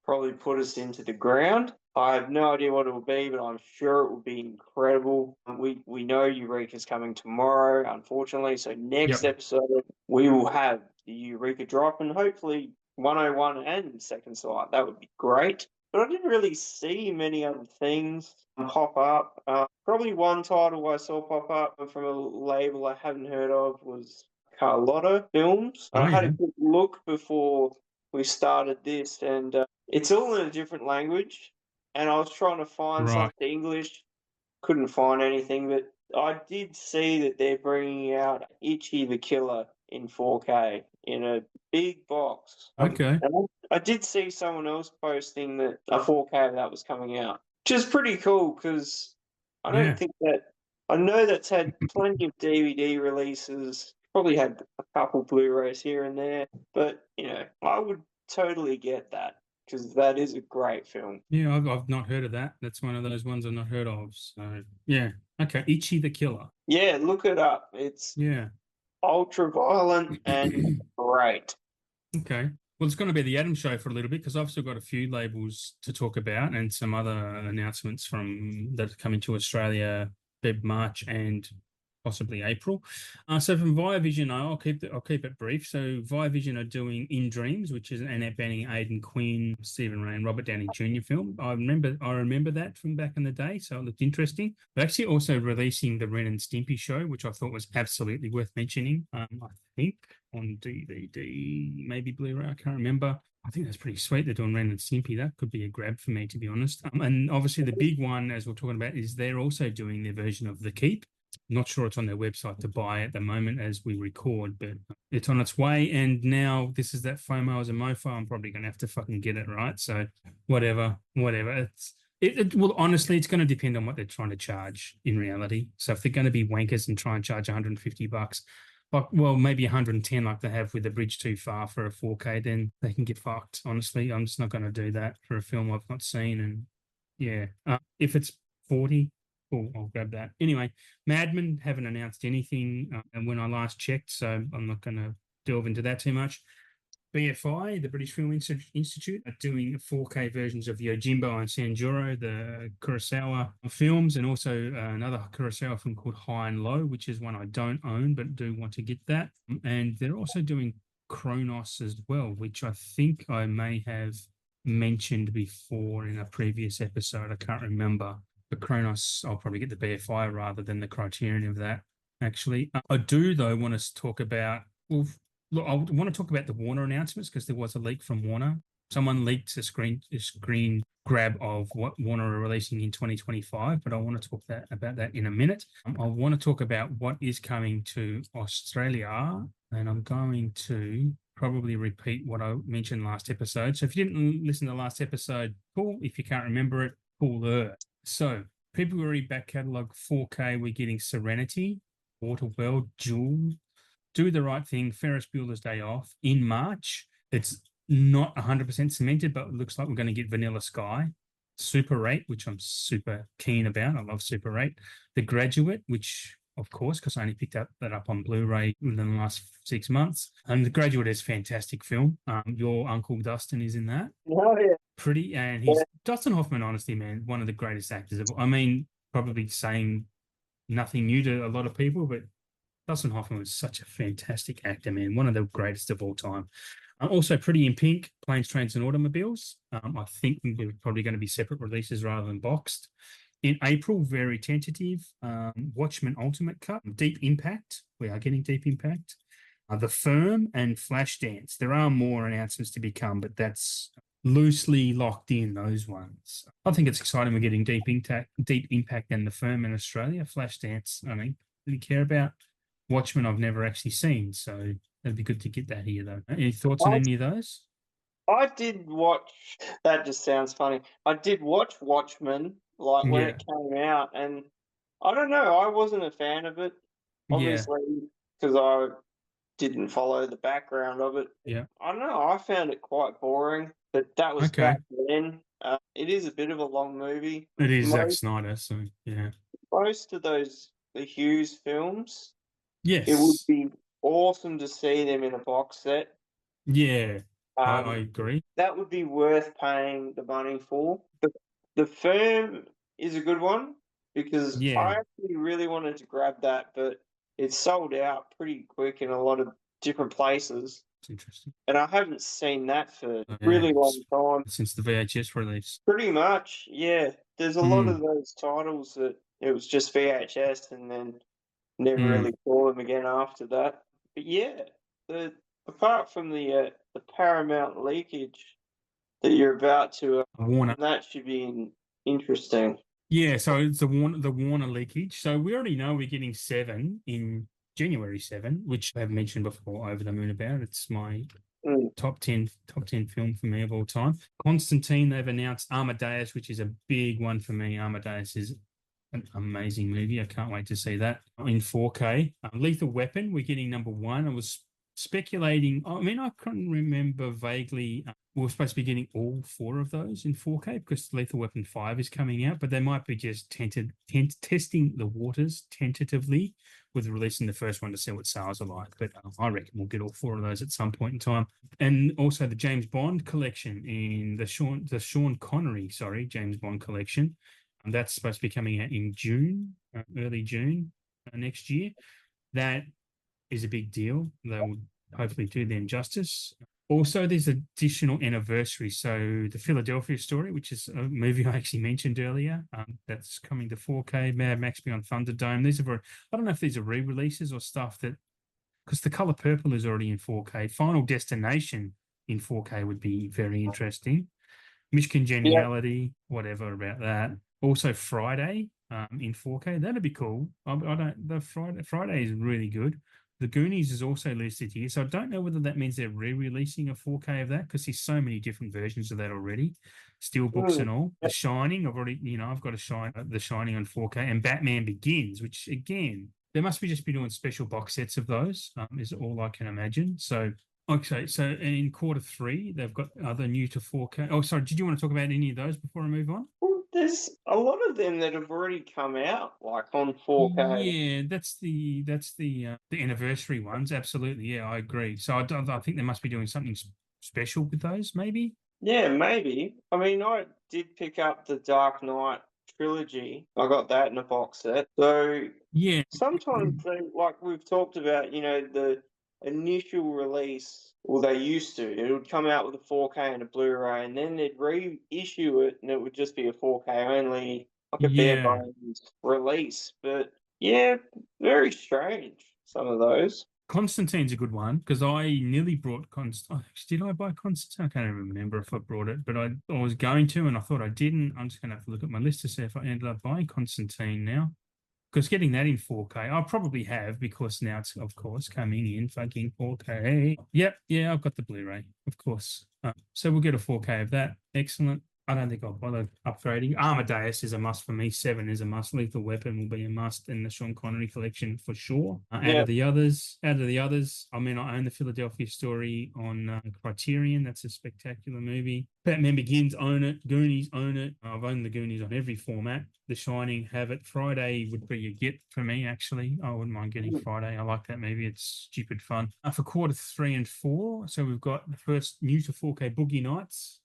probably put us into the ground. I have no idea what it will be, but I'm sure it will be incredible. We know Eureka's coming tomorrow, unfortunately. So next episode we will have the Eureka drop, and hopefully 101 and Second Sight. That would be great. But I didn't really see many other things pop up. Probably one title I saw pop up from a label I hadn't heard of was Carlotta Films. I had a quick look before we started this, and it's all in a different language. And I was trying to find Right. something English, couldn't find anything. But I did see that they're bringing out Itchy the Killer in 4K in a big box. Okay. And I did see someone else posting that a 4K of that was coming out, which is pretty cool because I don't Yeah. think that I know that's had plenty of DVD releases, probably had a couple Blu-rays here and there, but I would totally get that because that is a great film. Yeah, I've not heard of that. That's one of those ones I've not heard of. So yeah. Okay. Itchy the Killer. Yeah, look it up. It's Yeah. ultra violent and great. Okay. Well, it's going to be the Adam Show for a little bit because I've still got a few labels to talk about and some other announcements from that are coming to Australia, Feb, March, and possibly April. So from Viavision, I'll keep it brief. So Viavision are doing In Dreams, which is an Annette Bening, Aidan Quinn, Stephen Ray, and Robert Downey Jr. film. I remember that from back in the day, so it looked interesting. They're actually also releasing the Ren and Stimpy show, which I thought was absolutely worth mentioning. I think on DVD, maybe Blu-ray, I can't remember. I think that's pretty sweet. They're doing Ren and Stimpy. That could be a grab for me, to be honest. And obviously the big one, as we're talking about, is they're also doing their version of The Keep. Not sure it's on their website to buy at the moment as we record, but it's on its way. And now this is that FOMO as a mofo. I'm probably going to have to fucking get it, right? So whatever. Well, honestly, it's going to depend on what they're trying to charge in reality. So if they're going to be wankers and try and charge $150, well, maybe 110 like they have with The Bridge Too Far for a 4K, then they can get fucked. Honestly, I'm just not going to do that for a film I've not seen. And yeah, if it's 40, cool, I'll grab that. Anyway, Mad Men haven't announced anything and when I last checked, so I'm not going to delve into that too much. BFI, the British Film Institute, are doing 4K versions of Yojimbo and Sanjuro, the Kurosawa films, and also another Kurosawa film called High and Low, which is one I don't own but do want to get that. And they're also doing Kronos as well, which I think I may have mentioned before in a previous episode. I can't remember. But Kronos, I'll probably get the BFI rather than the Criterion of that, actually. I do, though, want to talk about, well, look, I want to talk about the Warner announcements because there was a leak from Warner. Someone leaked a screen grab of what Warner are releasing in 2025, but I want to talk about that in a minute. I want to talk about what is coming to Australia, and I'm going to probably repeat what I mentioned last episode. So if you didn't listen to the last episode, cool. If you can't remember it, cooler. So February back catalogue 4K, we're getting Serenity, Waterworld, Jewel, Do the Right Thing, Ferris Bueller's Day Off in March. It's not 100% cemented, but it looks like we're going to get Vanilla Sky, Super 8, which I'm super keen about. I love Super 8. The Graduate, which, of course, because I only picked that up on Blu-ray within the last 6 months. And The Graduate is a fantastic film. Your Uncle Dustin is in that. Oh, yeah. Pretty, and he's Dustin Hoffman, honestly, man, one of the greatest actors. I mean, probably saying nothing new to a lot of people, but Dustin Hoffman was such a fantastic actor, man. One of the greatest of all time. Also, Pretty in Pink, Planes, Trains, and Automobiles. I think they're probably going to be separate releases rather than boxed. In April, very tentative. Watchmen Ultimate Cut, Deep Impact. We are getting Deep Impact. The Firm and Flashdance. There are more announcements to become, but that's loosely locked in, those ones. I think it's exciting we're getting Deep Impact and The Firm in Australia. Flashdance, I don't really care about. Watchmen I've never actually seen, so that'd be good to get that here, though. Any thoughts on any of those? I did watch. That just sounds funny. I did watch Watchmen, like when Yeah, it came out, and I don't know. I wasn't a fan of it, yeah, obviously, because I didn't follow the background of it. yeah. I don't know. I found it quite boring, but that was Okay. back then. It is a bit of a long movie. It is Zack Most Snyder, so yeah. most of the Hughes films, it would Yes. be awesome to see them in a box set. Yeah, I Um, agree. that would be worth paying the money for. The Firm is a good one because Yeah, I actually really wanted to grab that, but it's sold out pretty quick in a lot of different places, it's interesting. and I haven't seen that for a Yeah, really long time. since the VHS release. Pretty much, yeah. There's a lot of Mm, those titles that it was just VHS and then never mm. really saw them again after that. But yeah, the apart from the Paramount leakage that you're about to, Warner. that should be interesting. Yeah, so it's the Warner leakage. So we already know we're getting Seven in January 7, which I've mentioned before, Over the Moon About. It's my Mm. top ten film for me of all time. Constantine, they've announced Amadeus, which is a big one for me. Amadeus is an amazing movie. I can't wait to see that in 4K. Lethal Weapon, we're getting number one. I was speculating. I mean, I couldn't remember vaguely. We were supposed to be getting all four of those in 4K because Lethal Weapon 5 is coming out, but they might be just testing the waters tentatively with releasing the first one to see what sales are like. But I reckon we'll get all four of those at some point in time. And also the James Bond collection in the Sean Connery, sorry, James Bond collection. And that's supposed to be coming out in June, early June next year. That is a big deal. They will hopefully do them justice. Also, there's additional anniversaries. So the Philadelphia Story, which is a movie I actually mentioned earlier, that's coming to 4K. Mad Max Beyond Thunderdome. I don't know if these are re-releases or stuff that, because The Color Purple is already in 4K. Final Destination in 4K would be very interesting. Miss Yeah. Congeniality, whatever about that. Also Friday in 4K. That'd be cool. I don't. The Friday is really good. The Goonies is also listed here, so I don't know whether that means they're re-releasing a 4K of that because there's so many different versions of that already, steel books Mm. and all. The Shining, I've got The Shining on 4K, and Batman Begins, which again, they must be just be doing special box sets of those. Is all I can imagine. So okay, so in quarter three, they've got other new to 4K. Oh, sorry, did you want to talk about any of those before I move on? Well, there's a lot of them that have already come out, like on 4K. Yeah, that's the anniversary ones. Absolutely, yeah, I agree. So I think they must be doing something special with those, maybe. Yeah, maybe. I mean, I did pick up the Dark Knight trilogy. I got that in a box set. So Yeah, sometimes, like we've talked about, the initial release, or they used to, it would come out with a 4K and a Blu-ray, and then they'd reissue it, and it would just be a 4K only, like a bare yeah. bones release. But yeah, very strange. Some of those. Constantine's a good one because I nearly brought Did I buy Constantine? I can't even remember if I brought it, but I was going to, and I thought I didn't. I'm just going to have to look at my list to see if I ended up buying Constantine now. Because getting that in 4K, I probably have because now it's of course coming in fucking 4K. Yep, yeah, I've got the Blu-ray, of course. So we'll get a 4K of that. Excellent. I don't think I'll bother upgrading. Amadeus is a must for me. Seven is a must. Lethal Weapon will be a must in the Sean Connery collection for sure. Out Yeah, of the others, I mean, I own the Philadelphia Story on Criterion. That's a spectacular movie. Batman Begins, own it. Goonies, own it. I've owned the Goonies on every format. The Shining, have it. Friday would be a get for me, actually. I wouldn't mind getting Friday. I like that movie. It's stupid fun. For quarter three and four, so we've got the first new to 4K Boogie Nights.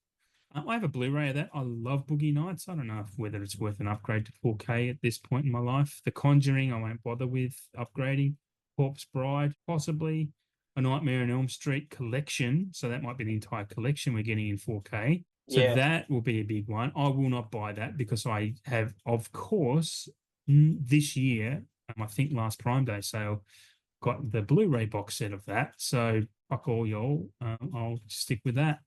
I have a Blu-ray of that. I love Boogie Nights. I don't know whether it's worth an upgrade to 4K at this point in my life. The Conjuring, I won't bother with upgrading. Corpse Bride, possibly. A Nightmare on Elm Street collection. So that might be the entire collection we're getting in 4K. So yeah, that will be a big one. I will not buy that because I have, of course, this year, I think last Prime Day sale, got the Blu-ray box set of that. So fuck all y'all. I'll stick with that.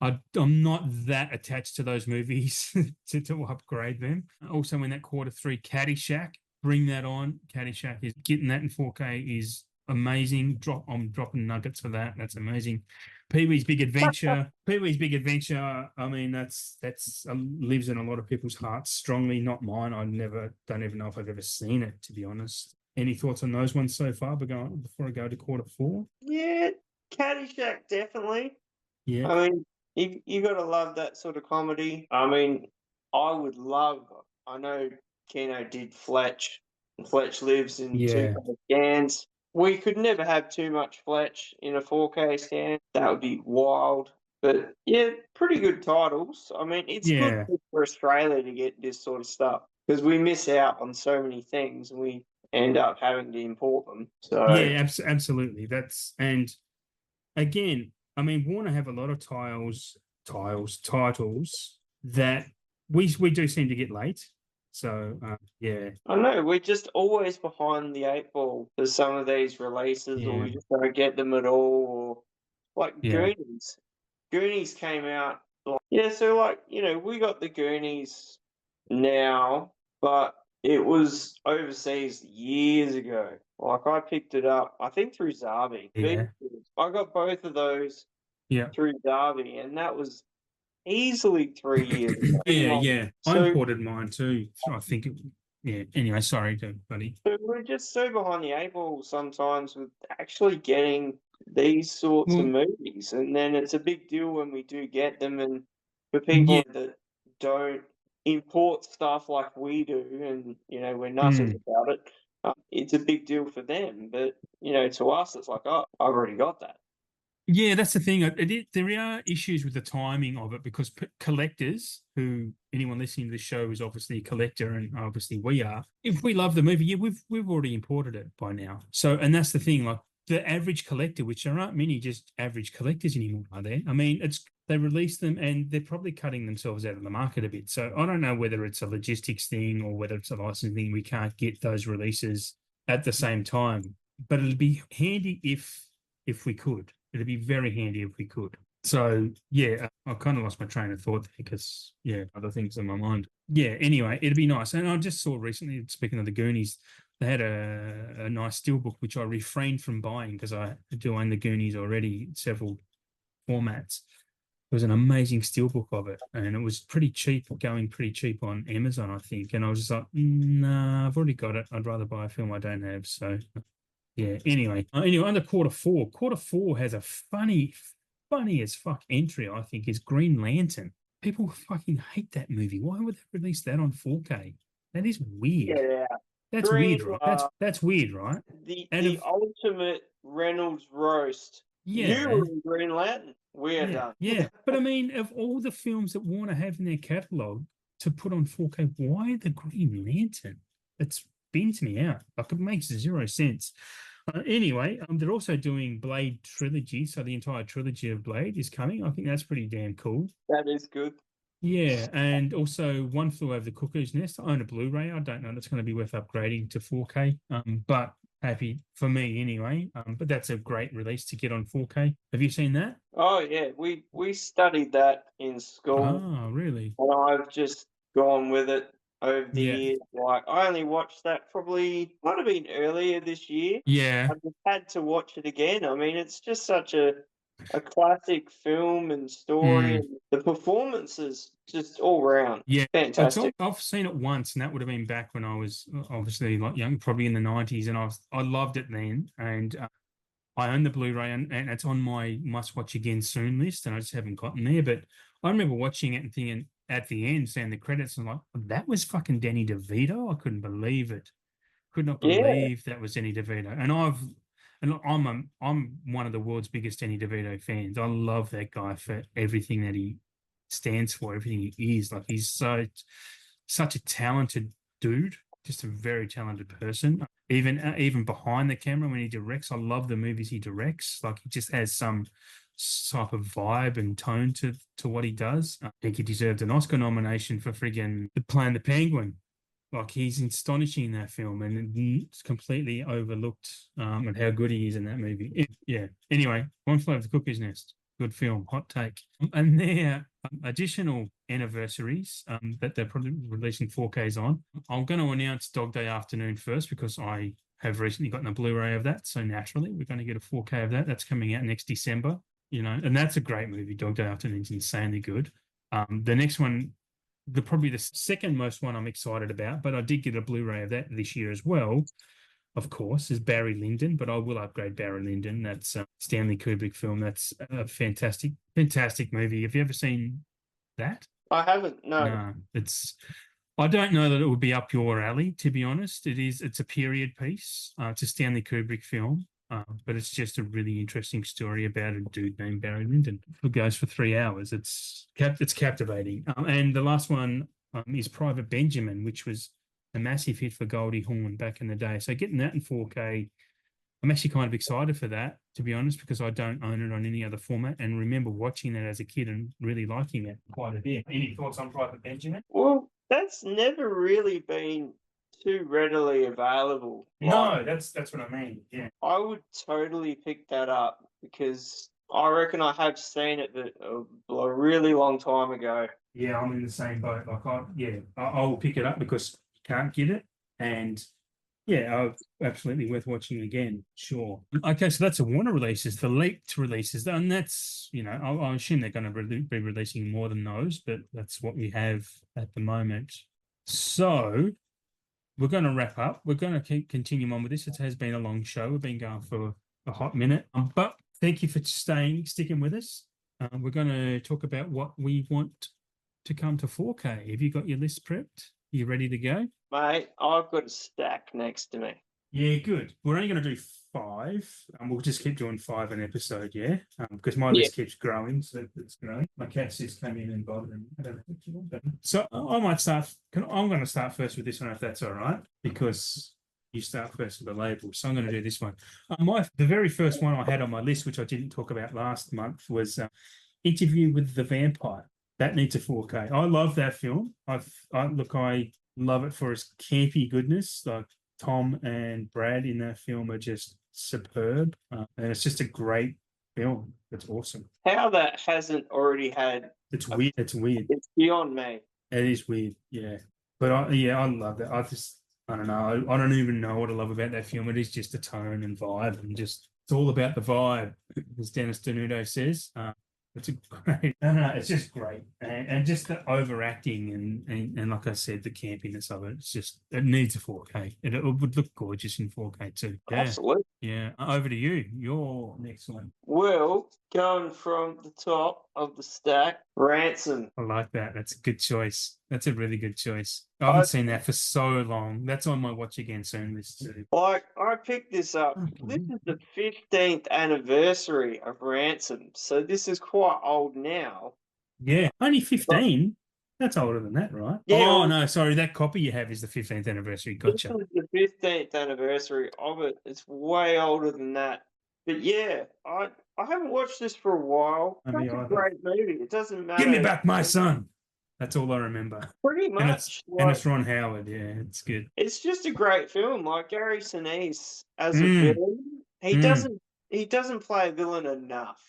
I'm not that attached to those movies to upgrade them. Also, in that quarter three, Caddyshack, bring that on. Caddyshack is getting that in 4K is amazing. I'm dropping nuggets for that. That's amazing. Pee Wee's Big Adventure. Pee Wee's Big Adventure. I mean, that's lives in a lot of people's hearts strongly. Not mine. Don't even know if I've ever seen it, to be honest. Any thoughts on those ones so far? Before I go to quarter four. yeah. Caddyshack, definitely. Yeah, I mean, you gotta love that sort of comedy. I mean, I would love. I know Keno did Fletch. And Fletch lives in yeah, 2K scans. We could never have too much Fletch in a 4K scan. That would be wild. But yeah, pretty good titles. I mean, it's good yeah. for Australia to get this sort of stuff because we miss out on so many things and we end up having to import them. So Yeah, absolutely. That's and again, I mean, Warner have a lot of titles that we do seem to get late. So yeah, I know we're just always behind the eight ball for some of these releases, or yeah, we just don't get them at all. Or like yeah, Goonies, Goonies came out. Yeah, so like we got the Goonies. now, but it was overseas years ago. Like, I picked it up, I think through Zavi. Yeah. I got both of those Yeah. through Zavi, and that was easily 3 years ago. Yeah, Like, yeah. I so imported mine too. So I think yeah. Anyway, sorry, buddy. so we're just so behind the eight ball sometimes with actually getting these sorts of Well, movies, and then it's a big deal when we do get them, and for yeah. people that don't import stuff like we do, and, we're nutters Mm. about it, it's a big deal for them, but, to us, it's like, "Oh, I've already got that." Yeah, that's the thing. There are issues with the timing of it because collectors, who anyone listening to this show is obviously a collector, and obviously we are. If we love the movie, yeah, we've already imported it by now. So, and that's the thing. Like the average collector, which there aren't many just average collectors anymore, are there? I mean, they release them and they're probably cutting themselves out of the market a bit. So I don't know whether it's a logistics thing or whether it's a licensing thing. We can't get those releases at the same time, but it'd be handy if we could. It'd be very handy if we could. So yeah, I kind of lost my train of thought there because yeah, other things in my mind. Yeah. Anyway, it'd be nice. And I just saw recently, speaking of the Goonies, they had a nice steelbook which I refrained from buying because I do own the Goonies already, several formats. It was an amazing steelbook of it, and it was pretty cheap, going pretty cheap on Amazon, I think. And I was just like, nah, I've already got it. I'd rather buy a film I don't have. So yeah. Anyway, under quarter four. Quarter four has a funny as fuck entry. I think is Green Lantern. People fucking hate that movie. Why would they release that on 4K? That is weird. Yeah. That's Green, weird, right? That's weird, right? Out the of ultimate Reynolds roast. You yeah, were in Green Lantern. We're yeah, done. yeah. But I mean, of all the films that Warner have in their catalog to put on 4K, why the Green Lantern? It spins me out. Like it makes zero sense. Anyway, they're also doing Blade trilogy, so the entire trilogy of Blade is coming. I think that's pretty damn cool. That is good. Yeah, and also One Flew Over the Cuckoo's Nest. I own a Blu-ray. I don't know if it's going to be worth upgrading to 4K, but happy for me anyway. But that's a great release to get on 4K. Have you seen that? Oh yeah, we studied that in school, Ah, really? and I've just gone with it over the Yeah, years. Like, I only watched that probably might have been earlier this year. yeah, I just had to watch it again. I mean, it's just such a classic film and story, mm, and the performances just all round yeah. fantastic. I've seen it once, and that would have been back when I was obviously like young, probably in the 90s, and I loved it then, and I own the Blu-ray and it's on my must watch again soon list, and I just haven't gotten there. But I remember watching it and thinking at the end, saying the credits, and like, that was fucking Danny DeVito. I couldn't believe it. Could not Yeah, believe that was Danny DeVito. And I'm one of the world's biggest Danny DeVito fans. I love that guy for everything that he stands for, everything he is. Like he's such a talented dude, just a very talented person. Even behind the camera when he directs, I love the movies he directs. Like he just has some type of vibe and tone to what he does. I think he deserved an Oscar nomination for friggin' playing the Penguin. Like he's astonishing in that film, and it's completely overlooked at how good he is in that movie. Yeah. Anyway, One Flew Over the Cuckoo's Nest, good film, hot take. And their additional anniversaries that they're probably releasing 4Ks on. I'm going to announce Dog Day Afternoon first because I have recently gotten a Blu-ray of that, so naturally we're going to get a 4K of that. That's coming out next December. And that's a great movie. Dog Day Afternoon is insanely good. The next one, probably the second most one I'm excited about, but I did get a Blu-ray of that this year as well. Of course, is Barry Lyndon, but I will upgrade Barry Lyndon. That's a Stanley Kubrick film. That's a fantastic, fantastic movie. Have you ever seen that? I haven't. No. No, it's. I don't know that it would be up your alley, to be honest. It's a period piece. It's a Stanley Kubrick film, but it's just a really interesting story about a dude named Barry Lyndon. It goes for 3 hours. It's captivating. And the last one is Private Benjamin, which was a massive hit for Goldie Hawn back in the day. So getting that in 4K, I'm actually kind of excited for that, to be honest, because I don't own it on any other format and remember watching that as a kid and really liking it quite a bit. Any thoughts on Private Benjamin? Well, that's never really been too readily available. Like, No, that's what I mean. Yeah. I would totally pick that up because I reckon I have seen it, but a really long time ago. Yeah, I'm in the same boat. Like I will pick it up because you can't get it, and yeah, absolutely worth watching again. Sure. Okay, so that's the Warner releases, the leaked releases, and that's I assume they're going to be releasing more than those, but that's what we have at the moment. So we're going to wrap up. We're going to continue on with this. It has been a long show. We've been going for a hot minute, but thank you for sticking with us. We're going to talk about what we want to come to 4K. Have you got your list prepped? Are you ready to go? Mate, I've got a stack next to me. Yeah, good. We're only going to do 5, and we'll just keep doing 5 an episode, yeah? Because my Yeah. list keeps growing, so it's growing. My cat just came in and bothered him. I don't know what you want, but... So I might start. I'm going to start first with this one, if that's all right, because you start first with the label. So I'm going to do this one. The very first one I had on my list, which I didn't talk about last month, was Interview with the Vampire. That needs a 4K. I love that film. I love it for its campy goodness. Like Tom and Brad in that film are just superb, and it's just a great film. It's awesome. How that hasn't already had. It's weird. It's weird. It's beyond me. It is weird. Yeah, but I love that. I don't know. I don't even know what I love about that film. It is just the tone and vibe, and just it's all about the vibe, as Dennis Denuto says. It's a great, I don't know, it's just great. And just the overacting and like I said, the campiness of it. It needs a 4K. It would look gorgeous in 4K too. Yeah. Absolutely. Yeah. Over to you. Your next one. Well, going from the top of the stack, Ransom. I like that. That's a good choice. That's a really good choice. I haven't seen that for so long. That's on my watch again soon list too. Like, I picked this up. This is the 15th anniversary of Ransom. So this is quite old now. Yeah. Only 15. That's older than that, right? Yeah, oh, well, no, sorry. That copy you have is the 15th anniversary. this Gotcha. is the 15th anniversary of it. It's way older than that. But yeah, I haven't watched this for a while. Me It's a either. great movie. It doesn't matter. Give me back my son. That's all I remember. Pretty And much. it's Ron Howard. Yeah, it's good. It's just a great film. Like Gary Sinise as a Mm, villain, he mm. doesn't play a villain enough.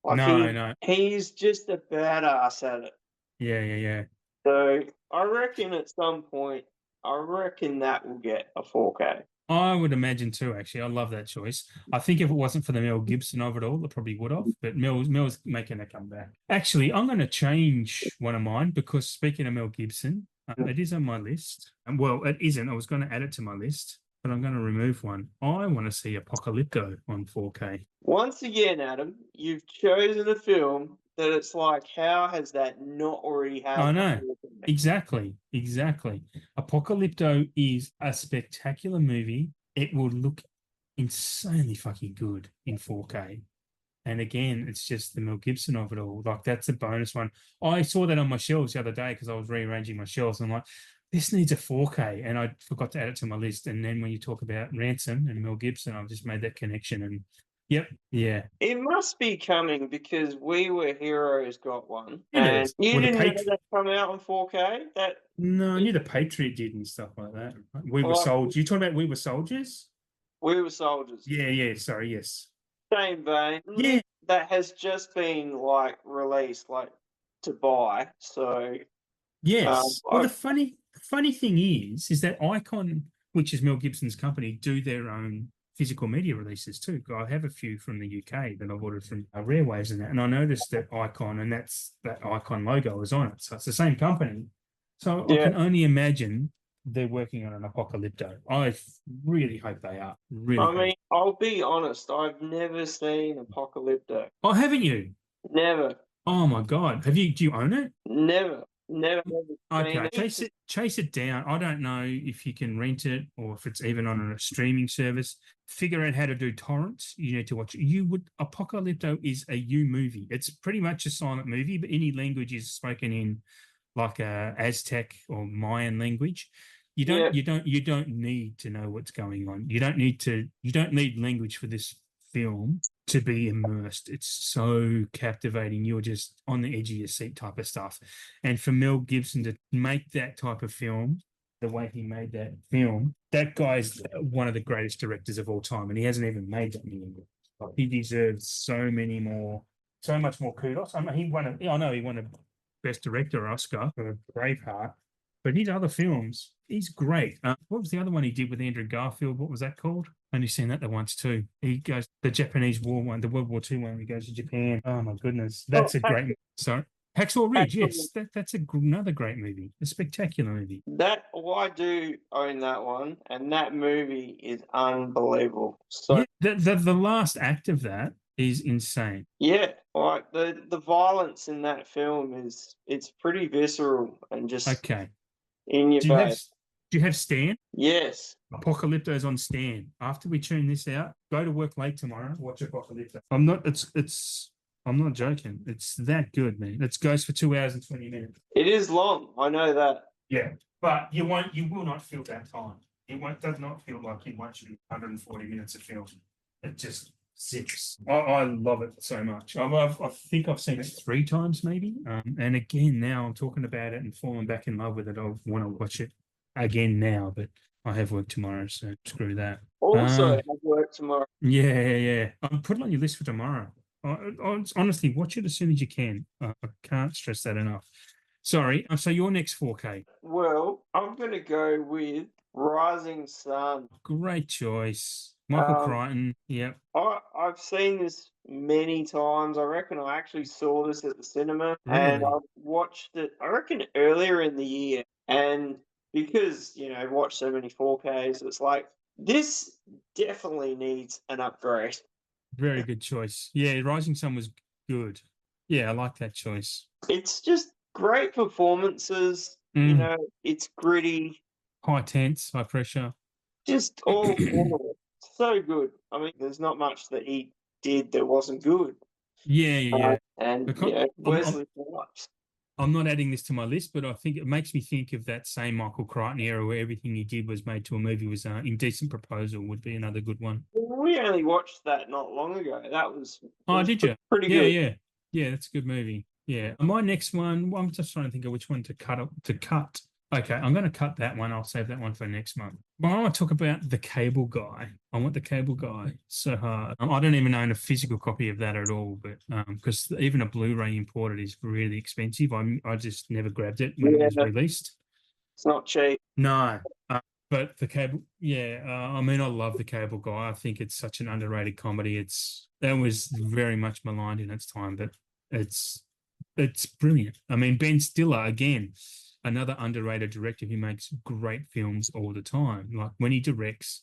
Like No. he's just a badass at it. Yeah. So I reckon at some point, I reckon that will get a 4K. I would imagine too, actually. I love that choice. I think if it wasn't for the Mel Gibson of it all, it probably would have. But Mel's making a comeback. Actually, I'm going to change one of mine because speaking of Mel Gibson, it is on my list. Well, it isn't. I was going to add it to my list, but I'm going to remove one. I want to see Apocalypto on 4K. Once again, Adam, you've chosen a film that it's like, how has that not already happened? I know. Exactly. Apocalypto is a spectacular movie. It will look insanely fucking good in 4K. And again, it's just the Mel Gibson of it all. Like, that's a bonus one. I saw that on my shelves the other day because I was rearranging my shelves. And I'm like, this needs a 4K. And I forgot to add it to my list. And then when you talk about Ransom and Mel Gibson, I've just made that connection. And yep, yeah. It must be coming because We Were Heroes got one. It and is. you Well, didn't know that come out on 4K? No, I knew the Patriot did and stuff like that. We Were Soldiers. You talking about We Were Soldiers? We Were Soldiers. Yeah. Sorry, yes. Same vein. Yeah. That has just been like released, like to buy. So yes. Well, the funny thing is that Icon, which is Mel Gibson's company, do their own physical media releases too. I have a few from the UK that I've ordered from Rare Waves and that, and I noticed that Icon and that Icon logo is on it, so it's the same company. So I can only imagine they're working on an Apocalypto. I really hope they are. Really. I'll be honest. I've never seen Apocalypto. Oh, haven't you? Never. Oh my God. Do you own it? Never. Okay, chase it down. I don't know if you can rent it or if it's even on a streaming service. Figure out how to do torrents. You need to watch. Apocalypto is a movie. It's pretty much a silent movie, but any language is spoken in like a Aztec or Mayan language. You don't need to know what's going on. You don't need language for this film to be immersed. It's so captivating. You're just on the edge of your seat type of stuff. And for Mel Gibson to make that type of film, the way he made that film, that guy's one of the greatest directors of all time. And he hasn't even made that many movies. He deserves so much more kudos. I know he won a Best Director Oscar for Braveheart. But his other films, he's great. What was the other one he did with Andrew Garfield? What was that called? Only seen that the once too. He goes the Japanese War one, the World War II one. He goes to Japan. Oh my goodness, Oh, that's a great. Sorry, Hacksaw Ridge. actually, Yes, that's another great movie. A spectacular movie. I do own that one, and that movie is unbelievable. So Yeah, the last act of that is insane. yeah, like the violence in that film it's pretty visceral and just Okay, in your do you have face. do you have Stan? Yes. Apocalypto's on Stan. After we tune this out, go to work late tomorrow. Watch Apocalypto. I'm not. It's. I'm not joking. It's that good, man. It goes for 2 hours and 20 minutes. It is long, I know that. Yeah, but you won't. You will not feel that time. It won't. Does not feel like you watching 140 minutes of film. It just zips. I love it so much. I think I've seen it 3 times, maybe. And again, now I'm talking about it and falling back in love with it. I want to watch it again now, but I have work tomorrow, so screw that. Also, I have work tomorrow. Yeah. I'm putting it on your list for tomorrow. Honestly, watch it as soon as you can. I can't stress that enough. Sorry. So your next 4K. Well, I'm gonna go with Rising Sun. Great choice. Michael Um, Crichton. Yep. I've seen this many times. I reckon I actually saw this at the cinema, and I Really? watched it, I reckon, earlier in the year. And because, watched so many 4Ks, it's like, this definitely needs an upgrade. Very good choice. Yeah, Rising Sun was good. Yeah, I like that choice. It's just great performances, Mm. it's gritty, High tense, high pressure. just all in it. So good. I mean, there's not much that he did that wasn't good. Yeah. And, Because I'm Wesley Snipes. I'm not adding this to my list, but I think it makes me think of that same Michael Crichton era where everything he did was made to a movie. Was Indecent Proposal would be another good one. We only watched that not long ago. It Oh, was did you? pretty Yeah, good. yeah, yeah. That's a good movie. Yeah. My next one. Well, I'm just trying to think of which one to cut up to cut. Okay, I'm going to cut that one. I'll save that one for next month. But I want to talk about The Cable Guy. I want The Cable Guy so hard. I don't even own a physical copy of that at all, but because even a Blu-ray imported is really expensive. I just never grabbed it when it was Yeah, released. it's not cheap. No, but the cable, yeah. I mean, I love The Cable Guy. I think it's such an underrated comedy. That was very much maligned in its time, but it's it's brilliant. I mean, Ben Stiller again, another underrated director who makes great films all the time. Like when he directs,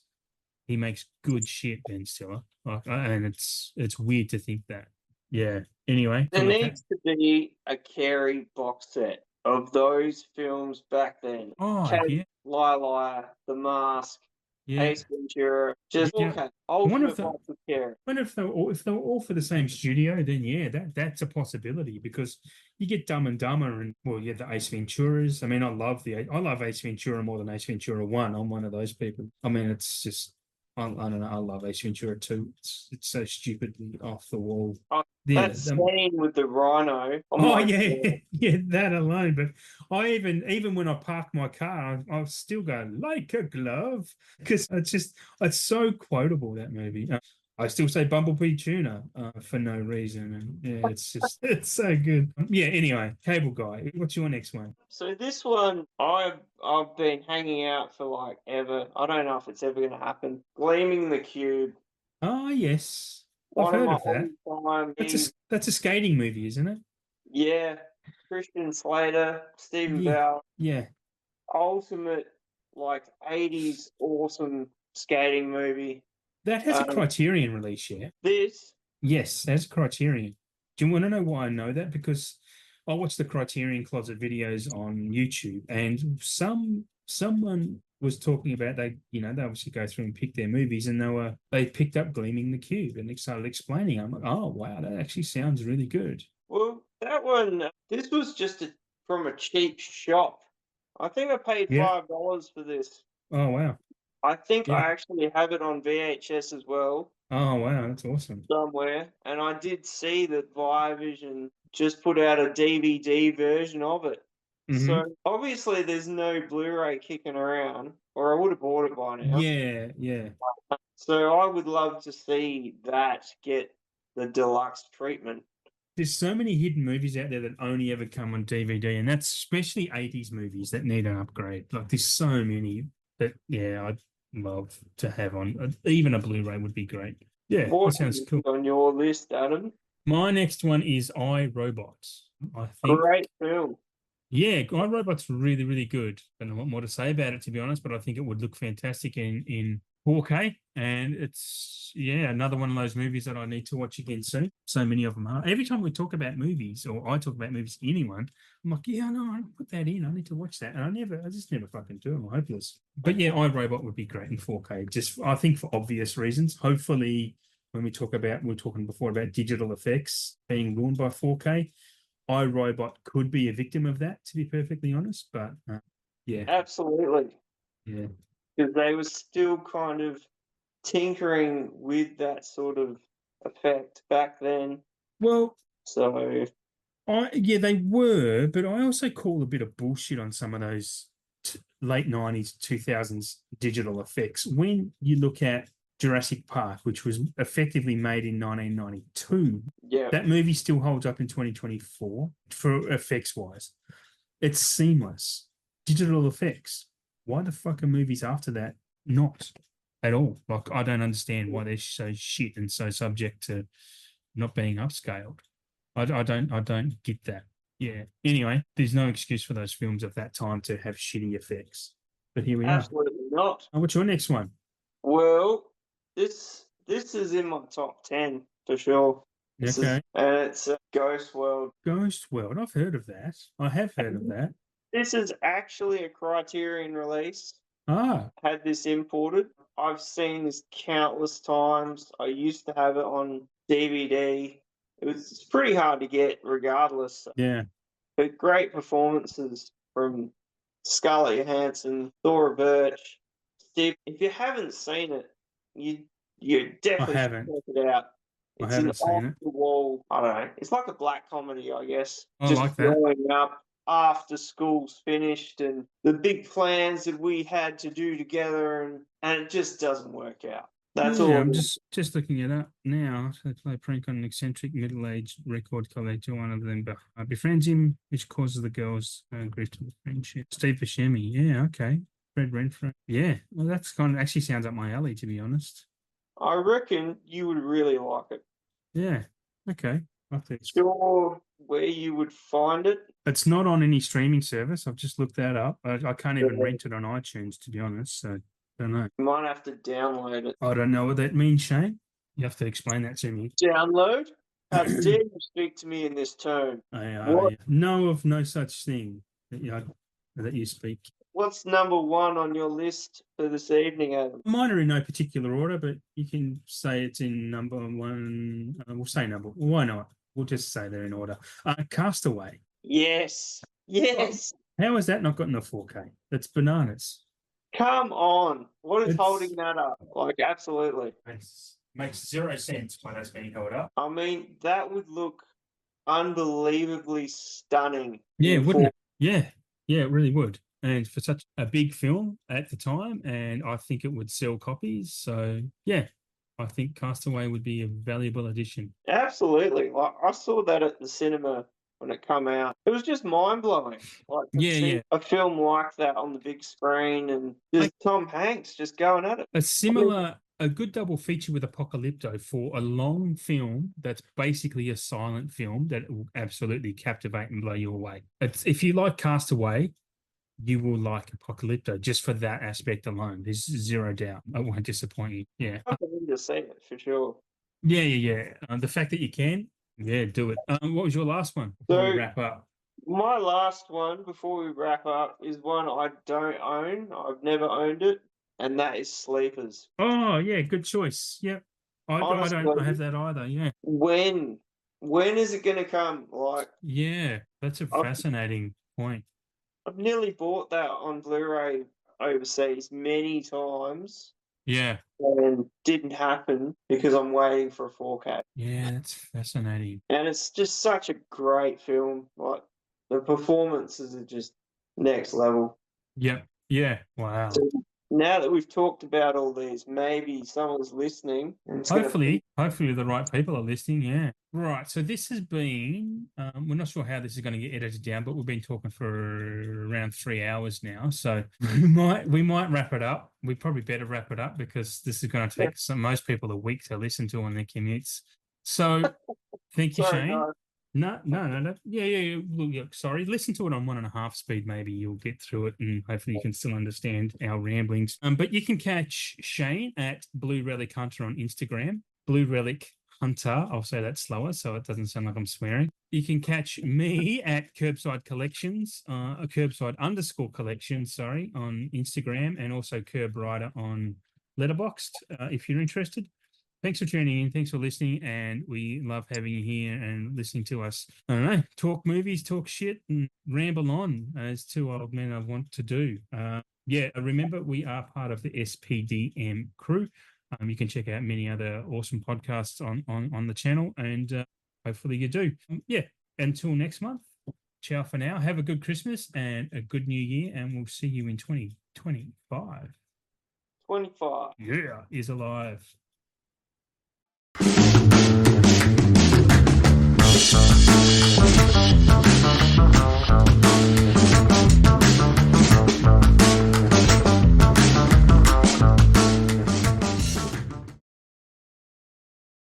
he makes good shit. Ben Stiller, and it's weird to think that. Yeah. Anyway, There from the cat. needs to be a Carey box set of those films back then. Oh Carey, yeah, Liar, The Mask, yeah, Ace Ventura, just yeah. okay. I wonder if Ultimate the box of Carey. wonder if they were all for the same studio, then yeah, that's a possibility because you get Dumb and Dumber and well, yeah, the Ace Venturas. I mean, I love Ace Ventura more than Ace Ventura One. I'm one of those people. I mean, it's just I don't know. I love Ace Ventura Two. It's so stupidly off the wall. Oh, Yeah. that scene with the rhino. Oh Oh my yeah, god. yeah, that alone. But I even when I park my car, I still go like a glove because it's so quotable that movie. I still say Bumblebee Tuna for no reason, and yeah, it's so good. Yeah. Anyway, Cable Guy, what's your next one? So this one, I've been hanging out for like ever. I don't know if it's ever going to happen. Gleaming the Cube, Oh yes, I've one of heard my of that. all-time. That's a skating movie, isn't it? Yeah, Christian Slater, Stephen Yeah, Bell, yeah. ultimate like 80s awesome skating movie. That has a Um, Criterion release, yeah. this, Yes, as Criterion. Do you want to know why I know that? Because I watch the Criterion Closet videos on YouTube, and someone was talking about they obviously go through and pick their movies, and they picked up Gleaming the Cube, and they started explaining. I'm like, oh wow, that actually sounds really good. well, that one, this was just from a cheap shop. I think I paid Yeah. $5 for this. Oh wow. I think Yeah. I actually have it on VHS as well Oh wow, that's awesome. somewhere, and I did see that Viavision just put out a DVD version of it. Hmm. So obviously there's no Blu-ray kicking around, or I would have bought it by now. Yeah. So I would love to see that get the deluxe treatment. there's so many hidden movies out there that only ever come on DVD, and that's especially 80s movies that need an upgrade. Like there's so many that, yeah, I'd love to have on. Even a Blu-ray would be great. Yeah, that What sounds is cool. on your list, Adam? My next one is I, Robot. I think, Great film. yeah, I, Robot's really, really good. Don't know what more to say about it, to be honest, but I think it would look fantastic in 4K. And it's, yeah, another one of those movies that I need to watch again soon. So many of them are. Every time we talk about movies, or I talk about movies to anyone, I'm like, yeah, no, I put that in. I need to watch that. And I just never fucking do. I'm hopeless. But yeah, I, Robot would be great in 4K. Just, I think for obvious reasons. Hopefully, when we were talking before about digital effects being ruined by 4K. iRobot could be a victim of that, to be perfectly honest. But yeah, Absolutely. yeah. Because they were still kind of tinkering with that sort of effect back then. Well, So yeah, they were, but I also call a bit of bullshit on some of those late 90s, 2000s digital effects. When you look at Jurassic Park, which was effectively made in 1992, yeah, that movie still holds up in 2024 for effects wise. It's seamless. Digital effects. Why the fuck are movies after that not at all? Like, I don't understand why they're so shit and so subject to not being upscaled. I don't get that. Yeah. Anyway, there's no excuse for those films of that time to have shitty effects. But here we are. absolutely not. Oh, what's your next one? Well, this is in my top 10 for sure. Okay. And it's Ghost World. Ghost World. I've heard of that. I have heard of that. This is actually a Criterion release. Ah, Had this imported. I've seen this countless times. I used to have it on DVD. It's pretty hard to get regardless. yeah. But great performances from Scarlett Johansson, Thora Birch, Steve. If you haven't seen it, you I definitely should haven't. check it out. I It's an haven't off seen it. the wall. I don't know. It's like a black comedy, I guess. I Just like that. growing up after school's finished and the big plans that we had to do together, and it just doesn't work out. That's Yeah, all. I'm just looking it up now. So they play a prank on an eccentric middle-aged record collector. One of them befriends him, which causes the girls grief to the friendship. Steve Buscemi. Yeah, okay. Fred Renfrew. Yeah, well, that's kind of actually sounds up my alley, to be honest. I reckon you would really like it. Yeah, okay. Sure, where you would find it. It's not on any streaming service. I've just looked that up. I can't even rent it on iTunes, to be honest. So I don't know. You might have to download it. I don't know what that means, Shane. You have to explain that to me. Download? How dare you speak to me in this tone? What? Know of no such thing that you speak. What's number one on your list for this evening, Adam? Mine are in no particular order, but you can say it's in number one. We'll say number. Why not? We'll just say they're in order. Castaway. Yes. Yes. How has that not gotten a 4K? That's bananas. Come on. What is It's- holding that up? Like, absolutely. Makes zero sense why that's being held up. I mean, that would look unbelievably stunning. Yeah, in wouldn't it? Yeah, it really would. And for such a big film at the time, and I think it would sell copies. So yeah, I think Castaway would be a valuable addition. Absolutely. Like, I saw that at the cinema when it came out. It was just mind blowing. Like, to see a film like that on the big screen, and just Tom Hanks just going at it. A good double feature with Apocalypto for a long film that's basically a silent film that will absolutely captivate and blow you away. If you like Castaway, you will like Apocalypto just for that aspect alone. There's zero doubt. It won't disappoint you. Yeah. I need to see it for sure. Yeah. The fact that you can, do it. What was your last one before we wrap up? My last one before we wrap up is one I don't own. I've never owned it, and that is Sleepers. Oh, yeah, good choice. Yep. I don't have that either. Yeah. When is it going to come? Like, yeah, that's a fascinating point. I've nearly bought that on Blu-ray overseas many times. Yeah. And didn't happen because I'm waiting for a 4K. Yeah, that's fascinating. And it's just such a great film. Like, the performances are just next level. Yep. Yeah. Wow. So Now that we've talked about all these, maybe someone's listening and it's going to be. Hopefully the right people are listening. Yeah. Right. So this has been, we're not sure how this is going to get edited down, but we've been talking for around 3 hours now. So we might wrap it up. We probably better wrap it up because this is going to take most people a week to listen to on their commutes. So thank you, Sorry, Shane. guys. No. Yeah. Well, yeah. Sorry. Listen to it on 1.5 speed. Maybe you'll get through it, and hopefully you can still understand our ramblings. But you can catch Shane at Blue Relic Hunter on Instagram. Blue Relic Hunter. I'll say that slower so it doesn't sound like I'm swearing. You can catch me at KerbSide Collections, KerbSide _collections, sorry, on Instagram, and also Curb Rider on Letterboxd, if you're interested. Thanks for tuning in. Thanks for listening. And we love having you here and listening to us, I don't know, talk movies, talk shit, and ramble on as two old men I want to do. Remember, we are part of the SPDM crew. You can check out many other awesome podcasts on the channel, and hopefully you do. Until next month, ciao for now. Have a good Christmas and a good New Year, and we'll see you in 2025. 25. Yeah, is alive.